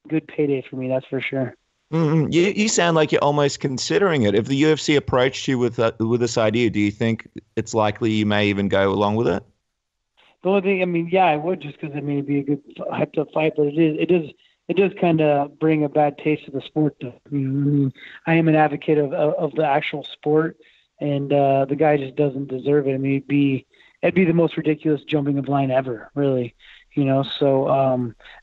Speaker 1: good payday for me. That's for sure.
Speaker 7: Mm-hmm. You sound like you're almost considering it. If the UFC approached you with this idea, do you think it's likely you may even go along with it?
Speaker 1: The only thing, I mean, yeah, I would, just because it'd be a good hyped up fight, but it does kind of bring a bad taste to the sport, though. I mean, I am an advocate of the actual sport. And the guy just doesn't deserve it. I mean, it'd be the most ridiculous jumping of line ever, really. So I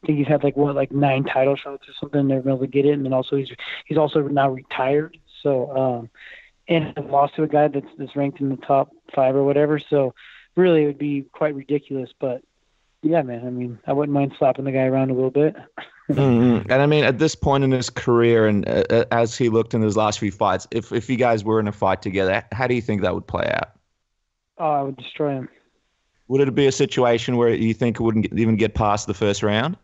Speaker 1: think he's had 9 title shots or something. They're able to get it, and then also he's also now retired. So and lost to a guy that's ranked in the top 5 or whatever. So really, it would be quite ridiculous. But yeah, man. I mean, I wouldn't mind slapping the guy around a little bit.
Speaker 7: Mm-hmm. And I mean, at this point in his career, and as he looked in his last few fights, if you guys were in a fight together, how do you think that would play out?
Speaker 1: Oh, I would destroy him.
Speaker 7: Would it be a situation where you think it wouldn't even get past the first round?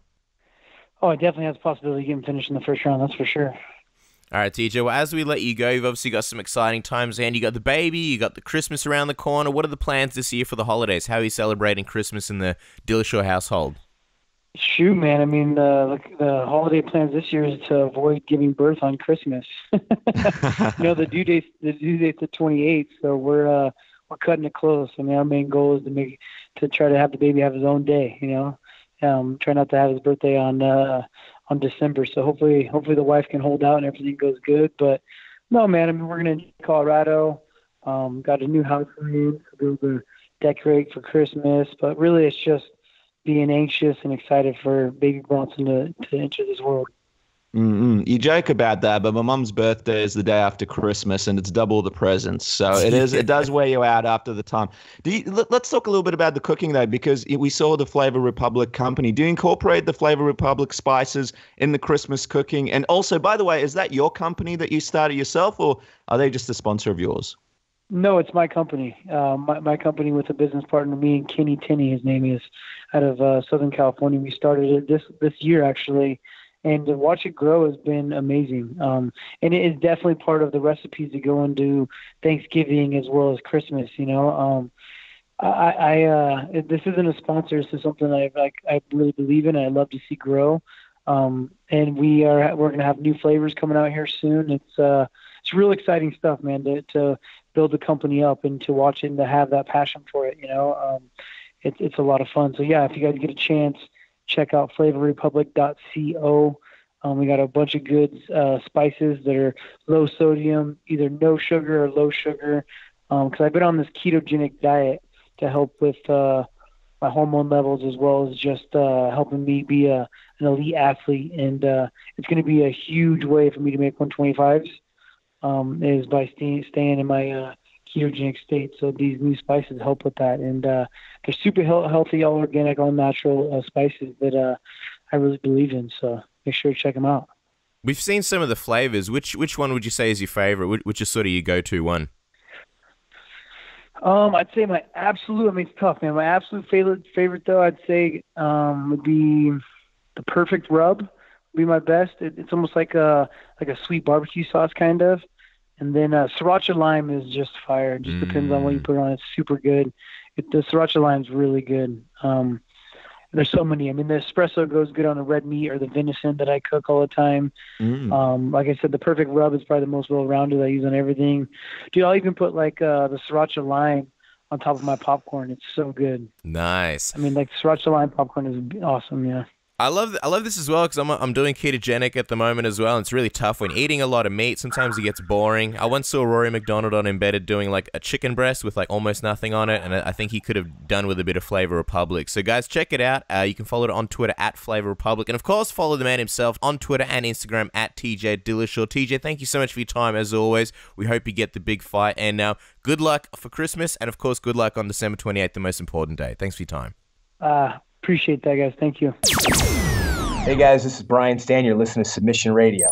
Speaker 1: Oh, it definitely has a possibility of getting finished in the first round. That's for sure.
Speaker 8: All right, TJ, well, as we let you go, you've obviously got some exciting times ahead. You got the baby, you got the Christmas around the corner. What are the plans this year for the holidays? How are you celebrating Christmas in the Dillashaw household?
Speaker 1: Shoot, man. I mean, the holiday plans this year is to avoid giving birth on Christmas. The due date's the 28th, so we're cutting it close. I mean, our main goal is to try to have the baby have his own day. Try not to have his birthday on December. So hopefully the wife can hold out and everything goes good. But no, man. I mean, we're gonna Colorado. Got a new house for me to be able to decorate for Christmas. But really, it's just being anxious and excited for baby Bronson to enter this world.
Speaker 7: Mm-hmm. You joke about that, but my mum's birthday is the day after Christmas, and it's double the presents. So it does wear you out after the time. Let's talk a little bit about the cooking, though, because we saw the Flavor Republic company. Do you incorporate the Flavor Republic spices in the Christmas cooking? And also, by the way, is that your company that you started yourself, or are they just a sponsor of yours?
Speaker 1: No, it's my company. My company with a business partner, me and Kenny Tinney, his name is, out of Southern California. We started it this year, actually, and to watch it grow has been amazing. And it is definitely part of the recipes that go into Thanksgiving as well as Christmas. This isn't a sponsor. This is something I really believe in. And I love to see grow. And we're going to have new flavors coming out here soon. It's real exciting stuff, man, to build the company up and to watch it and to have that passion for it. It's a lot of fun. So yeah, if you guys get a chance, check out flavorrepublic.co. We got a bunch of good spices that are low sodium, either no sugar or low sugar. Because I've been on this ketogenic diet to help with my hormone levels, as well as just helping me be an elite athlete. And it's going to be a huge way for me to make 125s is by staying in my ketogenic state. So these new spices help with that. And they're super healthy, all organic, all natural spices that I really believe in. So make sure to check them out.
Speaker 8: We've seen some of the flavors. Which one would you say is your favorite? Which is sort of your go-to one?
Speaker 1: I'd say it's tough, man. My absolute favorite though, I'd say would be the perfect rub. Would be my best. It's almost like a sweet barbecue sauce kind of. And then sriracha lime is just fire. It just depends on what you put on. It's super good. The sriracha lime's really good. There's so many. I mean, the espresso goes good on the red meat or the venison that I cook all the time. Like I said, the perfect rub is probably the most well-rounded. I use on everything. Dude, I'll even put like the sriracha lime on top of my popcorn. It's so good.
Speaker 8: Nice.
Speaker 1: I mean, like sriracha lime popcorn is awesome. Yeah.
Speaker 8: I love this as well because I'm doing ketogenic at the moment as well. And it's really tough when eating a lot of meat. Sometimes it gets boring. I once saw Rory McDonald on Embedded doing like a chicken breast with like almost nothing on it, and I think he could have done with a bit of Flavor Republic. So guys, check it out. You can follow it on Twitter at Flavor Republic, and of course follow the man himself on Twitter and Instagram at TJ Dillashaw. TJ, thank you so much for your time as always. We hope you get the big fight, and good luck for Christmas, and of course good luck on December 28th, the most important day. Thanks for your time.
Speaker 1: Appreciate that, guys. Thank you.
Speaker 5: Hey guys, this is Brian Stan. You're listening to Submission Radio.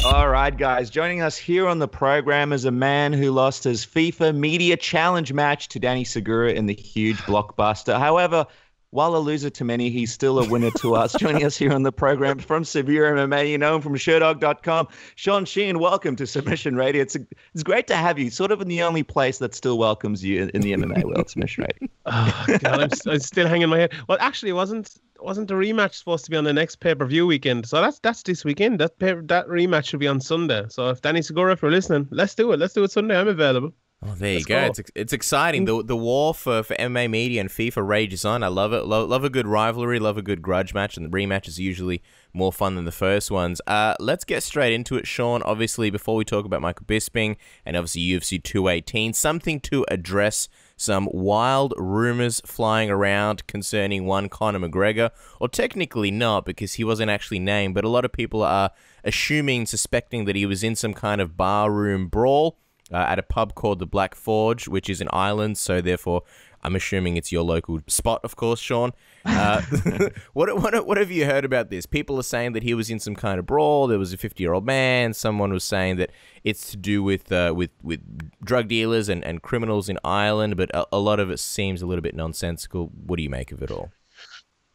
Speaker 7: All right, guys. Joining us here on the program is a man who lost his FIFA Media Challenge match to Danny Segura in the huge blockbuster. However, while a loser to many, he's still a winner to us. Joining us here on the program from Severe MMA, you know him from Sherdog.com. Sean Sheehan, welcome to Submission Radio. It's great to have you. Sort of in the only place that still welcomes you in the MMA world, Submission Radio.
Speaker 9: Oh, God, I'm still hanging my head. Well, actually, it wasn't the rematch supposed to be on the next pay-per-view weekend? So that's this weekend. That rematch should be on Sunday. So if Danny Segura, if you're listening, let's do it. Let's do it Sunday. I'm available.
Speaker 8: Oh, there you go. It's exciting. The war for MMA media and FIFA rages on. I love it. Love a good rivalry. Love a good grudge match. And the rematch is usually more fun than the first ones. Let's get straight into it, Sean. Obviously, before we talk about Michael Bisping and obviously UFC 218, something to address some wild rumors flying around concerning one Conor McGregor, or technically not because he wasn't actually named, but a lot of people are suspecting that he was in some kind of barroom brawl at a pub called the Black Forge, which is in Ireland, so therefore I'm assuming it's your local spot, of course, Sean. What have you heard about this? People are saying that he was in some kind of brawl. There was a 50-year-old man. Someone was saying that it's to do with drug dealers and criminals in Ireland, but a lot of it seems a little bit nonsensical. What do you make of it all?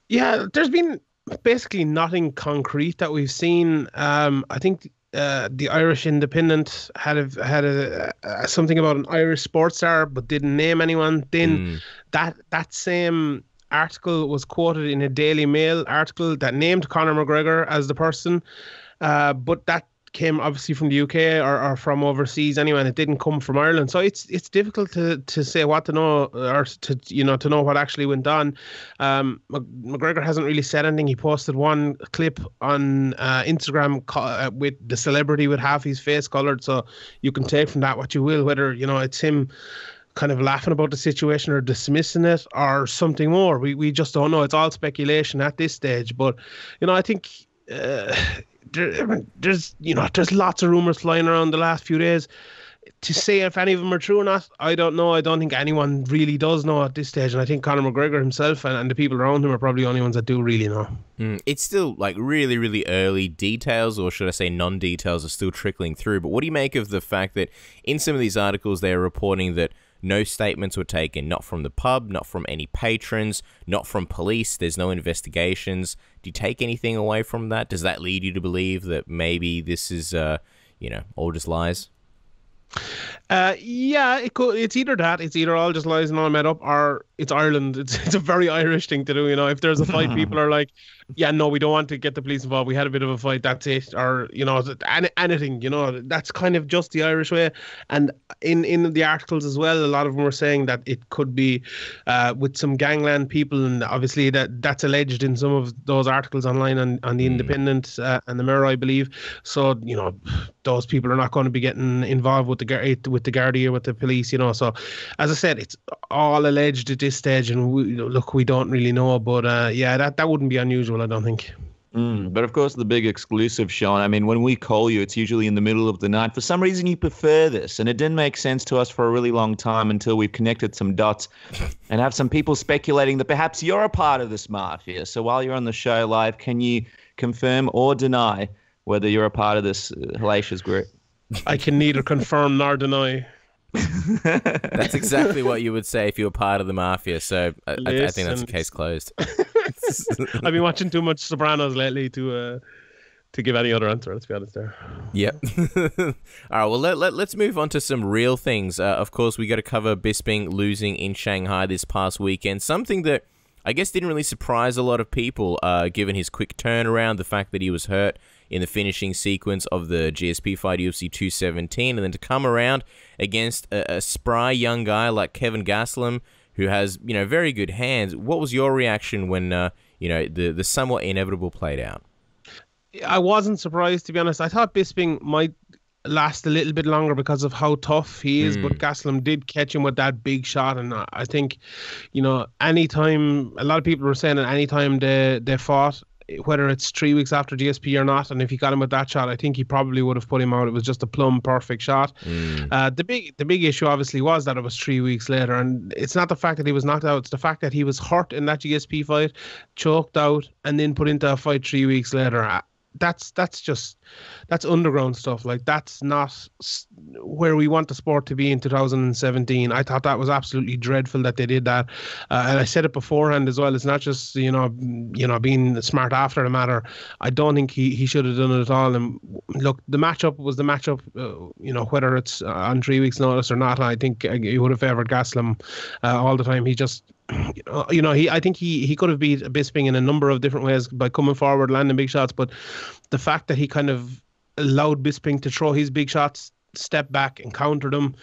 Speaker 9: Yeah, there's been basically nothing concrete that we've seen. I think the Irish Independent had a something about an Irish sports star, but didn't name anyone. Then that same article was quoted in a Daily Mail article that named Conor McGregor as the person, but that came obviously from the UK or from overseas anyway, and it didn't come from Ireland. So it's difficult to say what to know, or to know what actually went on. McGregor hasn't really said anything. He posted one clip on Instagram with the celebrity with half his face coloured, so you can take from that what you will, whether it's him kind of laughing about the situation or dismissing it or something more. We just don't know. It's all speculation at this stage. But I think there's lots of rumors flying around the last few days. To say if any of them are true or not, I don't know. I don't think anyone really does know at this stage, and I think Conor McGregor himself and the people around him are probably the only ones that do really know.
Speaker 8: It's still like really, really early. Details, or should I say non-details, are still trickling through. But what do you make of the fact that in some of these articles they are reporting that no statements were taken, not from the pub, not from any patrons, not from police, there's no investigations? Do you take anything away from that? Does that lead you to believe that maybe this is, all just lies?
Speaker 9: Yeah, it's either that, it's either all just lies and all made up, or it's Ireland. It's a very Irish thing to do. If there's a fight, people are like, yeah, no, we don't want to get the police involved. We had a bit of a fight, that's it. Or anything. That's kind of just the Irish way. And in the articles as well, a lot of them were saying that it could be with some gangland people, and obviously that's alleged in some of those articles online on the Independent and the Mirror, I believe. So those people are not going to be getting involved with the Gardaí or with the police. So as I said, it's all alleged at this stage, and we don't really know. But yeah, that wouldn't be unusual, I don't think.
Speaker 7: But of course, the big exclusive, Sean. I mean, when we call you, it's usually in the middle of the night. For some reason, you prefer this, and it didn't make sense to us for a really long time until we've connected some dots and have some people speculating that perhaps you're a part of this mafia. So while you're on the show live, can you confirm or deny whether you're a part of this hellacious group?
Speaker 9: I can neither confirm nor deny.
Speaker 8: That's exactly what you would say if you were part of the mafia. So I think that's a case closed.
Speaker 9: I've been watching too much Sopranos lately to give any other answer. Let's be honest there.
Speaker 8: Yep. All right. Well, let's move on to some real things. Of course, we got to cover Bisping losing in Shanghai this past weekend. Something that I guess didn't really surprise a lot of people, given his quick turnaround, the fact that he was hurt in the finishing sequence of the GSP fight, UFC 217, and then to come around against a spry young guy like Kelvin Gastelum, who has, very good hands. What was your reaction when, the somewhat inevitable played out?
Speaker 9: I wasn't surprised, to be honest. I thought Bisping might last a little bit longer because of how tough he is, but Gastelum did catch him with that big shot, and I think, anytime, a lot of people were saying that anytime they fought, whether it's 3 weeks after GSP or not, and if he got him with that shot, I think he probably would have put him out. It was just a plumb perfect shot. The big issue obviously was that it was 3 weeks later, and it's not the fact that he was knocked out, it's the fact that he was hurt in that GSP fight, choked out, and then put into a fight 3 weeks later. That's underground stuff. Like, that's not where we want the sport to be in 2017. I thought that was absolutely dreadful that they did that, and I said it beforehand as well. It's not just being smart after the matter. I don't think he should have done it at all. And look, the matchup was the matchup. Whether it's on 3 weeks' notice or not, I think he would have favored Gastelum all the time. He just. I think he could have beat Bisping in a number of different ways by coming forward, landing big shots. But the fact that he kind of allowed Bisping to throw his big shots, step back and counter them,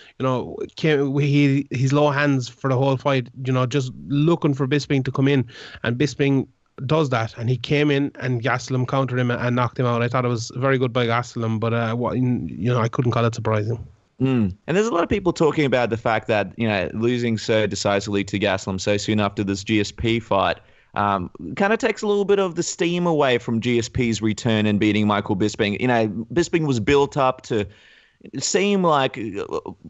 Speaker 9: he's low hands for the whole fight, just looking for Bisping to come in, and Bisping does that, and he came in and Gastelum countered him and knocked him out. I thought it was very good by Gastelum, but I couldn't call it surprising.
Speaker 7: And there's a lot of people talking about the fact that, losing so decisively to Gastelum so soon after this GSP fight kind of takes a little bit of the steam away from GSP's return and beating Michael Bisping. Bisping was built up to seem like,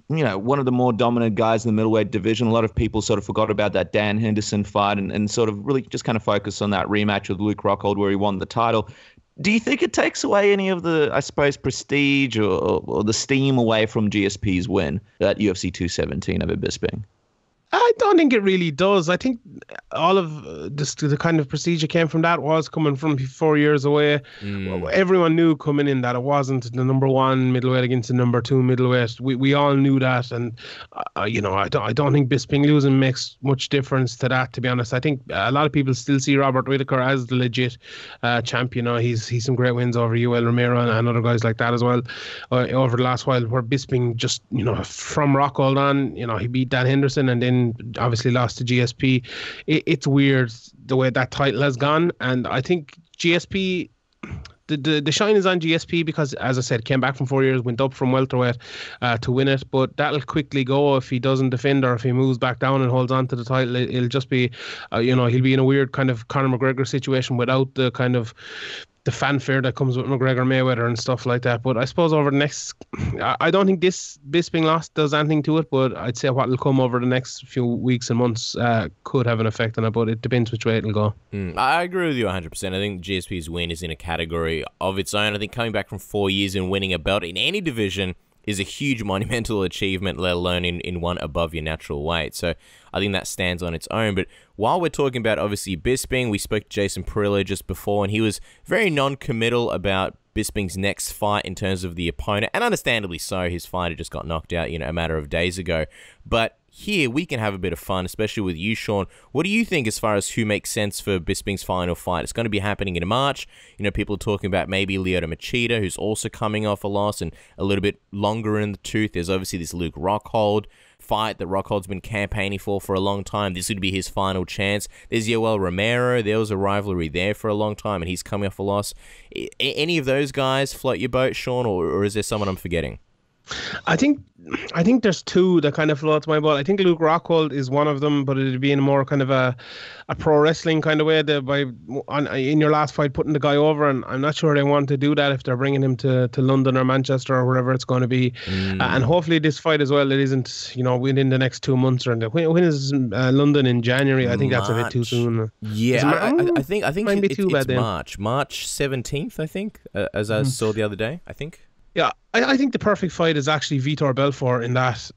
Speaker 7: one of the more dominant guys in the middleweight division. A lot of people sort of forgot about that Dan Henderson fight and sort of really just kind of focused on that rematch with Luke Rockhold where he won the title. Do you think it takes away any of the, I suppose, prestige or the steam away from GSP's win at UFC 217 over Bisping?
Speaker 9: I don't think it really does. I think all of the kind of prestige that came from that was coming from 4 years away. Everyone knew coming in that it wasn't the number one middleweight against the number two middleweight. We all knew that, and I don't think Bisping losing makes much difference to that. To be honest, I think a lot of people still see Robert Whittaker as the legit champion. He's some great wins over UL Romero and other guys like that as well over the last while. Where Bisping just from Rockhold on, he beat Dan Henderson and then obviously lost to GSP. It's weird the way that title has gone, and I think GSP, the shine is on GSP because, as I said, came back from 4 years, went up from welterweight to win it, but that'll quickly go if he doesn't defend or if he moves back down and holds on to the title. It'll just be he'll be in a weird kind of Conor McGregor situation without the kind of the fanfare that comes with McGregor Mayweather and stuff like that. But I suppose over the next, I don't think this Bisping loss does anything to it, but I'd say what will come over the next few weeks and months could have an effect on it, but it depends which way it'll go.
Speaker 8: I agree with you 100%. I think GSP's win is in a category of its own. I think coming back from 4 years and winning a belt in any division is a huge monumental achievement, let alone in one above your natural weight. So I think that stands on its own. But while we're talking about, obviously, Bisping, we spoke to Jason Parillo just before, and he was very non-committal about Bisping's next fight in terms of the opponent, and understandably so, his fighter just got knocked out, a matter of days ago. But here we can have a bit of fun, especially with you, Sean. What do you think as far as who makes sense for Bisping's final fight? It's going to be happening in March. People are talking about maybe Lyoto Machida, who's also coming off a loss and a little bit longer in the tooth. There's obviously this Luke Rockhold fight that Rockhold's been campaigning for a long time. This would be his final chance. There's Yoel Romero. There was a rivalry there for a long time, and he's coming off a loss. Any of those guys float your boat, Sean, or is there someone I'm forgetting?
Speaker 9: I think there's two that kind of floats my boat. I think Luke Rockhold is one of them, but it'd be in more kind of a pro wrestling kind of way. In your last fight, putting the guy over, and I'm not sure they want to do that if they're bringing him to London or Manchester or wherever it's going to be. And hopefully this fight as well, it isn't within the next 2 months or when is London in January? I think that's a bit too soon.
Speaker 8: Yeah, I think
Speaker 9: might be too bad then.
Speaker 8: March 17th. I think as I saw the other day. I think.
Speaker 9: Yeah, I think the perfect fight is actually Vitor Belfort in that.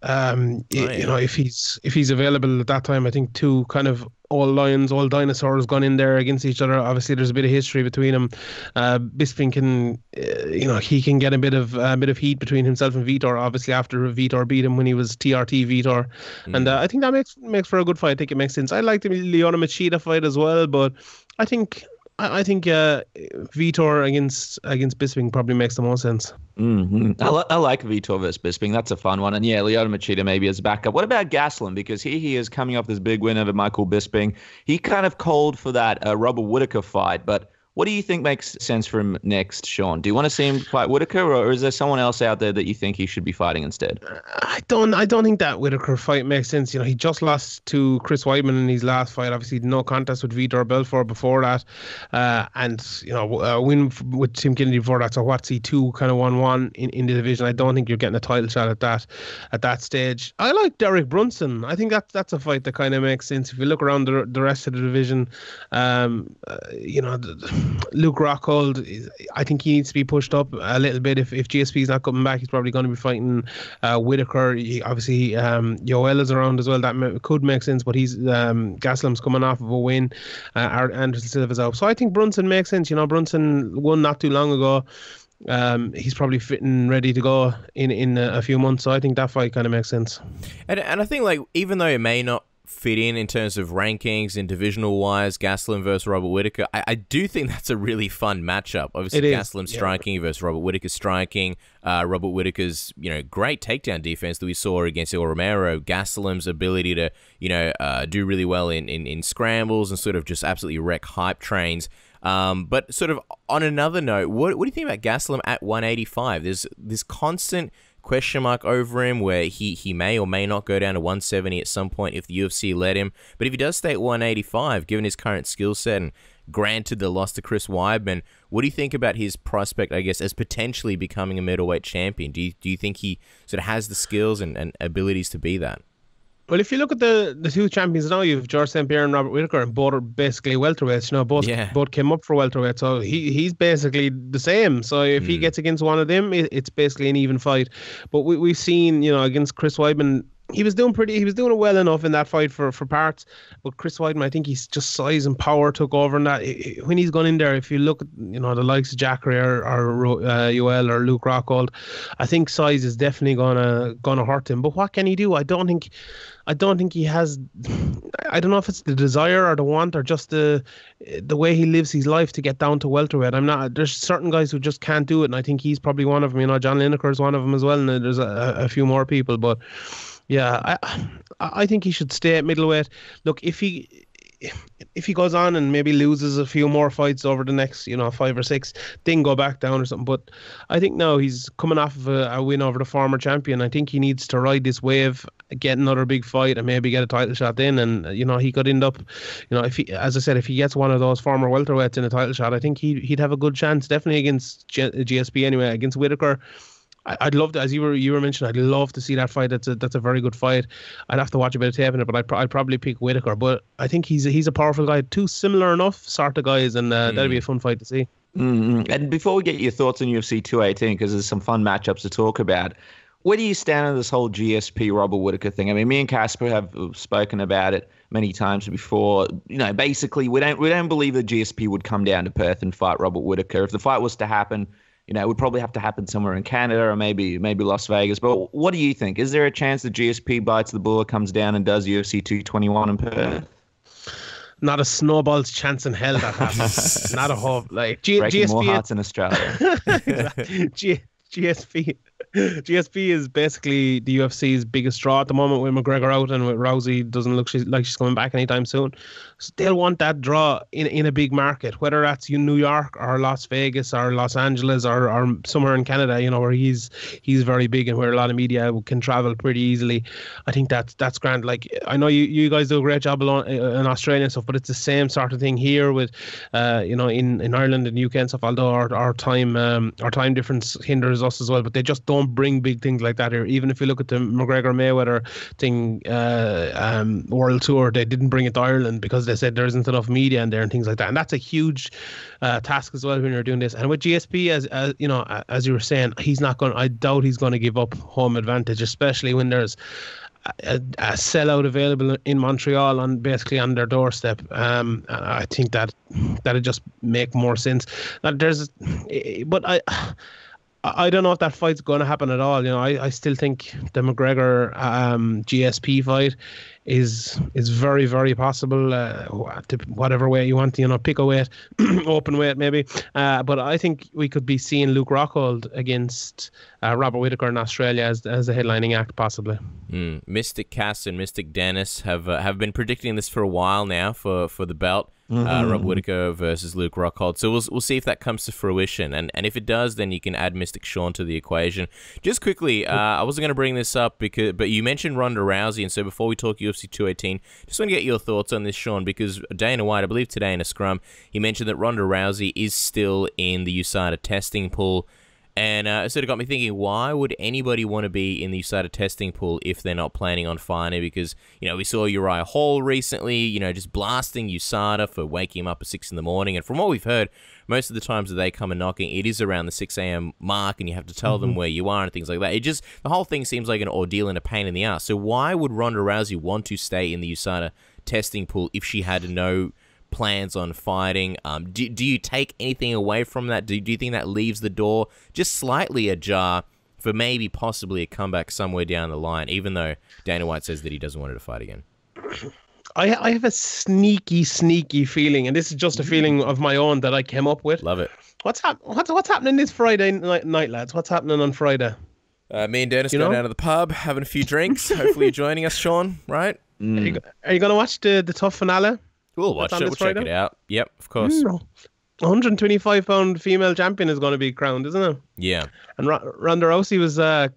Speaker 9: If he's available at that time, I think two kind of old lions, old dinosaurs gone in there against each other. Obviously, there's a bit of history between them. Bisping can, he can get a bit of heat between himself and Vitor. Obviously, after Vitor beat him when he was TRT Vitor, and I think that makes for a good fight. I think it makes sense. I like the Lyoto Machida fight as well, but I think Vitor against Bisping probably makes the most sense.
Speaker 7: Mm-hmm. I like Vitor versus Bisping. That's a fun one. And yeah, Lyoto Machida maybe as backup. What about Gastelum? Because he is coming off this big win over Michael Bisping. He kind of called for that Robert Whittaker fight, but what do you think makes sense for him next, Sean? Do you want to see him fight Whittaker, or is there someone else out there that you think he should be fighting instead?
Speaker 9: I don't think that Whittaker fight makes sense. He just lost to Chris Weidman in his last fight. Obviously, no contest with Vitor Belfort before that, and a win with Tim Kennedy before that. So what's he 2-1-1 in the division? I don't think you're getting a title shot at that stage. I like Derek Brunson. I think that's a fight that kind of makes sense if you look around the rest of the division. Luke Rockhold, I think he needs to be pushed up a little bit. If GSP is not coming back, he's probably going to be fighting Whittaker. Obviously, Yoel is around as well. That could make sense, but he's Gastelum's coming off of a win. Anderson Silva's out. So I think Brunson makes sense. Brunson won not too long ago. He's probably fit and ready to go in a few months. So I think that fight kind of makes sense.
Speaker 8: And I think, even though it may not fit in terms of rankings and divisional wise, Gastelum versus Robert Whittaker, I do think that's a really fun matchup. Obviously, Gastelum striking versus Robert Whittaker striking. Robert Whittaker's great takedown defense that we saw against El Romero. Gastelum's ability to do really well in scrambles and sort of just absolutely wreck hype trains. But sort of on another note, what do you think about Gastelum at 185? There's this constant question mark over him where he may or may not go down to 170 at some point if the UFC let him. But if he does stay at 185, given his current skill set and granted the loss to Chris Weidman, what do you think about his prospect, I guess, as potentially becoming a middleweight champion? Do you think he sort of has the skills and abilities to be that?
Speaker 9: Well, if you look at the two champions now, you have George St. Pierre and Robert Whittaker, and both are basically welterweights. Both came up for welterweight, so he's basically the same. So if he gets against one of them, it's basically an even fight. But we've seen, against Chris Weidman, he was doing well enough in that fight for parts. But Chris Weidman, I think he's just size and power took over in that. When he's gone in there, if you look at the likes of Jacare or Yoel or Luke Rockhold, I think size is definitely gonna hurt him. But what can he do? I don't think he has. I don't know if it's the desire or the want or just the way he lives his life to get down to welterweight. There's certain guys who just can't do it, and I think he's probably one of them. John Lineker is one of them as well, and there's a few more people. But yeah, I think he should stay at middleweight. Look, if he goes on and maybe loses a few more fights over the next 5 or 6, then go back down or something. But I think now he's coming off of a win over the former champion. I think he needs to ride this wave, get another big fight, and maybe get a title shot in. And he could end up, if he gets one of those former welterweights in a title shot, I think he'd have a good chance, definitely against GSP anyway. Against Whittaker, I'd love to, as you were mentioning, I'd love to see that fight. That's a very good fight. I'd have to watch a bit of tape in it, but I'd probably pick Whittaker. But I think he's a powerful guy. Two similar enough sort of guys, and that'd be a fun fight to see.
Speaker 7: Mm-hmm. And before we get your thoughts on UFC 218, because there's some fun matchups to talk about, where do you stand on this whole GSP Robert Whittaker thing? I mean, me and Casper have spoken about it many times before. Basically, we don't believe that GSP would come down to Perth and fight Robert Whittaker. If the fight was to happen, it would probably have to happen somewhere in Canada or maybe Las Vegas. But what do you think? Is there a chance that GSP bites the bullet, comes down and does UFC 221 in Perth?
Speaker 9: Not a snowball's chance in hell that happens. Not a hope. Like
Speaker 7: Breaking
Speaker 9: GSP
Speaker 7: more hearts in Australia.
Speaker 9: Exactly. GSP is basically the UFC's biggest draw at the moment with McGregor out and with Rousey doesn't look like she's coming back anytime soon. So they'll want that draw in a big market, whether that's in New York or Las Vegas or Los Angeles or somewhere in Canada, where he's very big and where a lot of media can travel pretty easily. I think that's grand. Like, I know you guys do a great job in Australia and stuff, but it's the same sort of thing here with, in Ireland and UK and stuff, although our time difference hinders us as well, but they just don't bring big things like that here. Even if you look at the McGregor-Mayweather thing, World Tour, they didn't bring it to Ireland because they said there isn't enough media in there and things like that. And that's a huge task as well when you're doing this. And with GSP, as you were saying, I doubt he's going to give up home advantage, especially when there's a sellout available in Montreal basically on their doorstep. I think that'd just make more sense. But I don't know if that fight's going to happen at all. I still think the McGregor GSP fight is very, very possible. Whatever way you want, pick a weight, open weight maybe. But I think we could be seeing Luke Rockhold against Robert Whittaker in Australia as a headlining act, possibly.
Speaker 8: Mystic Cass and Mystic Dennis have been predicting this for a while now for the belt. Rob Whittaker versus Luke Rockhold. So we'll see if that comes to fruition, and if it does, then you can add Mystic Sean to the equation. Just quickly, I wasn't going to bring this up but you mentioned Ronda Rousey, and so before we talk UFC 218, just want to get your thoughts on this, Sean, because Dana White, I believe today in a scrum, he mentioned that Ronda Rousey is still in the USADA testing pool. And it sort of got me thinking, why would anybody want to be in the USADA testing pool if they're not planning on fighting? Because, we saw Uriah Hall recently, just blasting USADA for waking him up at 6 in the morning. And from what we've heard, most of the times that they come and knocking, it is around the 6 a.m. mark, and you have to tell them where you are and things like that. The whole thing seems like an ordeal and a pain in the ass. So why would Ronda Rousey want to stay in the USADA testing pool if she had no plans on fighting? Do you take anything away from that? Do you think that leaves the door just slightly ajar for maybe possibly a comeback somewhere down the line, even though Dana White says that he doesn't want her to fight again?
Speaker 9: I have a sneaky feeling, and this is just a feeling of my own that I came up with.
Speaker 8: Love it.
Speaker 9: What's happening this Friday night, lads? What's happening on Friday?
Speaker 8: Me and Dennis go down to the pub, having a few drinks. Hopefully you're joining us, Sean, right?
Speaker 9: Are you going to watch the tough finale?
Speaker 8: We'll watch it. We'll check it out. Yep, of course.
Speaker 9: 125-pound female champion is going to be crowned, isn't it?
Speaker 8: Yeah.
Speaker 9: And Ronda Rousey was at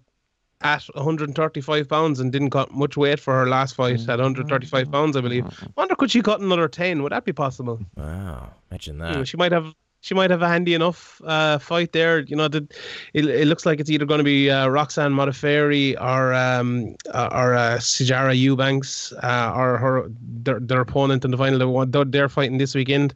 Speaker 9: 135 pounds and didn't cut much weight for her last fight at 135 pounds, I believe. I wonder, could she cut another 10? Would that be possible?
Speaker 8: Wow, imagine that.
Speaker 9: She might have a handy enough fight there. It looks like it's either going to be Roxanne Modafferi or Sijara Eubanks or their opponent in the final. They're fighting this weekend.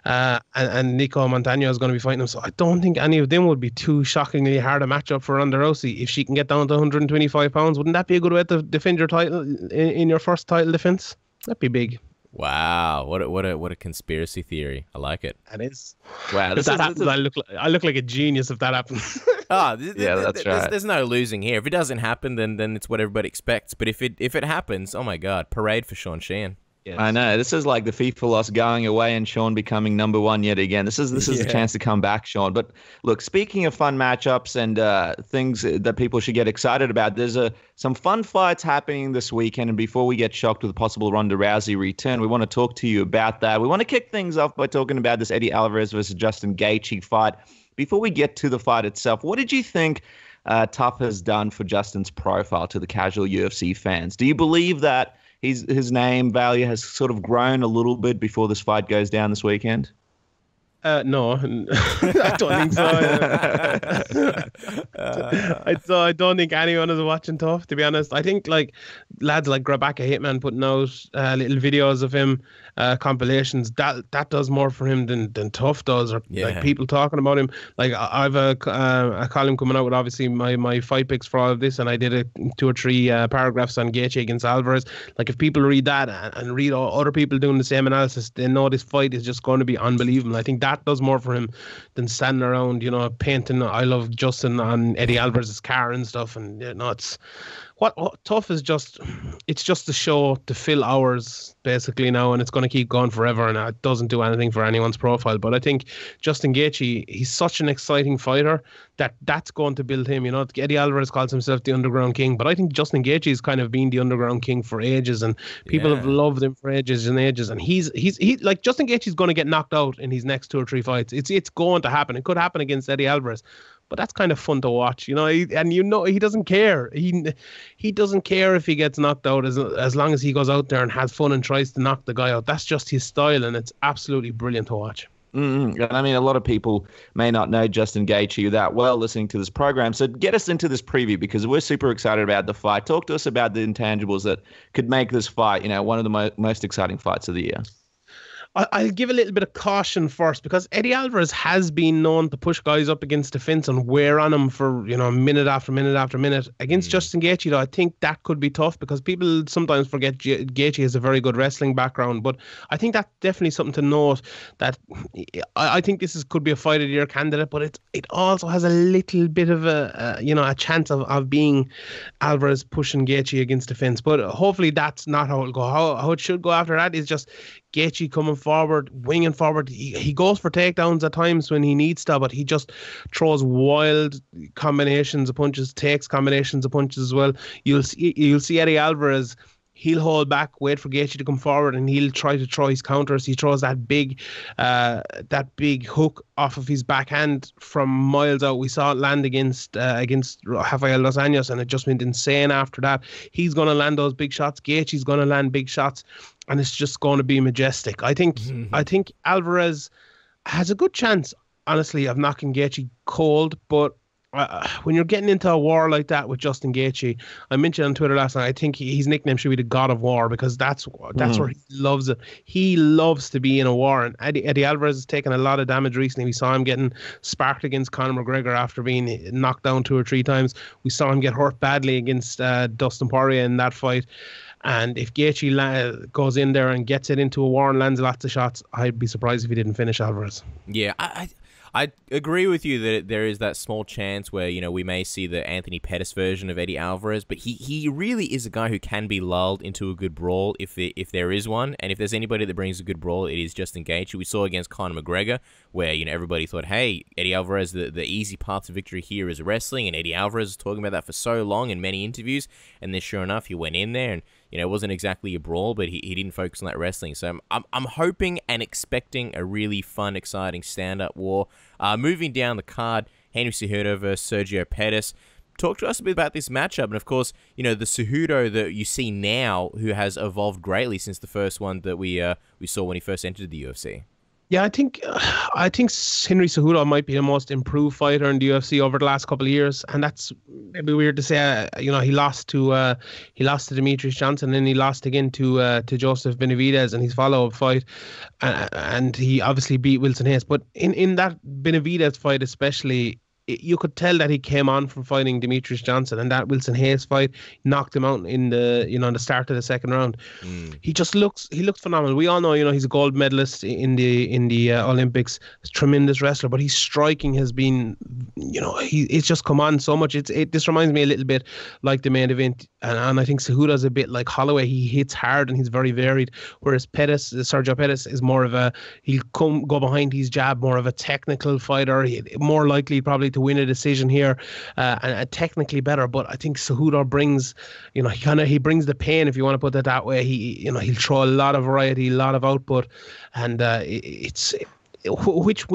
Speaker 9: And Nico Montano is going to be fighting them. So I don't think any of them would be too shockingly hard a matchup for Ronda Rousey. If she can get down to 125 pounds, wouldn't that be a good way to defend your title in your first title defense? That'd be big.
Speaker 8: Wow, what a conspiracy theory. I like it.
Speaker 9: That is.
Speaker 8: Wow,
Speaker 9: I look like a genius if that happens.
Speaker 8: That's right. There's no losing here. If it doesn't happen, then it's what everybody expects. But if it happens, oh my God, parade for Sean Sheehan.
Speaker 7: Yes. I know. This is like the FIFA loss going away and Sean becoming number one yet again. This is the chance to come back, Sean. But look, speaking of fun matchups and things that people should get excited about, there's some fun fights happening this weekend. And before we get shocked with a possible Ronda Rousey return, we want to talk to you about that. We want to kick things off by talking about this Eddie Alvarez versus Justin Gaethje fight. Before we get to the fight itself, what did you think Tough has done for Justin's profile to the casual UFC fans? Do you believe that his name value has sort of grown a little bit before this fight goes down this weekend?
Speaker 9: No, I don't think so. I don't think anyone is watching Tough, to be honest. I think lads like Grabaka Hitman putting out little videos of him, compilations, that does more for him than Tough does, or like people talking about him. Like I've a column coming out with obviously my fight picks for all of this, and I did 2 or 3 paragraphs on Gaethje against Alvarez. Like if people read that and read other people doing the same analysis, they know this fight is just going to be unbelievable. I think that that does more for him than standing around, painting "I love Justin" on Eddie Alvarez's car and stuff. And it's what tough is it's just a show to fill hours basically now, and it's going to keep going forever, and it doesn't do anything for anyone's profile. But I think Justin Gaethje, he's such an exciting fighter that's going to build him. Eddie Alvarez calls himself the underground king, but I think Justin Gaethje has kind of been the underground king for ages, and people have loved him for ages and ages. And he's like, Justin Gaethje's going to get knocked out in his next 2 or 3 fights. It's going to happen. It could happen against Eddie Alvarez. But that's kind of fun to watch, he doesn't care. He doesn't care if he gets knocked out as long as he goes out there and has fun and tries to knock the guy out. That's just his style, and it's absolutely brilliant to watch.
Speaker 7: And I mean, a lot of people may not know Justin Gaethje that well listening to this program. So get us into this preview, because we're super excited about the fight. Talk to us about the intangibles that could make this fight, one of the most exciting fights of the year.
Speaker 9: I'll give a little bit of caution first, because Eddie Alvarez has been known to push guys up against the fence and wear on him for, minute after minute after minute. Against Justin Gaethje, though, I think that could be tough, because people sometimes forget Gaethje has a very good wrestling background. But I think that's definitely something to note, that I think this could be a fight of the year candidate, but it also has a little bit of a chance of being Alvarez pushing Gaethje against the fence. But hopefully that's not how it'll go. How it should go after that is just Gaethje coming forward, winging forward. He goes for takedowns at times when he needs to, but he just throws wild combinations of punches, takes combinations of punches as well. You'll see Eddie Alvarez, he'll hold back, wait for Gaethje to come forward, and he'll try to throw his counters. He throws that big hook off of his backhand from miles out. We saw it land against Rafael Dos Anjos, and it just went insane after that. He's going to land those big shots. Gaethje's going to land big shots, and it's just going to be majestic. I think Alvarez has a good chance, honestly, of knocking Gaethje cold, but when you're getting into a war like that with Justin Gaethje, I mentioned on Twitter last night, I think his nickname should be the God of War, because that's where he loves it. He loves to be in a war, and Eddie Alvarez has taken a lot of damage recently. We saw him getting sparked against Conor McGregor after being knocked down 2 or 3 times. We saw him get hurt badly against Dustin Poirier in that fight. And if Gaethje goes in there and gets it into a war and lands lots of shots, I'd be surprised if he didn't finish Alvarez.
Speaker 8: Yeah, I agree with you that there is that small chance where, we may see the Anthony Pettis version of Eddie Alvarez, but he really is a guy who can be lulled into a good brawl if there is one. And if there's anybody that brings a good brawl, it is Justin Gaethje. We saw against Conor McGregor, where, everybody thought, hey, Eddie Alvarez, the easy path to victory here is wrestling, and Eddie Alvarez was talking about that for so long in many interviews, and then sure enough, he went in there and it wasn't exactly a brawl, but he didn't focus on that wrestling. So I'm hoping and expecting a really fun, exciting stand-up war. Moving down the card, Henry Cejudo versus Sergio Pettis. Talk to us a bit about this matchup. And of course, the Cejudo that you see now, who has evolved greatly since the first one that we saw when he first entered the UFC.
Speaker 9: Yeah, I think Henry Cejudo might be the most improved fighter in the UFC over the last couple of years, and that's maybe weird to say. He lost to Demetrious Johnson, and he lost again to Joseph Benavidez in his follow-up fight, and he obviously beat Wilson Hayes. But in that Benavidez fight especially, you could tell that he came on from fighting Demetrious Johnson, and that Wilson Hayes fight knocked him out in the start of the second round. He looks phenomenal. We all know, he's a gold medalist in the Olympics, tremendous wrestler, but his striking has been, it's just come on so much. This reminds me a little bit like the main event, and I think Cejudo's a bit like Holloway. He hits hard and he's very varied, whereas Sergio Pettis is more of he'll go behind his jab, more of a technical fighter, more likely probably to win a decision here, and technically better. But I think Cejudo brings, he brings the pain, if you want to put it that way. He'll throw a lot of variety, a lot of output, and it's which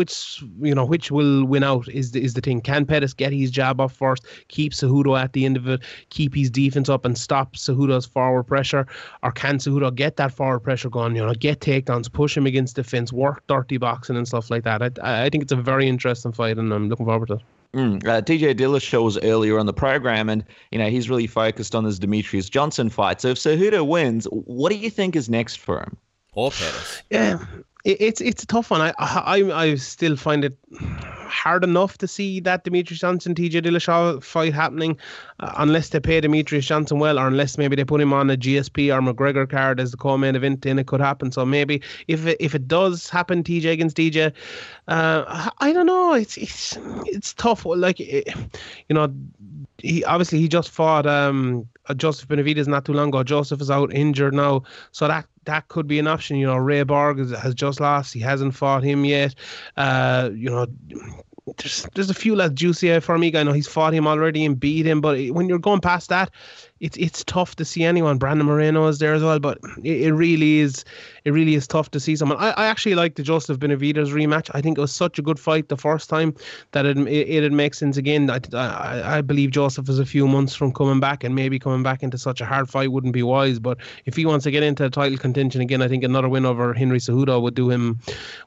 Speaker 9: will win out is the thing. Can Pettis get his jab off first, keep Cejudo at the end of it, keep his defense up and stop Cejudo's forward pressure, or can Cejudo get that forward pressure going, get takedowns, push him against the fence, work dirty boxing and stuff like that. I think it's a very interesting fight, and I'm looking forward to it.
Speaker 7: TJ Dillashaw was earlier on the program, and he's really focused on this Demetrious Johnson fight. So if Cejudo wins, what do you think is next for him?
Speaker 8: Or Pettis.
Speaker 9: Yeah, it's a tough one. I still find it hard enough to see that Demetrious Johnson TJ Dillashaw fight happening, unless they pay Demetrious Johnson well, or unless maybe they put him on a GSP or McGregor card as the co-main event, then it could happen. So maybe if it does happen, TJ against DJ, I don't know. It's tough. Like he just fought Joseph Benavidez not too long ago. Joseph is out injured now, so that could be an option. Ray Borg has just lost. He hasn't fought him yet. There's a few lads juicy for me. I know he's fought him already and beat him, but when you're going past that, it's tough to see anyone. Brandon Moreno is there as well, but it really is tough to see someone. I actually like the Joseph Benavidez rematch. I think it was such a good fight the first time that it'd make sense again. I believe Joseph is a few months from coming back, and maybe coming back into such a hard fight wouldn't be wise. But if he wants to get into the title contention again, I think another win over Henry Cejudo would do him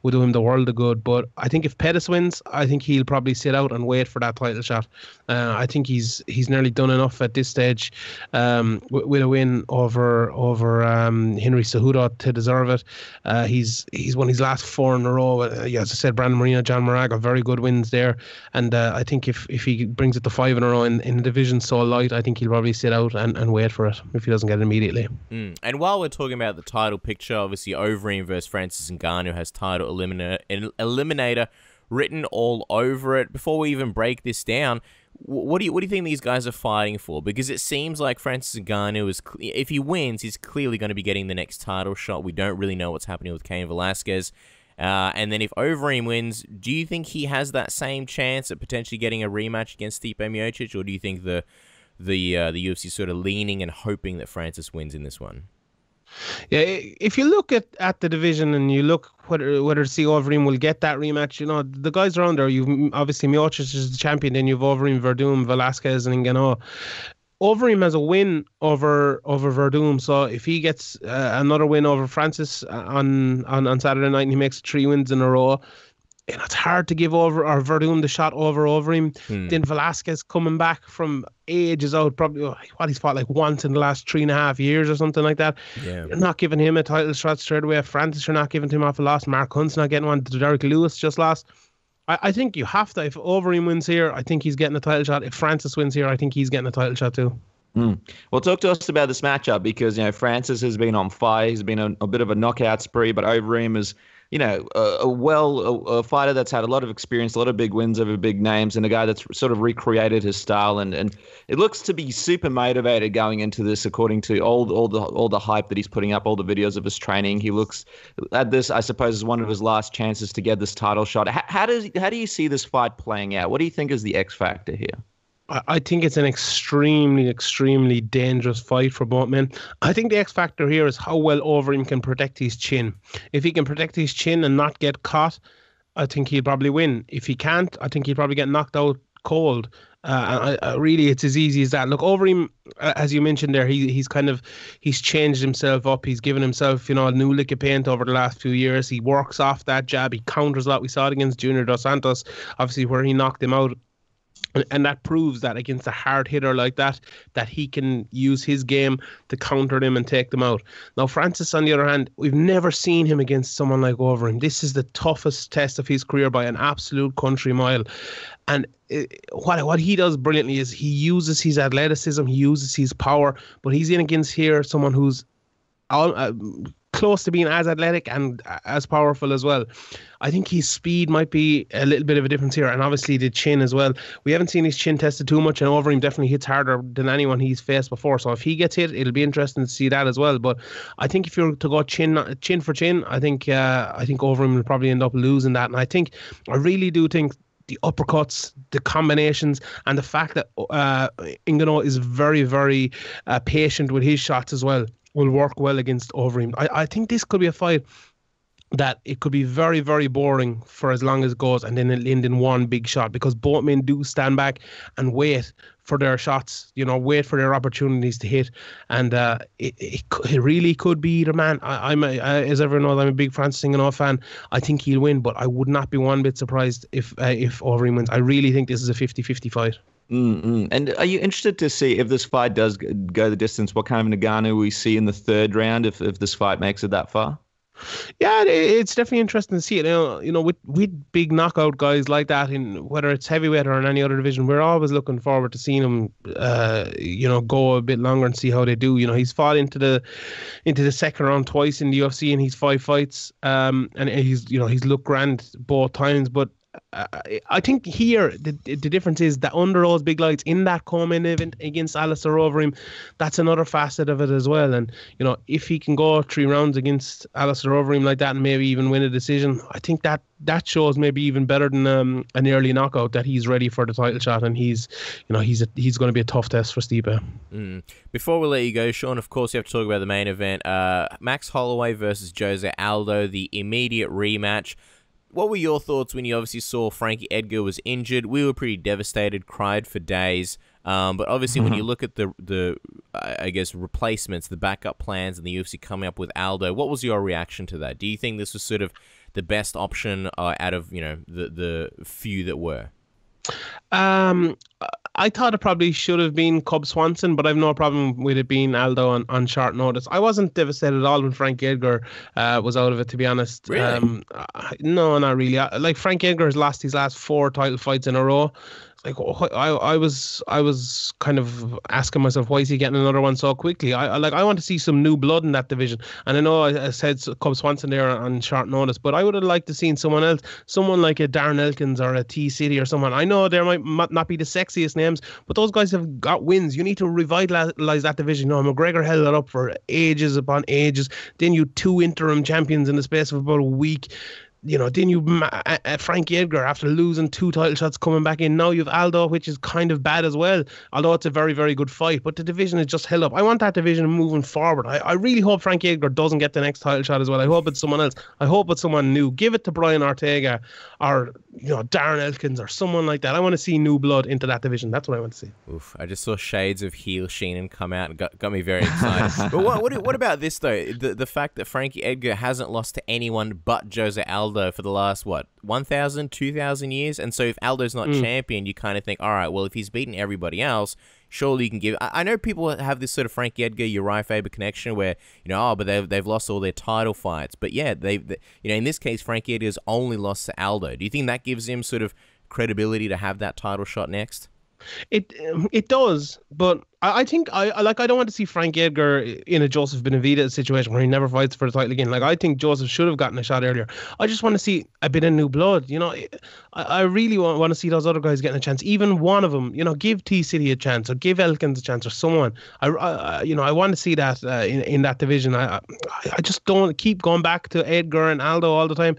Speaker 9: the world of good. But I think if Pettis wins, I think he'll probably sit out and wait for that title shot. I think he's nearly done enough at this stage with a win over Henry Cejudo to deserve it. He's won his last 4 in a row. As I said, Brandon Moreno, John Moraga, very good wins there. And I think if he brings it to 5 in a row in the division so light, I think he'll probably sit out and wait for it if he doesn't get it immediately.
Speaker 8: And while we're talking about the title picture, obviously Overeem versus Francis Ngannou has title eliminator written all over it. Before we even break this down, what do you think these guys are fighting for? Because it seems like Francis Ngannou is, if he wins, he's clearly going to be getting the next title shot. We don't really know what's happening with Cain Velasquez. And then if Overeem wins, do you think he has that same chance at potentially getting a rematch against Stipe Miocic, or do you think the UFC is sort of leaning and hoping that Francis wins in this one?
Speaker 9: Yeah, if you look at the division and you look whether see Overeem will get that rematch, the guys around there, you've obviously Miocic is the champion, then you've Overeem, Verdum, Velasquez, and Ngannou. Overeem has a win over Verdum, so if he gets another win over Francis on Saturday night and he makes 3 wins in a row, it's hard to give Verdum the shot over Overeem. Then Velasquez coming back from ages out, probably he's fought like once in the last 3.5 years or something like that. Yeah. You're not giving him a title shot straight away. Francis, you're not giving him off a loss. Mark Hunt's not getting one. Derek Lewis just lost. I think you have to. If Overeem wins here, I think he's getting a title shot. If Francis wins here, I think he's getting a title shot too.
Speaker 7: Well, talk to us about this matchup, because Francis has been on fire. He's been a bit of a knockout spree, but Overeem is a fighter that's had a lot of experience, a lot of big wins over big names, and a guy that's sort of recreated his style, and it looks to be super motivated going into this, according to all the hype that he's putting up, all the videos of his training. He looks at this, I suppose, as one of his last chances to get this title shot. How do you see this fight playing out? What do you think is the X factor here?
Speaker 9: I think it's an extremely, extremely dangerous fight for both men. I think the X factor here is how well Overeem can protect his chin. If he can protect his chin and not get caught, I think he'll probably win. If he can't, I think he'll probably get knocked out cold. Really, it's as easy as that. Look, Overeem, as you mentioned there, he's changed himself up. He's given himself, a new lick of paint over the last few years. He works off that jab. He counters a lot. We saw it against Junior Dos Santos, obviously, where he knocked him out. And that proves that against a hard hitter like that he can use his game to counter them and take them out. Now, Francis, on the other hand, we've never seen him against someone like Overeem. This is the toughest test of his career by an absolute country mile. And what he does brilliantly is he uses his athleticism, he uses his power, but he's in against here someone who's close to being as athletic and as powerful as well. I think his speed might be a little bit of a difference here, and obviously the chin as well. We haven't seen his chin tested too much, and Overeem definitely hits harder than anyone he's faced before. So if he gets hit, it'll be interesting to see that as well. But I think if you're to go chin for chin, I think Overeem will probably end up losing that. And I really do think the uppercuts, the combinations, and the fact that Ngannou is very, very patient with his shots as well will work well against Overeem. I think this could be a fight that it could be very, very boring for as long as it goes, and then it'll end in one big shot, because both men do stand back and wait for their shots, wait for their opportunities to hit, and it really could be either man. As everyone knows, I'm a big Francis Ngannou fan. I think he'll win, but I would not be one bit surprised if Overeem wins. I really think this is a 50-50 fight.
Speaker 7: And are you interested to see if this fight does go the distance, what kind of Ngannou we see in the third round, if this fight makes it that far?
Speaker 9: Yeah, it's definitely interesting to see it. With big knockout guys like that, in whether it's heavyweight or in any other division, we're always looking forward to seeing them, go a bit longer and see how they do. He's fought into the second round twice in the UFC, and he's 5 fights. And he's looked grand both times, but I think here the difference is that under those big lights in that co-main event against Alistair Overeem, that's another facet of it as well. And if he can go 3 rounds against Alistair Overeem like that and maybe even win a decision, I think that shows maybe even better than an early knockout, that he's ready for the title shot, and he's going to be a tough test for Stipe.
Speaker 8: Before we let you go, Sean, of course you have to talk about the main event. Max Holloway versus Jose Aldo, the immediate rematch. What were your thoughts when you obviously saw Frankie Edgar was injured? We were pretty devastated, cried for days. But obviously when you look at the replacements, the backup plans, and the UFC coming up with Aldo, what was your reaction to that? Do you think this was sort of the best option out of the few that were?
Speaker 9: I thought it probably should have been Cub Swanson, but I've no problem with it being Aldo on short notice. I wasn't devastated at all when Frank Edgar was out of it, to be honest.
Speaker 8: Really?
Speaker 9: No, not really. Frank Edgar has lost his last 4 title fights in a row. I was kind of asking myself, why is he getting another one so quickly? I want to see some new blood in that division. And I know I said Cub Swanson there on short notice, but I would have liked to seen someone else, someone like a Darren Elkins or a T City or someone. I know there might not be the sexiest names, but those guys have got wins. You need to revitalize that division. McGregor held it up for ages upon ages. Then you 2 interim champions in the space of about a week. Then you Frankie Edgar, after losing 2 title shots, coming back in. Now you've Aldo, which is kind of bad as well, although it's a very, very good fight. But the division is just held up. I want that division moving forward. I really hope Frankie Edgar doesn't get the next title shot as well. I hope it's someone else. I hope it's someone new. Give it to Brian Ortega or Darren Elkins or someone like that. I want to see new blood into that division. That's what I want to see.
Speaker 8: Oof, I just saw shades of heel Sheehan come out and got me very excited. But what about this though? The fact that Frankie Edgar hasn't lost to anyone but Jose Aldo for the last 1,000, 2,000 years, and so if Aldo's not champion, you kind of think, all right, well, if he's beaten everybody else, surely you can give. I know people have this sort of Frankie Edgar, Urijah Faber connection where but they've lost all their title fights, but yeah, they in this case, Frankie Edgar's only lost to Aldo. Do you think that gives him sort of credibility to have that title shot next?
Speaker 9: It does, but I think I don't want to see Frank Edgar in a Joseph Benavidez situation where he never fights for the title again. I think Joseph should have gotten a shot earlier. I just want to see a bit of new blood. I really want to see those other guys getting a chance. Even one of them, give T City a chance or give Elkins a chance or someone. I want to see that in that division. I just don't keep going back to Edgar and Aldo all the time.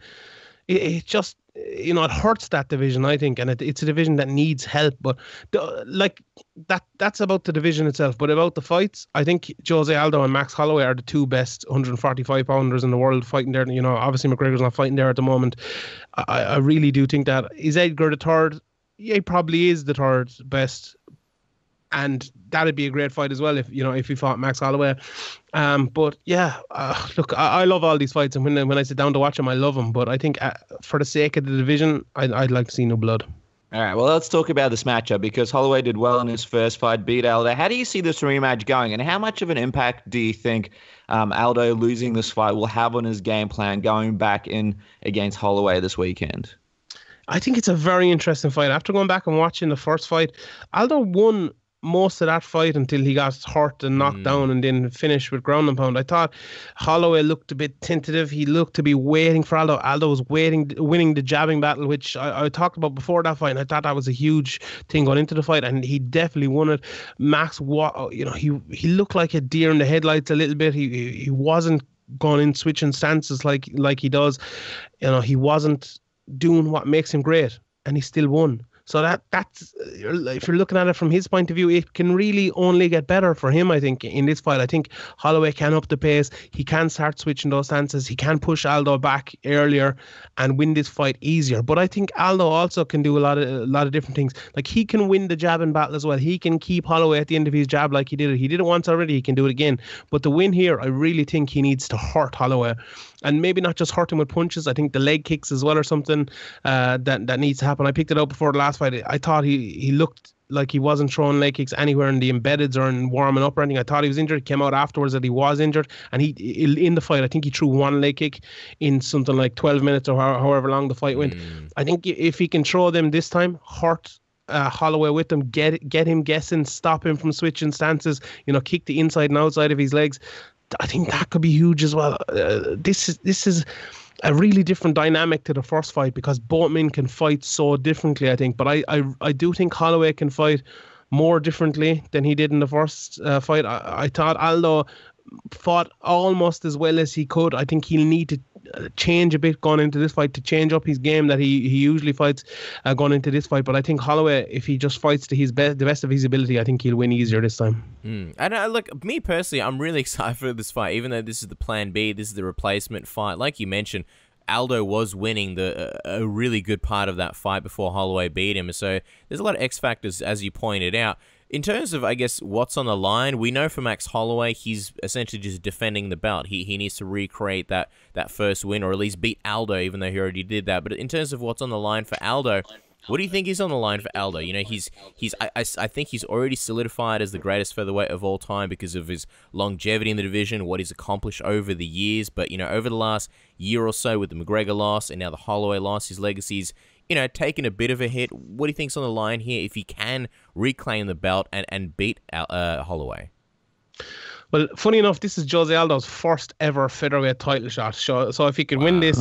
Speaker 9: It just. It hurts that division, I think, and it's a division that needs help. But that's about the division itself. But about the fights, I think Jose Aldo and Max Holloway are the 2 best 145 pounders in the world fighting there. Obviously McGregor's not fighting there at the moment. I really do think that. Is Edgar the third? Yeah, he probably is the 3rd best. And that'd be a great fight as well if he fought Max Holloway. But yeah, look, I love all these fights, and when I sit down to watch them, I love them. But I think for the sake of the division, I'd like to see new blood.
Speaker 7: All right, well, let's talk about this matchup because Holloway did well in his first fight, beat Aldo. How do you see this rematch going, and how much of an impact do you think Aldo losing this fight will have on his game plan going back in against Holloway this weekend?
Speaker 9: I think it's a very interesting fight. After going back and watching the first fight, Aldo won most of that fight until he got hurt and knocked down and then finished with ground and pound. I thought Holloway looked a bit tentative. He looked to be waiting for Aldo. Aldo was winning the jabbing battle, which I talked about before that fight, and I thought that was a huge thing going into the fight, and he definitely won it. Max, he looked like a deer in the headlights a little bit. He wasn't going in switching stances like he does. He wasn't doing what makes him great, and he still won. So that's if you're looking at it from his point of view, it can really only get better for him, I think, in this fight. I think Holloway can up the pace. He can start switching those stances. He can push Aldo back earlier and win this fight easier. But I think Aldo also can do a lot of different things. Like, he can win the jabbing battle as well. He can keep Holloway at the end of his jab like he did it. He did it once already. He can do it again. But the win here, I really think he needs to hurt Holloway. And maybe not just hurt him with punches. I think the leg kicks as well or something that needs to happen. I picked it out before the last fight. I thought he looked like he wasn't throwing leg kicks anywhere in the embeddeds or in warming up or anything. I thought he was injured. He came out afterwards that he was injured, and he in the fight, I think he threw one leg kick in something like 12 minutes or however long the fight went. I think if he can throw them this time, hurt Holloway with them, get him guessing, stop him from switching stances, kick the inside and outside of his legs, I think that could be huge as well. This is a really different dynamic to the first fight because both men can fight so differently, I think. But I do think Holloway can fight more differently than he did in the first fight. I thought Aldo fought almost as well as he could. I think he'll need to change a bit going into this fight to change up his game that he usually fights going into this fight. But I think Holloway, if he just fights to the best of his ability, I think he'll win easier this time.
Speaker 8: And look, me personally, I'm really excited for this fight, even though this is the plan B, this is the replacement fight. Like you mentioned, Aldo was winning a really good part of that fight before Holloway beat him. So there's a lot of X factors, as you pointed out. In terms of, I guess, what's on the line, we know for Max Holloway, he's essentially just defending the belt. He needs to recreate that first win, or at least beat Aldo, even though he already did that. But in terms of what's on the line for Aldo, what do you think is on the line for Aldo? I think he's already solidified as the greatest featherweight of all time because of his longevity in the division, what he's accomplished over the years. But, over the last year or so with the McGregor loss and now the Holloway loss, his legacy's taking a bit of a hit. What do you think's on the line here if he can reclaim the belt and beat Holloway?
Speaker 9: Well, funny enough, this is Jose Aldo's first ever featherweight title shot. So if he can win this,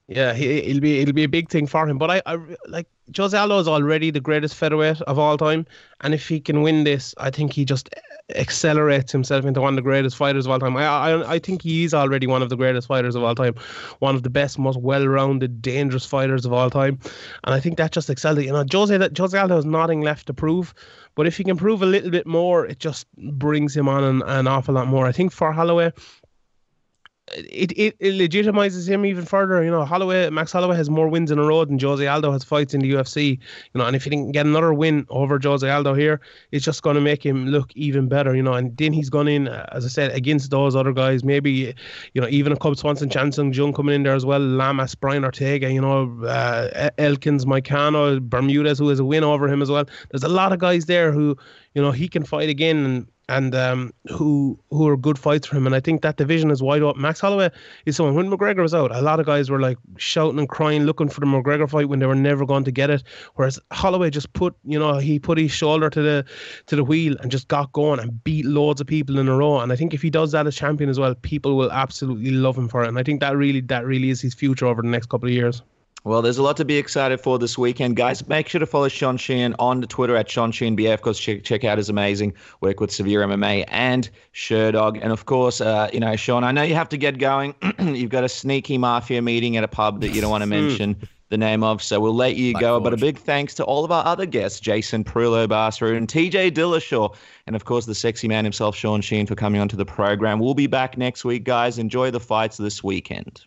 Speaker 9: yeah, it'll be a big thing for him. But I like Jose Aldo is already the greatest featherweight of all time, and if he can win this, I think he just accelerates himself into one of the greatest fighters of all time. I think he is already one of the greatest fighters of all time, one of the best, most well-rounded, dangerous fighters of all time, and I think that just excels. Jose Aldo has nothing left to prove, but if he can prove a little bit more, it just brings him on an awful lot more. I think for Holloway, it legitimizes him even further. Max Holloway has more wins in a row than Jose Aldo has fights in the UFC. And if he can get another win over Jose Aldo here, it's just going to make him look even better. And then he's gone in, as I said, against those other guys. Maybe even a Cub Swanson, Chan Sung Jung coming in there as well. Lamas, Brian Ortega, Elkins, Moicano, Bermudez, who has a win over him as well. There's a lot of guys there who he can fight again and who are good fights for him. And I think that division is wide open. Max Holloway is someone, when McGregor was out, a lot of guys were like shouting and crying, looking for the McGregor fight when they were never going to get it. Whereas Holloway just put his shoulder to the wheel and just got going and beat loads of people in a row. And I think if he does that as champion as well, people will absolutely love him for it. And I think that really is his future over the next couple of years.
Speaker 7: Well, there's a lot to be excited for this weekend, guys. Make sure to follow Sean Sheehan on the Twitter at SeanSheehanBF. Of course, check out his amazing work with Severe MMA and Sherdog. And of course, Sean, I know you have to get going. You've got a sneaky mafia meeting at a pub that you don't want to mention the name of, so we'll let you go. But a big thanks to all of our other guests, Jason, Parillo, Bas Rutten, TJ Dillashaw, and of course the sexy man himself, Sean Sheehan, for coming onto the program. We'll be back next week, guys. Enjoy the fights this weekend.